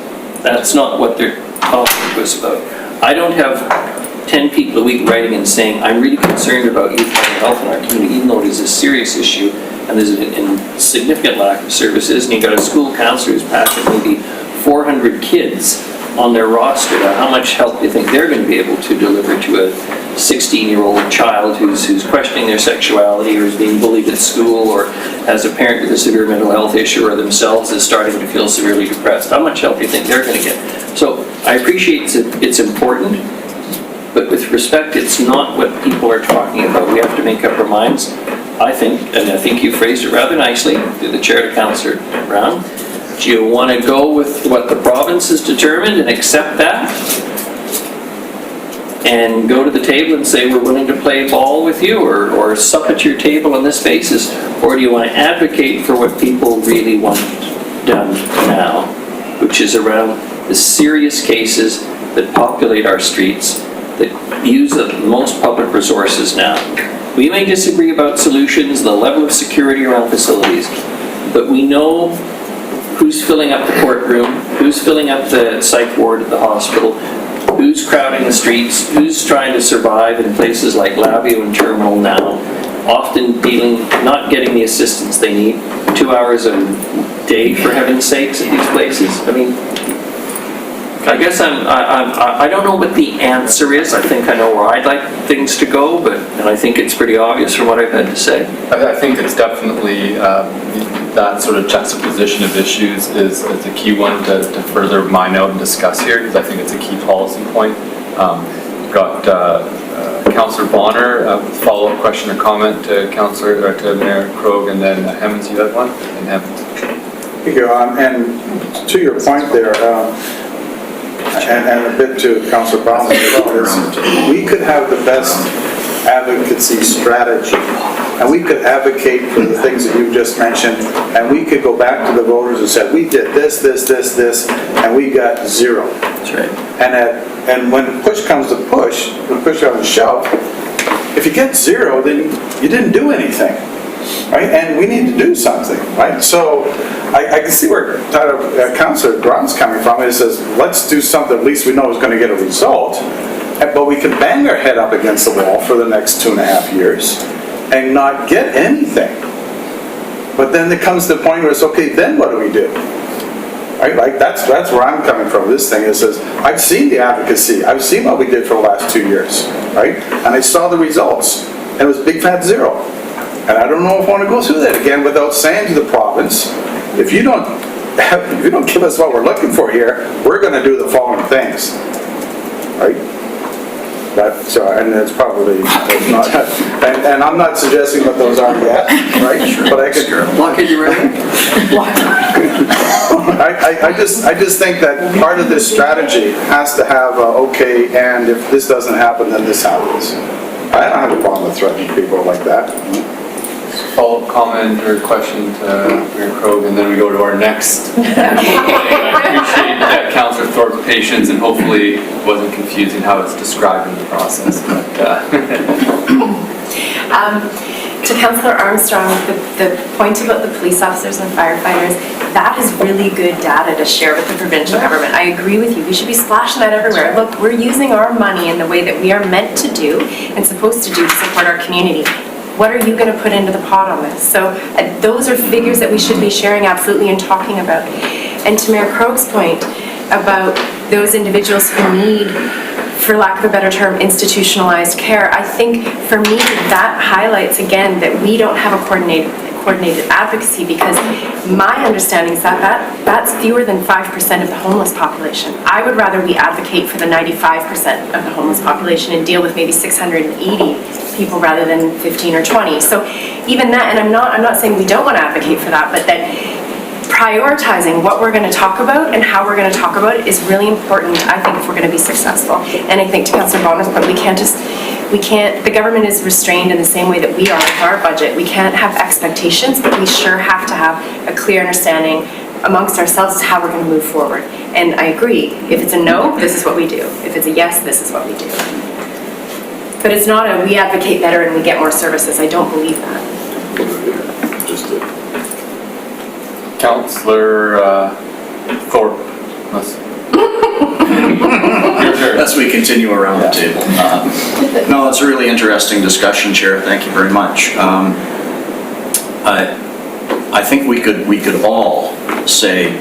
That's not what they're talking to us about. I don't have 10 people a week writing and saying, I'm really concerned about youth mental health in our community, even though it is a serious issue and there's a significant lack of services, and you've got a school counselor who's passing maybe 400 kids on their roster. Now, how much help do you think they're going to be able to deliver to a 16-year-old child who's questioning their sexuality, or is being bullied at school, or has a parent with a severe mental health issue, or themselves is starting to feel severely depressed? How much help do you think they're going to get? So I appreciate it's important, But with respect, it's not what people are talking about. We have to make up our minds, I think, and I think you phrased it rather nicely, through the chair to Councillor Brown. Do you want to go with what the province has determined and accept that? And go to the table and say we're willing to play ball with you, or sup at your table on this basis? Or do you want to advocate for what people really want done now, which is around the serious cases that populate our streets, that use the most public resources now? We may disagree about solutions, the level of security around facilities, but we know who's filling up the courtroom, who's filling up the psych ward at the hospital, who's crowding the streets, who's trying to survive in places like Labio and Terminal now, often not getting the assistance they need, 2 hours a day, for heaven's sakes, at these places. I mean, I guess I don't know what the answer is. I think I know where I'd like things to go, and I think it's pretty obvious from what I've had to say. I think it's definitely that sort of juxtaposition of issues is a key one to further mine out and discuss here, because I think it's a key policy point. We've got Councillor Bonner, follow-up question or comment to Mayor Krogh, and then Hemmons, you had one? And Hemmons. Thank you. And to your point there, and a bit to Councillor Brown as well, is we could have the best advocacy strategy, and we could advocate for the things that you just mentioned, and we could go back to the voters and say, we did this, and we got zero. That's right. And when push comes to push, when push comes to shove, if you get zero, then you didn't do anything. Right? And we need to do something, right? So I can see where Councillor Brown's coming from. It says, let's do something at least we know is going to get a result. But we can bang our head up against the wall for the next 2.5 years and not get anything. But then it comes to the point where it's, okay, then what do we do? Right? Like that's where I'm coming from. This thing is, I've seen the advocacy. I've seen what we did for the last 2 years, right? And I saw the results, and it was big fat zero. And I don't know if I want to go through that again without saying to the province, if you don't give us what we're looking for here, we're going to do the following things, right? And it's probably not, and I'm not suggesting what those are yet, right? But I could block it, you ready? I just think that part of this strategy has to have okay, and if this doesn't happen, then this happens. I don't have a problem with threatening people like that. Follow-up comment or question to Mayor Krogh, and then we go to our next. I appreciate Councillor Thorpe's patience, and hopefully it wasn't confusing how it's described in the process. To Councillor Armstrong, the point about the police officers and firefighters, that is really good data to share with the provincial government. I agree with you. We should be splashing that everywhere. Look, we're using our money in the way that we are meant to do and supposed to do to support our community. What are you going to put into the pot on this? So those are figures that we should be sharing absolutely and talking about. And to Mayor Krogh's point about those individuals who need, for lack of a better term, institutionalized care, I think for me that highlights again that we don't have a coordinated advocacy, because my understanding is that's fewer than 5% of the homeless population. I would rather we advocate for the 95% of the homeless population and deal with maybe 680 people rather than 15 or 20. So even that, and I'm not saying we don't want to advocate for that, but that prioritizing what we're going to talk about and how we're going to talk about it is really important, I think, if we're going to be successful. And I think to Councillor Bonner's point, the government is restrained in the same way that we are with our budget. We can't have expectations, but we sure have to have a clear understanding amongst ourselves as how we're going to move forward. And I agree, if it's a no, this is what we do. If it's a yes, this is what we do. But it's not a we advocate better and we get more services. I don't believe that. Councillor Thorpe. As we continue around the table. No, it's a really interesting discussion, Chair. Thank you very much. I think we could all say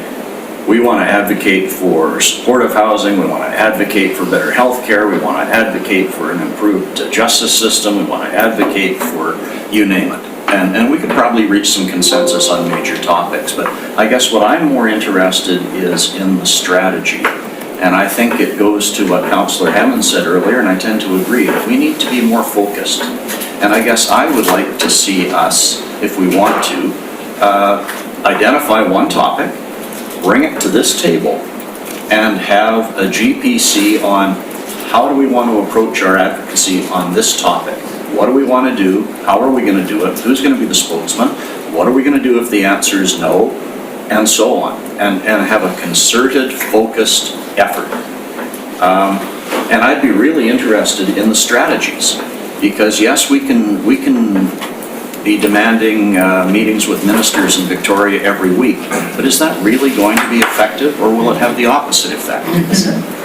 we want to advocate for supportive housing, we want to advocate for better health care, we want to advocate for an improved justice system, we want to advocate for you name it. And we could probably reach some consensus on major topics, but I guess what I'm more interested is in the strategy. And I think it goes to what Councillor Hammond said earlier, and I tend to agree. We need to be more focused. And I guess I would like to see us, if we want to, identify one topic, bring it to this table, and have a GPC on how do we want to approach our advocacy on this topic? What do we want to do? How are we going to do it? Who's going to be the spokesman? What are we going to do if the answer is no? And so on. And have a concerted, focused effort. And I'd be really interested in the strategies. Because yes, we can be demanding meetings with ministers in Victoria every week, but is that really going to be effective, or will it have the opposite effect?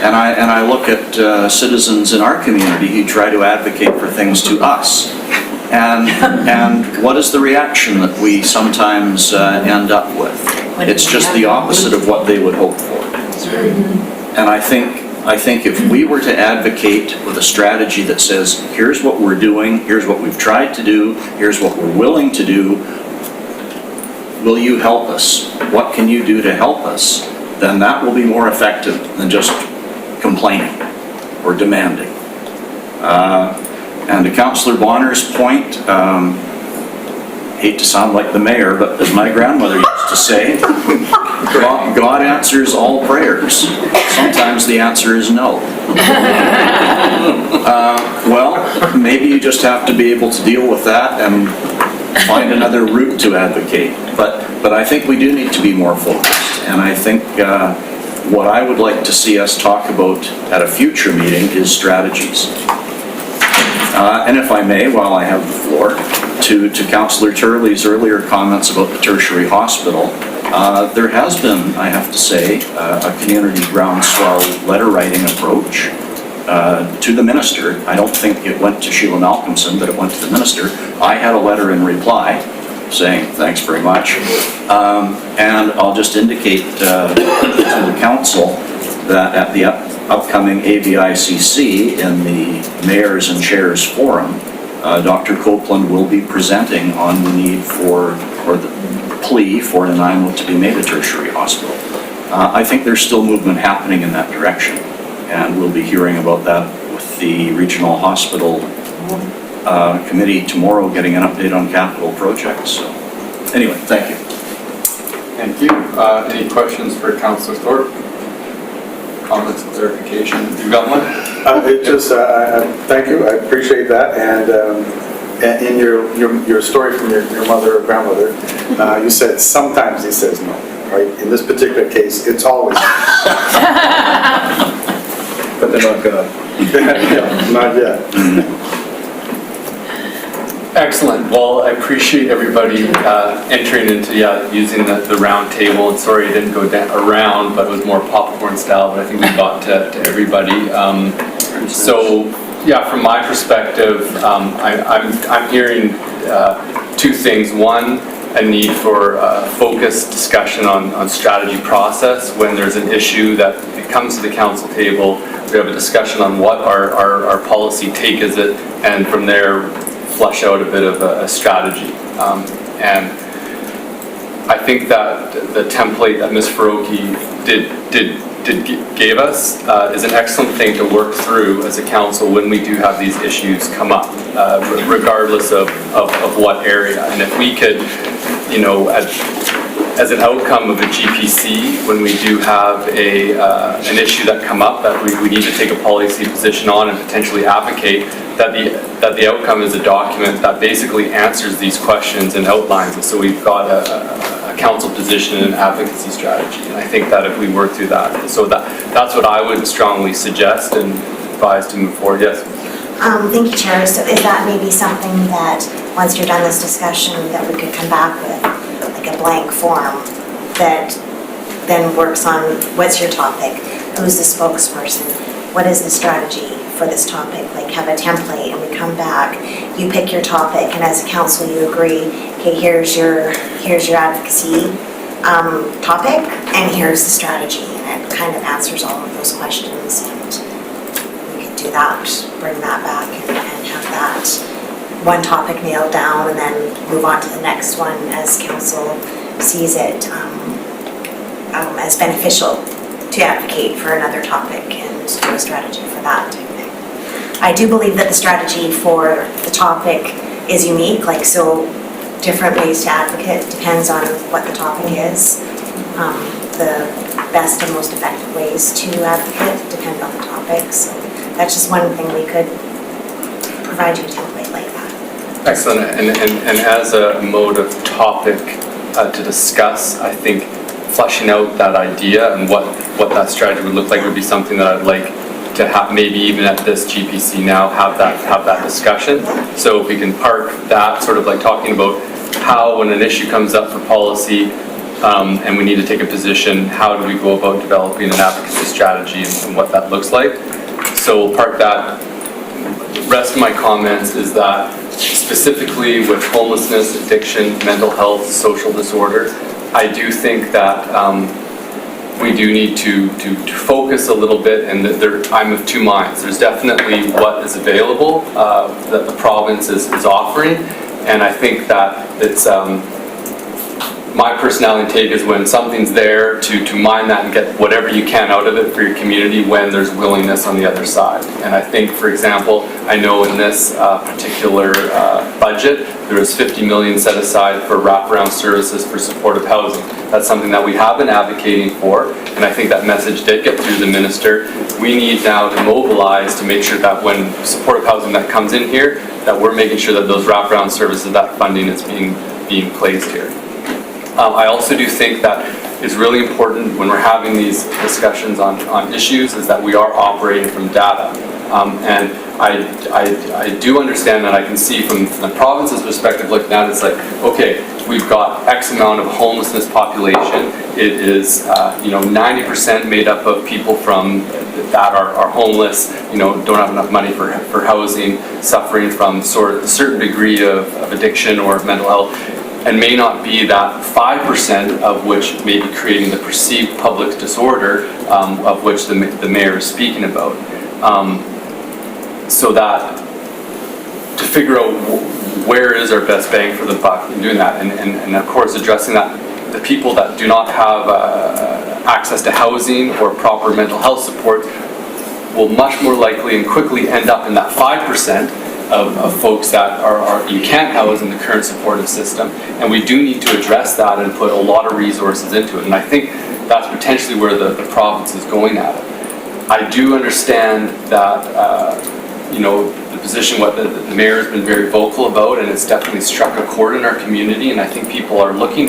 And I look at citizens in our community who try to advocate for things to us, and what is the reaction that we sometimes end up with? It's just the opposite of what they would hope for. And I think if we were to advocate with a strategy that says, here's what we're doing, here's what we've tried to do, here's what we're willing to do, will you help us? What can you do to help us? Then that will be more effective than just complaining or demanding. And to Councillor Bonner's point, hate to sound like the mayor, but as my grandmother used to say, God answers all prayers. Sometimes the answer is no. Well, maybe you just have to be able to deal with that and find another route to advocate. But I think we do need to be more focused. And I think what I would like to see us talk about at a future meeting is strategies. And if I may, while I have the floor, to Councillor Turley's earlier comments about the tertiary hospital, there has been, I have to say, a community groundswell letter writing approach to the minister. I don't think it went to Sheila Malcolmson, but it went to the minister. I had a letter in reply saying, thanks very much. And I'll just indicate to the council that at the upcoming AVICC in the Mayors and Chairs Forum, Dr. Copeland will be presenting on the need for, or the plea for Nanaimo to be made a tertiary hospital. I think there's still movement happening in that direction, and we'll be hearing about that with the Regional Hospital Committee tomorrow, getting an update on capital projects. So, anyway, thank you. Thank you. Any questions for Councillor Thorpe? Comments, clarification? You've got one? Thank you. I appreciate that. And in your story from your mother or grandmother, you said sometimes he says no, right? In this particular case, it's always. But they're not God. Yeah, not yet. Excellent. Well, I appreciate everybody entering into using the round table. And sorry it didn't go around, but it was more popcorn style. But I think we got to everybody. So yeah, from my perspective, I'm hearing two things. One, a need for focused discussion on strategy process. When there's an issue that it comes to the council table, we have a discussion on what our policy take is it, and from there flush out a bit of a strategy. And I think that the template that Ms. Faroki gave us is an excellent thing to work through as a council when we do have these issues come up, regardless of what area. And if we could, you know, as an outcome of a GPC, when we do have an issue that come up that we need to take a policy position on and potentially advocate, that the outcome is a document that basically answers these questions and outlines it. So we've got a council position and an advocacy strategy. And I think that if we work through that, so that's what I would strongly suggest and advise to move forward. Yes. Thank you, Chair. So is that maybe something that, once you're done this discussion, that we could come back with, like a blank form that then works on what's your topic, who's the spokesperson, what is the strategy for this topic, like have a template, and we come back, you pick your topic, and as a council you agree, okay, here's your advocacy topic, and here's the strategy, and it kind of answers all of those questions, and we could do that, bring that back, and have that one topic nailed down, and then move on to the next one as council sees it as beneficial to advocate for another topic and do a strategy for that type of thing. I do believe that the strategy for the topic is unique, like so different ways to advocate depends on what the topic is. The best and most effective ways to advocate depend on the topic, so that's just one thing we could provide you a template like that. Excellent, and as a mode of topic to discuss, I think fleshing out that idea and what that strategy would look like would be something that I'd like to have, maybe even at this GPC now, have that discussion. So if we can park that sort of like talking about how when an issue comes up for policy and we need to take a position, how do we go about developing an advocacy strategy and what that looks like. So we'll park that. Rest of my comments is that specifically with homelessness, addiction, mental health, social disorder, I do think that we do need to focus a little bit, and that I'm of two minds. There's definitely what is available that the province is offering, and I think that it's my personality take is when something's there to mine that and get whatever you can out of it for your community when there's willingness on the other side. And I think, for example, I know in this particular budget, there is 50 million set aside for wraparound services for supportive housing. That's something that we have been advocating for, and I think that message did get through the minister. We need now to mobilize to make sure that when supportive housing that comes in here, that we're making sure that those wraparound services, that funding is being placed here. I also do think that it's really important when we're having these discussions on issues is that we are operating from data. And I do understand that. I can see from the province's perspective looking at it, it's like, okay, we've got X amount of homelessness population. It is 90% made up of people from that are homeless, don't have enough money for housing, suffering from sort of a certain degree of addiction or mental health, and may not be that 5% of which may be creating the perceived public disorder of which the mayor is speaking about. So that to figure out where is our best bang for the buck in doing that, and of course addressing that the people that do not have access to housing or proper mental health support will much more likely and quickly end up in that 5% of folks that you can't house in the current supportive system, and we do need to address that and put a lot of resources into it, and I think that's potentially where the province is going at it. I do understand that the position what the mayor has been very vocal about, and it's definitely struck a chord in our community, and I think people are looking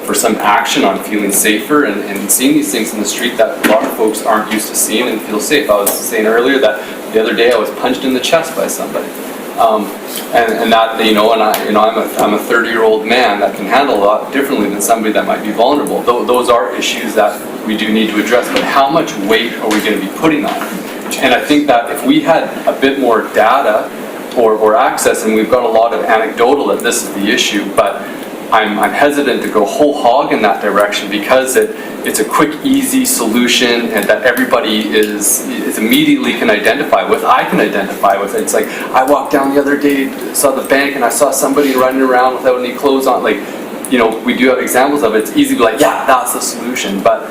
for some action on feeling safer and seeing these things in the street that a lot of folks aren't used to seeing and feel safe. I was saying earlier that the other day I was punched in the chest by somebody, and that I'm a 30-year-old man that can handle a lot differently than somebody that might be vulnerable. Those are issues that we do need to address, but how much weight are we going to be putting on it? And I think that if we had a bit more data or access, and we've got a lot of anecdotal that this is the issue, but I'm hesitant to go whole hog in that direction because it's a quick, easy solution and that everybody is immediately can identify with. I can identify with it. It's like I walked down the other day, saw the bank, and I saw somebody running around without any clothes on. Like, we do have examples of it. It's easy to be like, yeah, that's the solution. But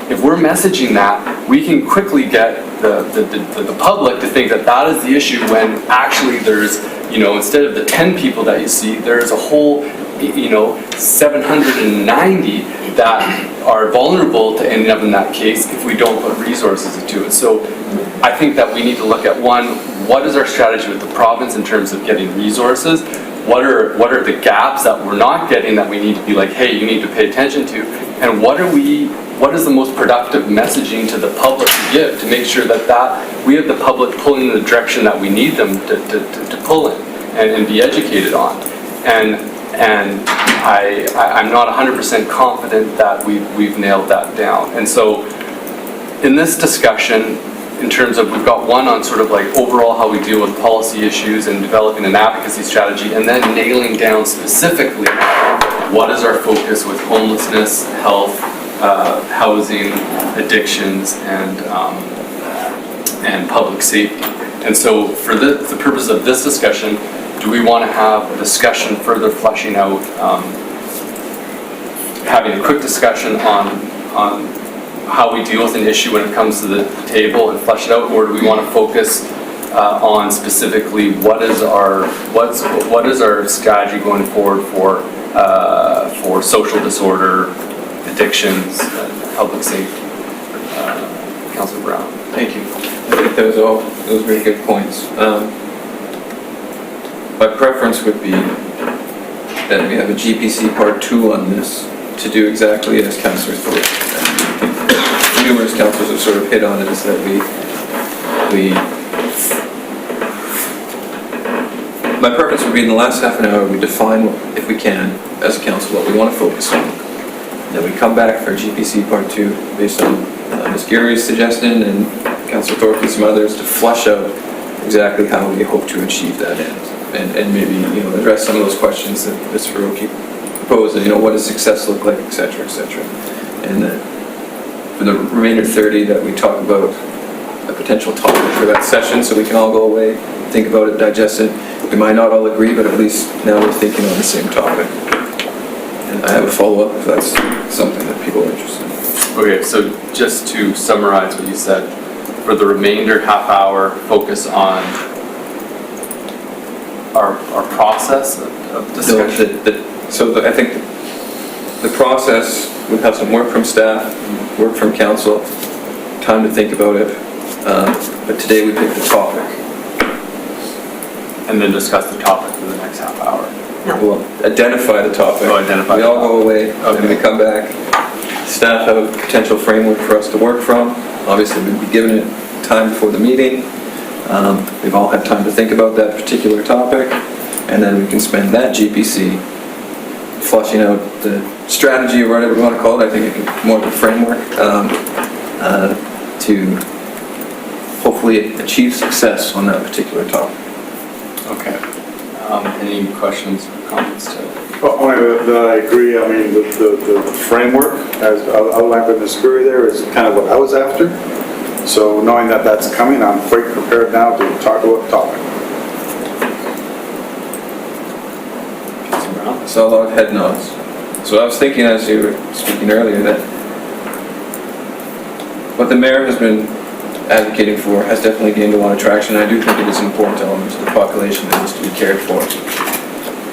if we're messaging that, we can quickly get the public to think that is the issue when actually there's, instead of the 10 people that you see, there's a whole 790 that are vulnerable to ending up in that case if we don't put resources into it. So I think that we need to look at what is our strategy with the province in terms of getting resources? What are the gaps that we're not getting that we need to be like, hey, you need to pay attention to? And what is the most productive messaging to the public to give to make sure that we have the public pulling in the direction that we need them to pull in and be educated on? And I'm not 100% confident that we've nailed that down. And so in this discussion, in terms of we've got one on sort of like overall how we deal with policy issues and developing an advocacy strategy, and then nailing down specifically what is our focus with homelessness, health, housing, addictions, and public safety. And so for the purpose of this discussion, do we want to have a discussion further fleshing out, having a quick discussion on how we deal with an issue when it comes to the table and flesh it out, or do we want to focus on specifically what is our strategy going forward for social disorder, addictions, public safety? Councilor Brown. Thank you. I think those very good points. My preference would be that we have a GPC Part 2 on this to do exactly as Councillor Thorpe. Numerous councillors have sort of hit on it, is that my preference would be in the last half an hour, we define, if we can, as a council, what we want to focus on. Then we come back for GPC Part 2 based on Ms. Geary's suggestion and Councillor Thorpe and some others to flush out exactly how we hope to achieve that end. And maybe, address some of those questions that Ms. Hiroki proposed, what does success look like, et cetera, et cetera. And for the remainder 30, that we talk about a potential topic for that session so we can all go away, think about it, digest it. We might not all agree, but at least now we're thinking on the same topic. And I have a follow-up if that's something that people are interested in. Okay, so just to summarize what you said, for the remainder half hour, focus on our process of discussion. I think the process would have some work from staff, work from council, time to think about it. But today we picked the topic. And then discuss the topic for the next half hour. We'll identify the topic. Oh, identify. We all go away, and we come back. Staff have a potential framework for us to work from. Obviously, we'd be given it time before the meeting. We've all had time to think about that particular topic, and then we can spend that GPC flushing out the strategy or whatever we want to call it. I think it's more of a framework to hopefully achieve success on that particular topic. Okay. Any questions or comments to? Well, I agree. I mean, the framework, as outlined by Ms. Curry there, is kind of what I was after. So knowing that that's coming, I'm quite prepared now to talk about the topic. I saw a lot of head nods. So I was thinking as you were speaking earlier that what the mayor has been advocating for has definitely gained a lot of traction. I do think it is an important element of the population that needs to be cared for.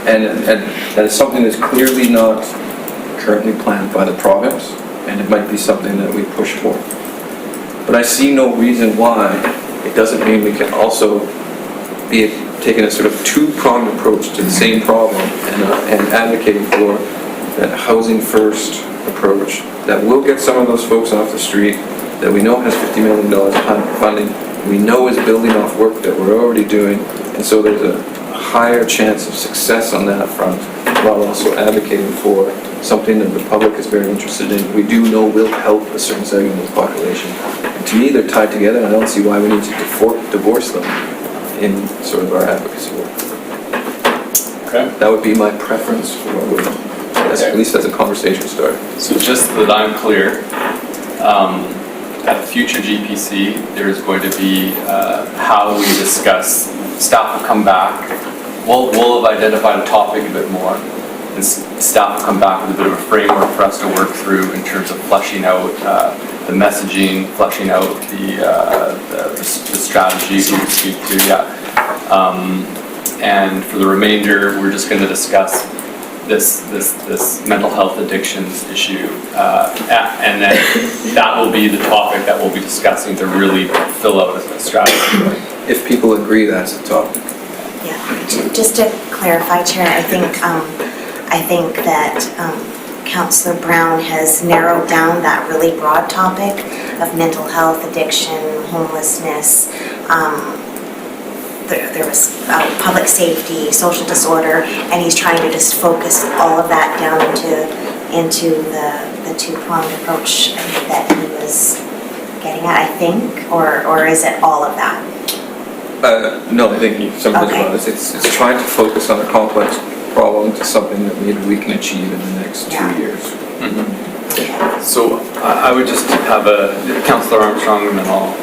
And that is something that's clearly not currently planned by the province, and it might be something that we push for. But I see no reason why it doesn't mean we can also be taking a sort of two-pronged approach to the same problem and advocating for that housing first approach that will get some of those folks off the street, that we know has $50 million of funding, we know is building off work that we're already doing, and so there's a higher chance of success on that front, while also advocating for something that the public is very interested in, we do know will help a certain segment of the population. And to me, they're tied together, and I don't see why we need to divorce them in sort of our advocacy work. Okay. That would be my preference for what we're doing, at least as a conversation starter. So just so that I'm clear, at a future GPC, there's going to be how we discuss, staff will come back, we'll have identified a topic a bit more, and staff will come back with a bit of a framework for us to work through in terms of fleshing out the messaging, fleshing out the strategy we would speak to, and for the remainder, we're just going to discuss this mental health addictions issue, and then that will be the topic that we'll be discussing to really fill out a strategy. If people agree that's the topic. Yeah, just to clarify, Chair, I think that Councillor Brown has narrowed down that really broad topic of mental health, addiction, homelessness. There was public safety, social disorder, and he's trying to just focus all of that down into the two-pronged approach that he was getting at, I think, or is it all of that? No, I think you summarized it well. It's trying to focus on a complex problem to something that maybe we can achieve in the next 2 years. Mm-hmm. So I would just have Councillor Armstrong and then all.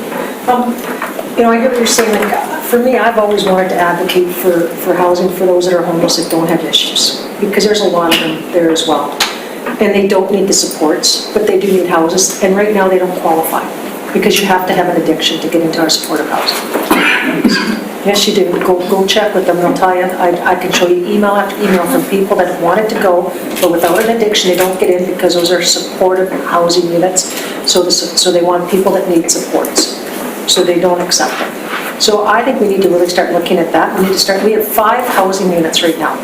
I hear what you're saying. Like, for me, I've always wanted to advocate for housing for those that are homeless that don't have issues, because there's a lot of them there as well. and they don't need the supports, but they do need houses, and right now they don't qualify, because you have to have an addiction to get into our supportive housing. Yes, you do. Go check with them, they'll tell you. I can show you email after email from people that wanted to go, but without an addiction, they don't get in because those are supportive housing units. So they want people that need supports, so they don't accept them. So I think we need to really start looking at that. We have 5 housing units right now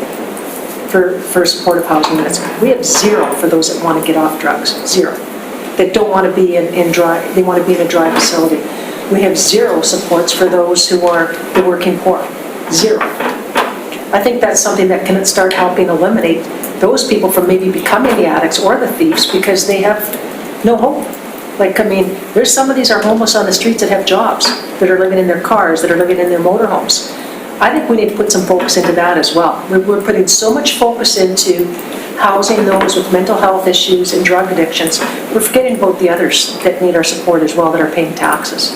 for supportive housing units. We have 0 for those that want to get off drugs, 0. That don't want to be in dry, they want to be in a dry facility. We have 0 supports for those who are the working poor, 0. I think that's something that can start helping eliminate those people from maybe becoming the addicts or the thieves because they have no hope. Like, I mean, there's some of these are homeless on the streets that have jobs, that are living in their cars, that are living in their motorhomes. I think we need to put some focus into that as well. We're putting so much focus into housing those with mental health issues and drug addictions. We're forgetting about the others that need our support as well, that are paying taxes.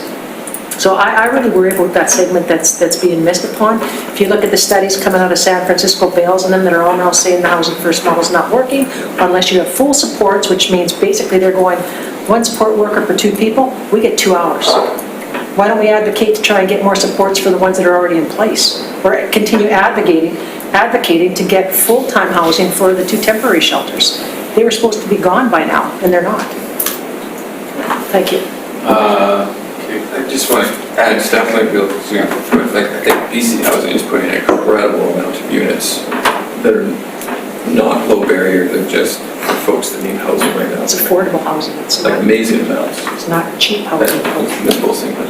So I really worry about that segment that's being missed upon. If you look at the studies coming out of San Francisco, Bales and them that are all now saying the housing first model is not working unless you have full supports, which means basically they're going 1 support worker for 2 people, we get 2 hours. Why don't we advocate to try and get more supports for the ones that are already in place? Or continue advocating to get full-time housing for the 2 temporary shelters. They were supposed to be gone by now, and they're not. Thank you. I just want to add, staff might be able to swing up the foot. Like, I think BC Housing is putting an incredible amount of units that are not low barrier, they're just folks that need housing right now. It's affordable housing. It's Like amazing amounts. It's not cheap housing. Municipal thing, I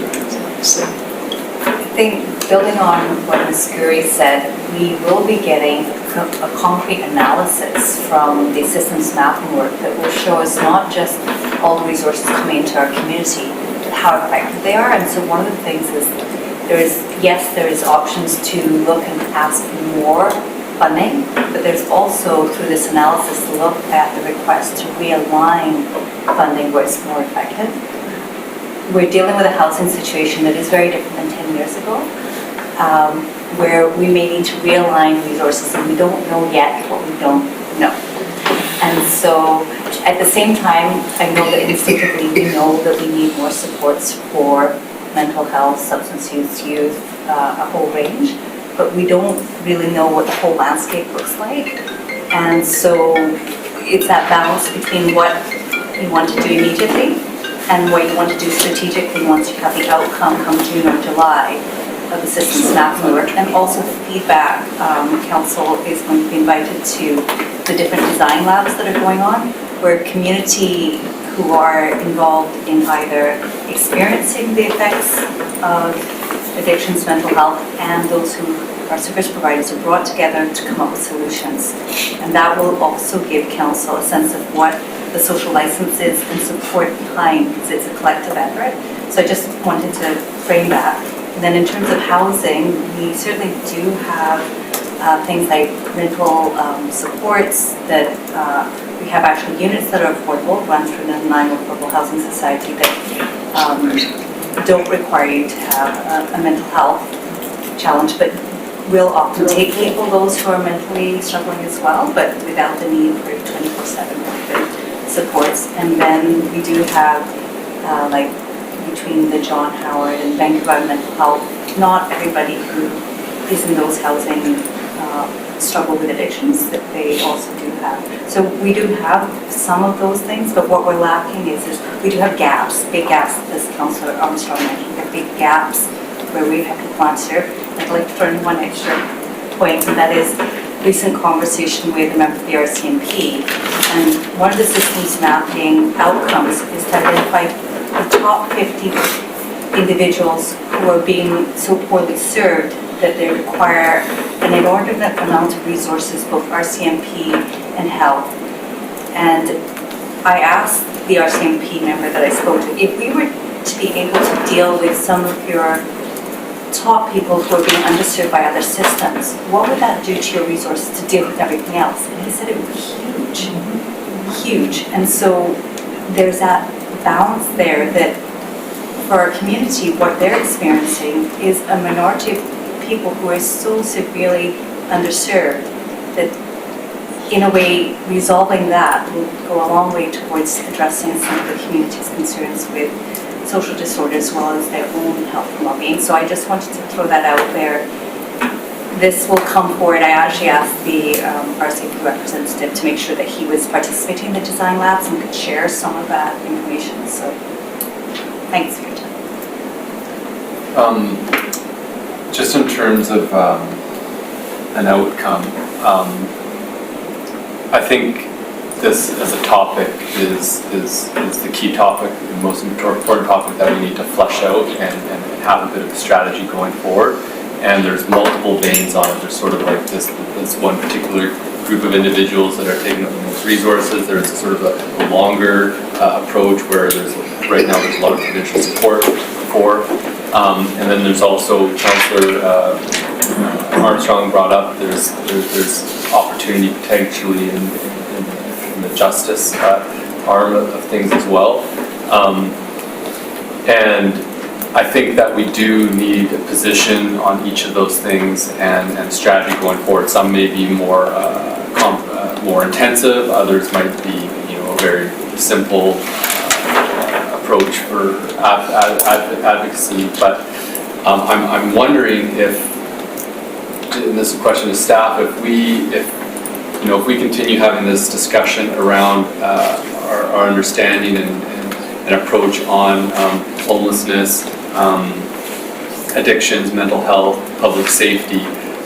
think, building on what Ms. Gurry said, we will be getting a concrete analysis from the systems mapping work that will show us not just all the resources coming into our community, but how effective they are. And so one of the things is there is options to look and ask for more funding, but there's also, through this analysis, look at the request to realign funding where it's more effective. We're dealing with a housing situation that is very different than 10 years ago, where we may need to realign resources and we don't know yet what we don't know. And so at the same time, I know that instinctively we know that we need more supports for mental health, substance use, youth, a whole range, but we don't really know what the whole landscape looks like. And so it's that balance between what you want to do immediately and what you want to do strategically once you have the outcome come June or July of the systems mapping work, and also the feedback. Council is going to be invited to the different design labs that are going on, where community who are involved in either experiencing the effects of addictions, mental health, and those who are service providers are brought together to come up with solutions. And that will also give council a sense of what the social license is and support behind, because it's a collective effort. So I just wanted to frame that. And then in terms of housing, we certainly do have things like rental supports that we have actually units that are affordable, run through the Nine Affordable Housing Society that don't require you to have a mental health challenge, but will often take people, those who are mentally struggling as well, but without the need for 24/7 supports. And then we do have, like, between the John Howard and Vancouver Mental Health, not everybody who is in those housing struggle with addictions, that they also do have. So we do have some of those things, but what we're lacking is we do have gaps, big gaps, as Councillor Armstrong mentioned, we have big gaps where we have people on serve. I'd like to throw in one extra point, and that is recent conversation with a member of the RCMP. And one of the systems mapping outcomes is to identify the top 50 individuals who are being so poorly served that they require an inordinate amount of resources, both RCMP and health. And I asked the RCMP member that I spoke to, if we were to be able to deal with some of your top people who are being underserved by other systems, what would that do to your resources to deal with everything else? And he said it would be huge, huge. And so there's that balance there that for our community, what they're experiencing is a minority of people who are so severely underserved that in a way, resolving that will go a long way towards addressing some of the community's concerns with social disorder as well as their own health and well-being. So I just wanted to throw that out there. This will come forward. I actually asked the our safety representative to make sure that he was participating in the design labs and could share some of that information. So thanks for your time. Just in terms of an outcome, I think this as a topic is the key topic, the most important topic that we need to flesh out and have a bit of a strategy going forward. And there's multiple veins on it. There's sort of like this one particular group of individuals that are taking up the most resources. There's sort of a longer approach where right now there's a lot of provincial support for. And then there's also Councillor Armstrong brought up, there's opportunity potentially in the justice arm of things as well. And I think that we do need a position on each of those things and strategy going forward. Some may be more intensive, others might be, a very simple approach for advocacy. But I'm wondering if, and this is a question to staff, if we continue having this discussion around our understanding and approach on homelessness, addictions, mental health, public safety,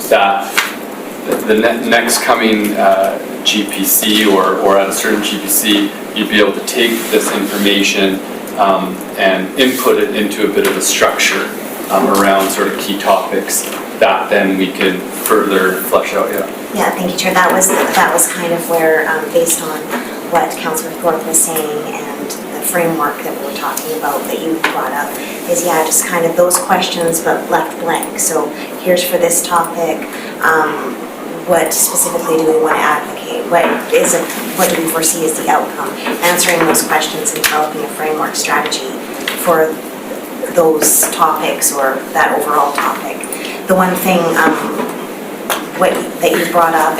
that the next coming GPC or at a certain GPC, you'd be able to take this information and input it into a bit of a structure around sort of key topics that then we can further flesh out. Yeah, thank you, Chair. That was kind of where, based on what Councillor Thorpe was saying and the framework that we were talking about that you brought up, is just kind of those questions but left blank. So here's for this topic, what specifically do we want to advocate? What do we foresee as the outcome? Answering those questions and developing a framework strategy for those topics or that overall topic. The one thing that you brought up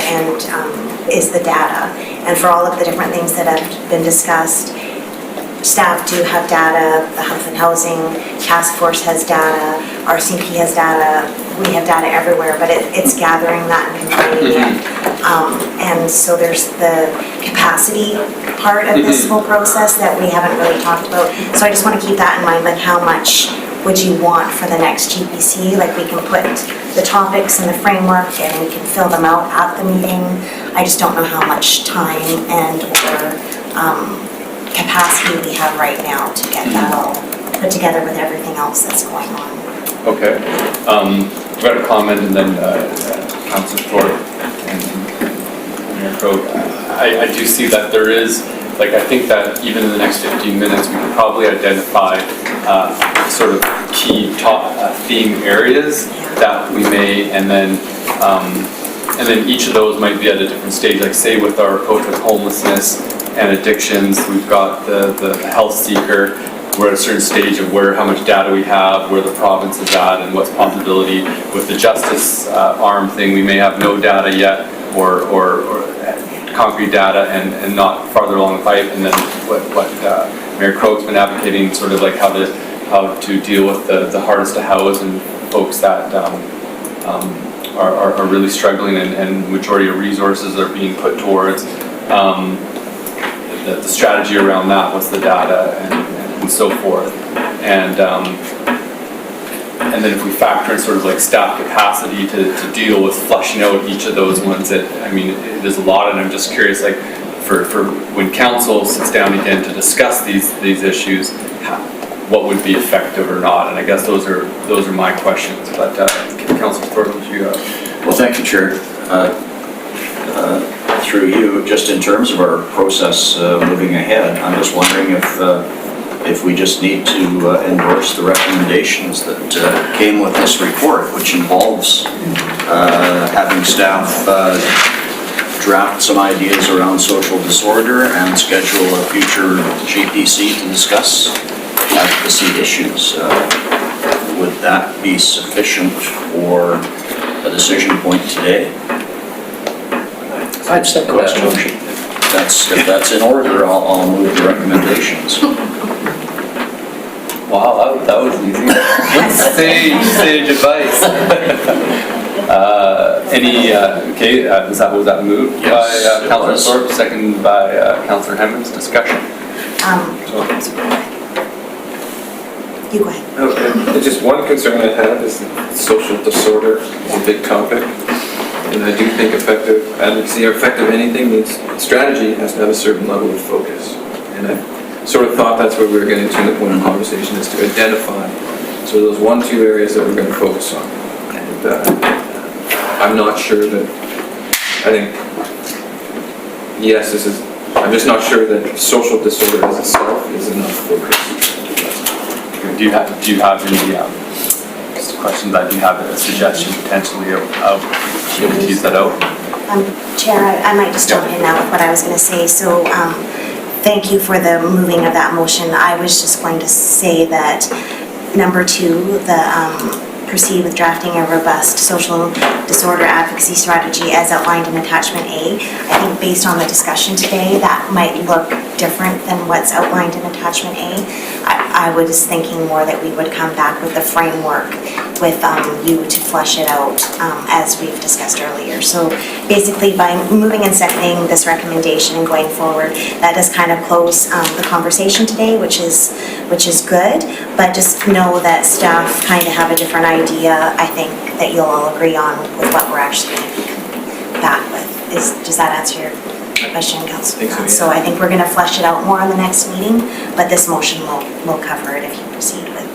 is the data. And for all of the different things that have been discussed, staff do have data, the Health and Housing Task Force has data, RCP has data, we have data everywhere, but it's gathering that and combining it. And so there's the capacity part of this whole process that we haven't really talked about. So I just want to keep that in mind, like how much would you want for the next GPC? Like we can put the topics in the framework and we can fill them out at the meeting. I just don't know how much time and or capacity we have right now to get that all put together with everything else that's going on. Okay. I've got a comment and then Councillor Thorpe and Mayor Crowe. I do see that there is, I think that even in the next 15 minutes, we can probably identify sort of key top theme areas that we may, and then each of those might be at a different stage. Like say with our approach with homelessness and addictions, we've got the health seeker. We're at a certain stage of how much data we have, where the province is at, and what's possibility. With the justice arm thing, we may have no data yet, or concrete data, and not farther along the pipe. And then what Mayor Crowe's been advocating, sort of like how to deal with the hardest to house and folks that are really struggling, and majority of resources are being put towards the strategy around that. What's the data and so forth, and then if we factor in sort of like staff capacity to deal with fleshing out each of those ones, there's a lot, and I'm just curious, like for when council sits down again to discuss these issues, what would be effective or not, and I guess those are my questions. But Councillor Thorpe, would you? Well, thank you, Chair. Through you, just in terms of our process moving ahead, I'm just wondering if we just need to endorse the recommendations that came with this report, which involves having staff draft some ideas around social disorder and schedule a future GPC to discuss advocacy issues. Would that be sufficient for a decision point today? I'd second that motion. If that's in order, I'll move the recommendations. Wow, that was easy. What sage advice. Was that moved Yes, by it Councillor was. Thorpe, seconded by Councillor Hemmons? Discussion. You go ahead. Okay, just one concern I have is social disorder is a big topic. And I do think effective advocacy or effective anything needs, strategy has to have a certain level of focus. And I sort of thought that's where we were getting to in the point of conversation, is to identify so those 1-2 areas that we're going to focus on. And I'm not sure that, I think, yes, I'm just not sure that social disorder as itself is enough focus. Do you have any, just a question that, do you have a suggestion potentially of you to tease that out? Chair, I might just jump in now with what I was going to say. So thank you for the moving of that motion. I was just going to say that number 2, proceed with drafting a robust social disorder advocacy strategy as outlined in attachment A. I think based on the discussion today, that might look different than what's outlined in attachment A. I was thinking more that we would come back with the framework with you to flesh it out as we've discussed earlier. So basically by moving and seconding this recommendation and going forward, that does kind of close the conversation today, which is good, but just know that staff kind of have a different idea, I think, that you'll all agree on with what we're actually going to be back with. Does that answer your question, Councilor? So I think we're going to flesh it out more on the next meeting, but this motion will cover it if you proceed with.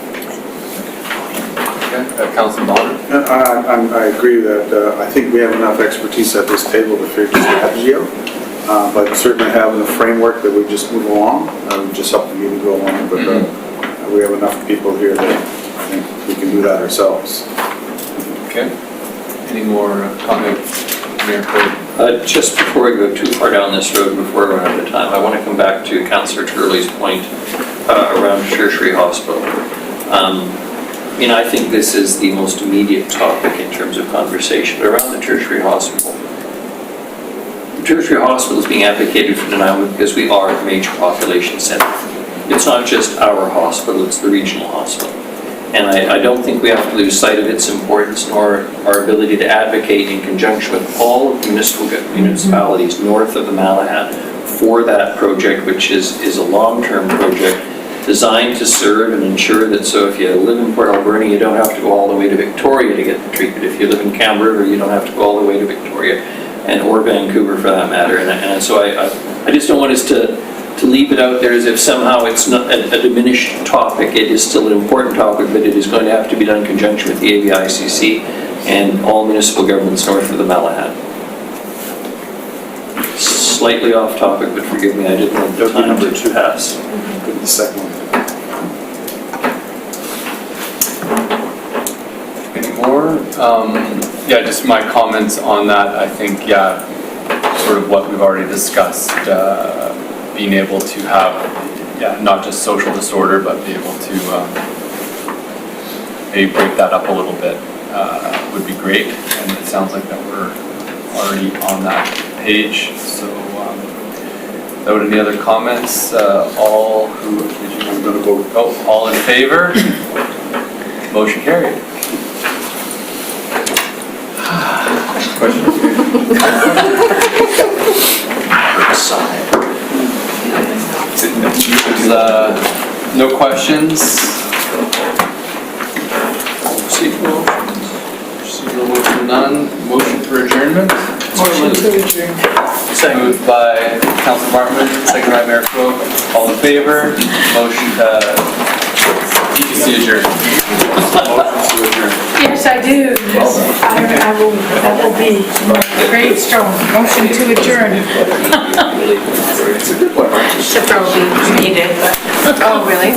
Okay, Councilor Bonner? I agree that I think we have enough expertise at this table to figure strategy out, but certainly having a framework that we just move along, just help the meeting go along, but we have enough people here that I think we can do that ourselves. Okay. Any more comments? Mayor Cole? Just before we go too far down this road, before we run out of time, I want to come back to Councillor Turley's point around tertiary hospital. I think this is the most immediate topic in terms of conversation around the tertiary hospital. The tertiary hospital is being advocated for denouement because we are a major population center. It's not just our hospital, it's the regional hospital. And I don't think we have to lose sight of its importance nor our ability to advocate in conjunction with all of the municipalities north of the Malahat for that project, which is a long-term project designed to serve and ensure that, so if you live in Port Alberni, you don't have to go all the way to Victoria to get the treatment. If you live in Canberra River, you don't have to go all the way to Victoria or Vancouver for that matter. And so I just don't want us to leave it out there as if somehow it's not a diminished topic. It is still an important topic, but it is going to have to be done in conjunction with the AVICC and all municipal governments north of the Malahat. Slightly off topic, but forgive me, I didn't want the time to pass. The second one. Any more? Yeah, just my comments on that. I think, sort of what we've already discussed, being able to have, not just social disorder, but be able to maybe break that up a little bit would be great. And it sounds like that we're already on that page. So, without any other comments, all in favor? Motion carried. No questions? Procedural motion none. Motion for adjournment? Motion to adjourn. Moved by Councilor Martin, second by Mayor Crowe. All in favor? Motion EPC adjourned. Yes, I do. That will be very strong. Motion to adjourn. Should probably read it, but, oh, really?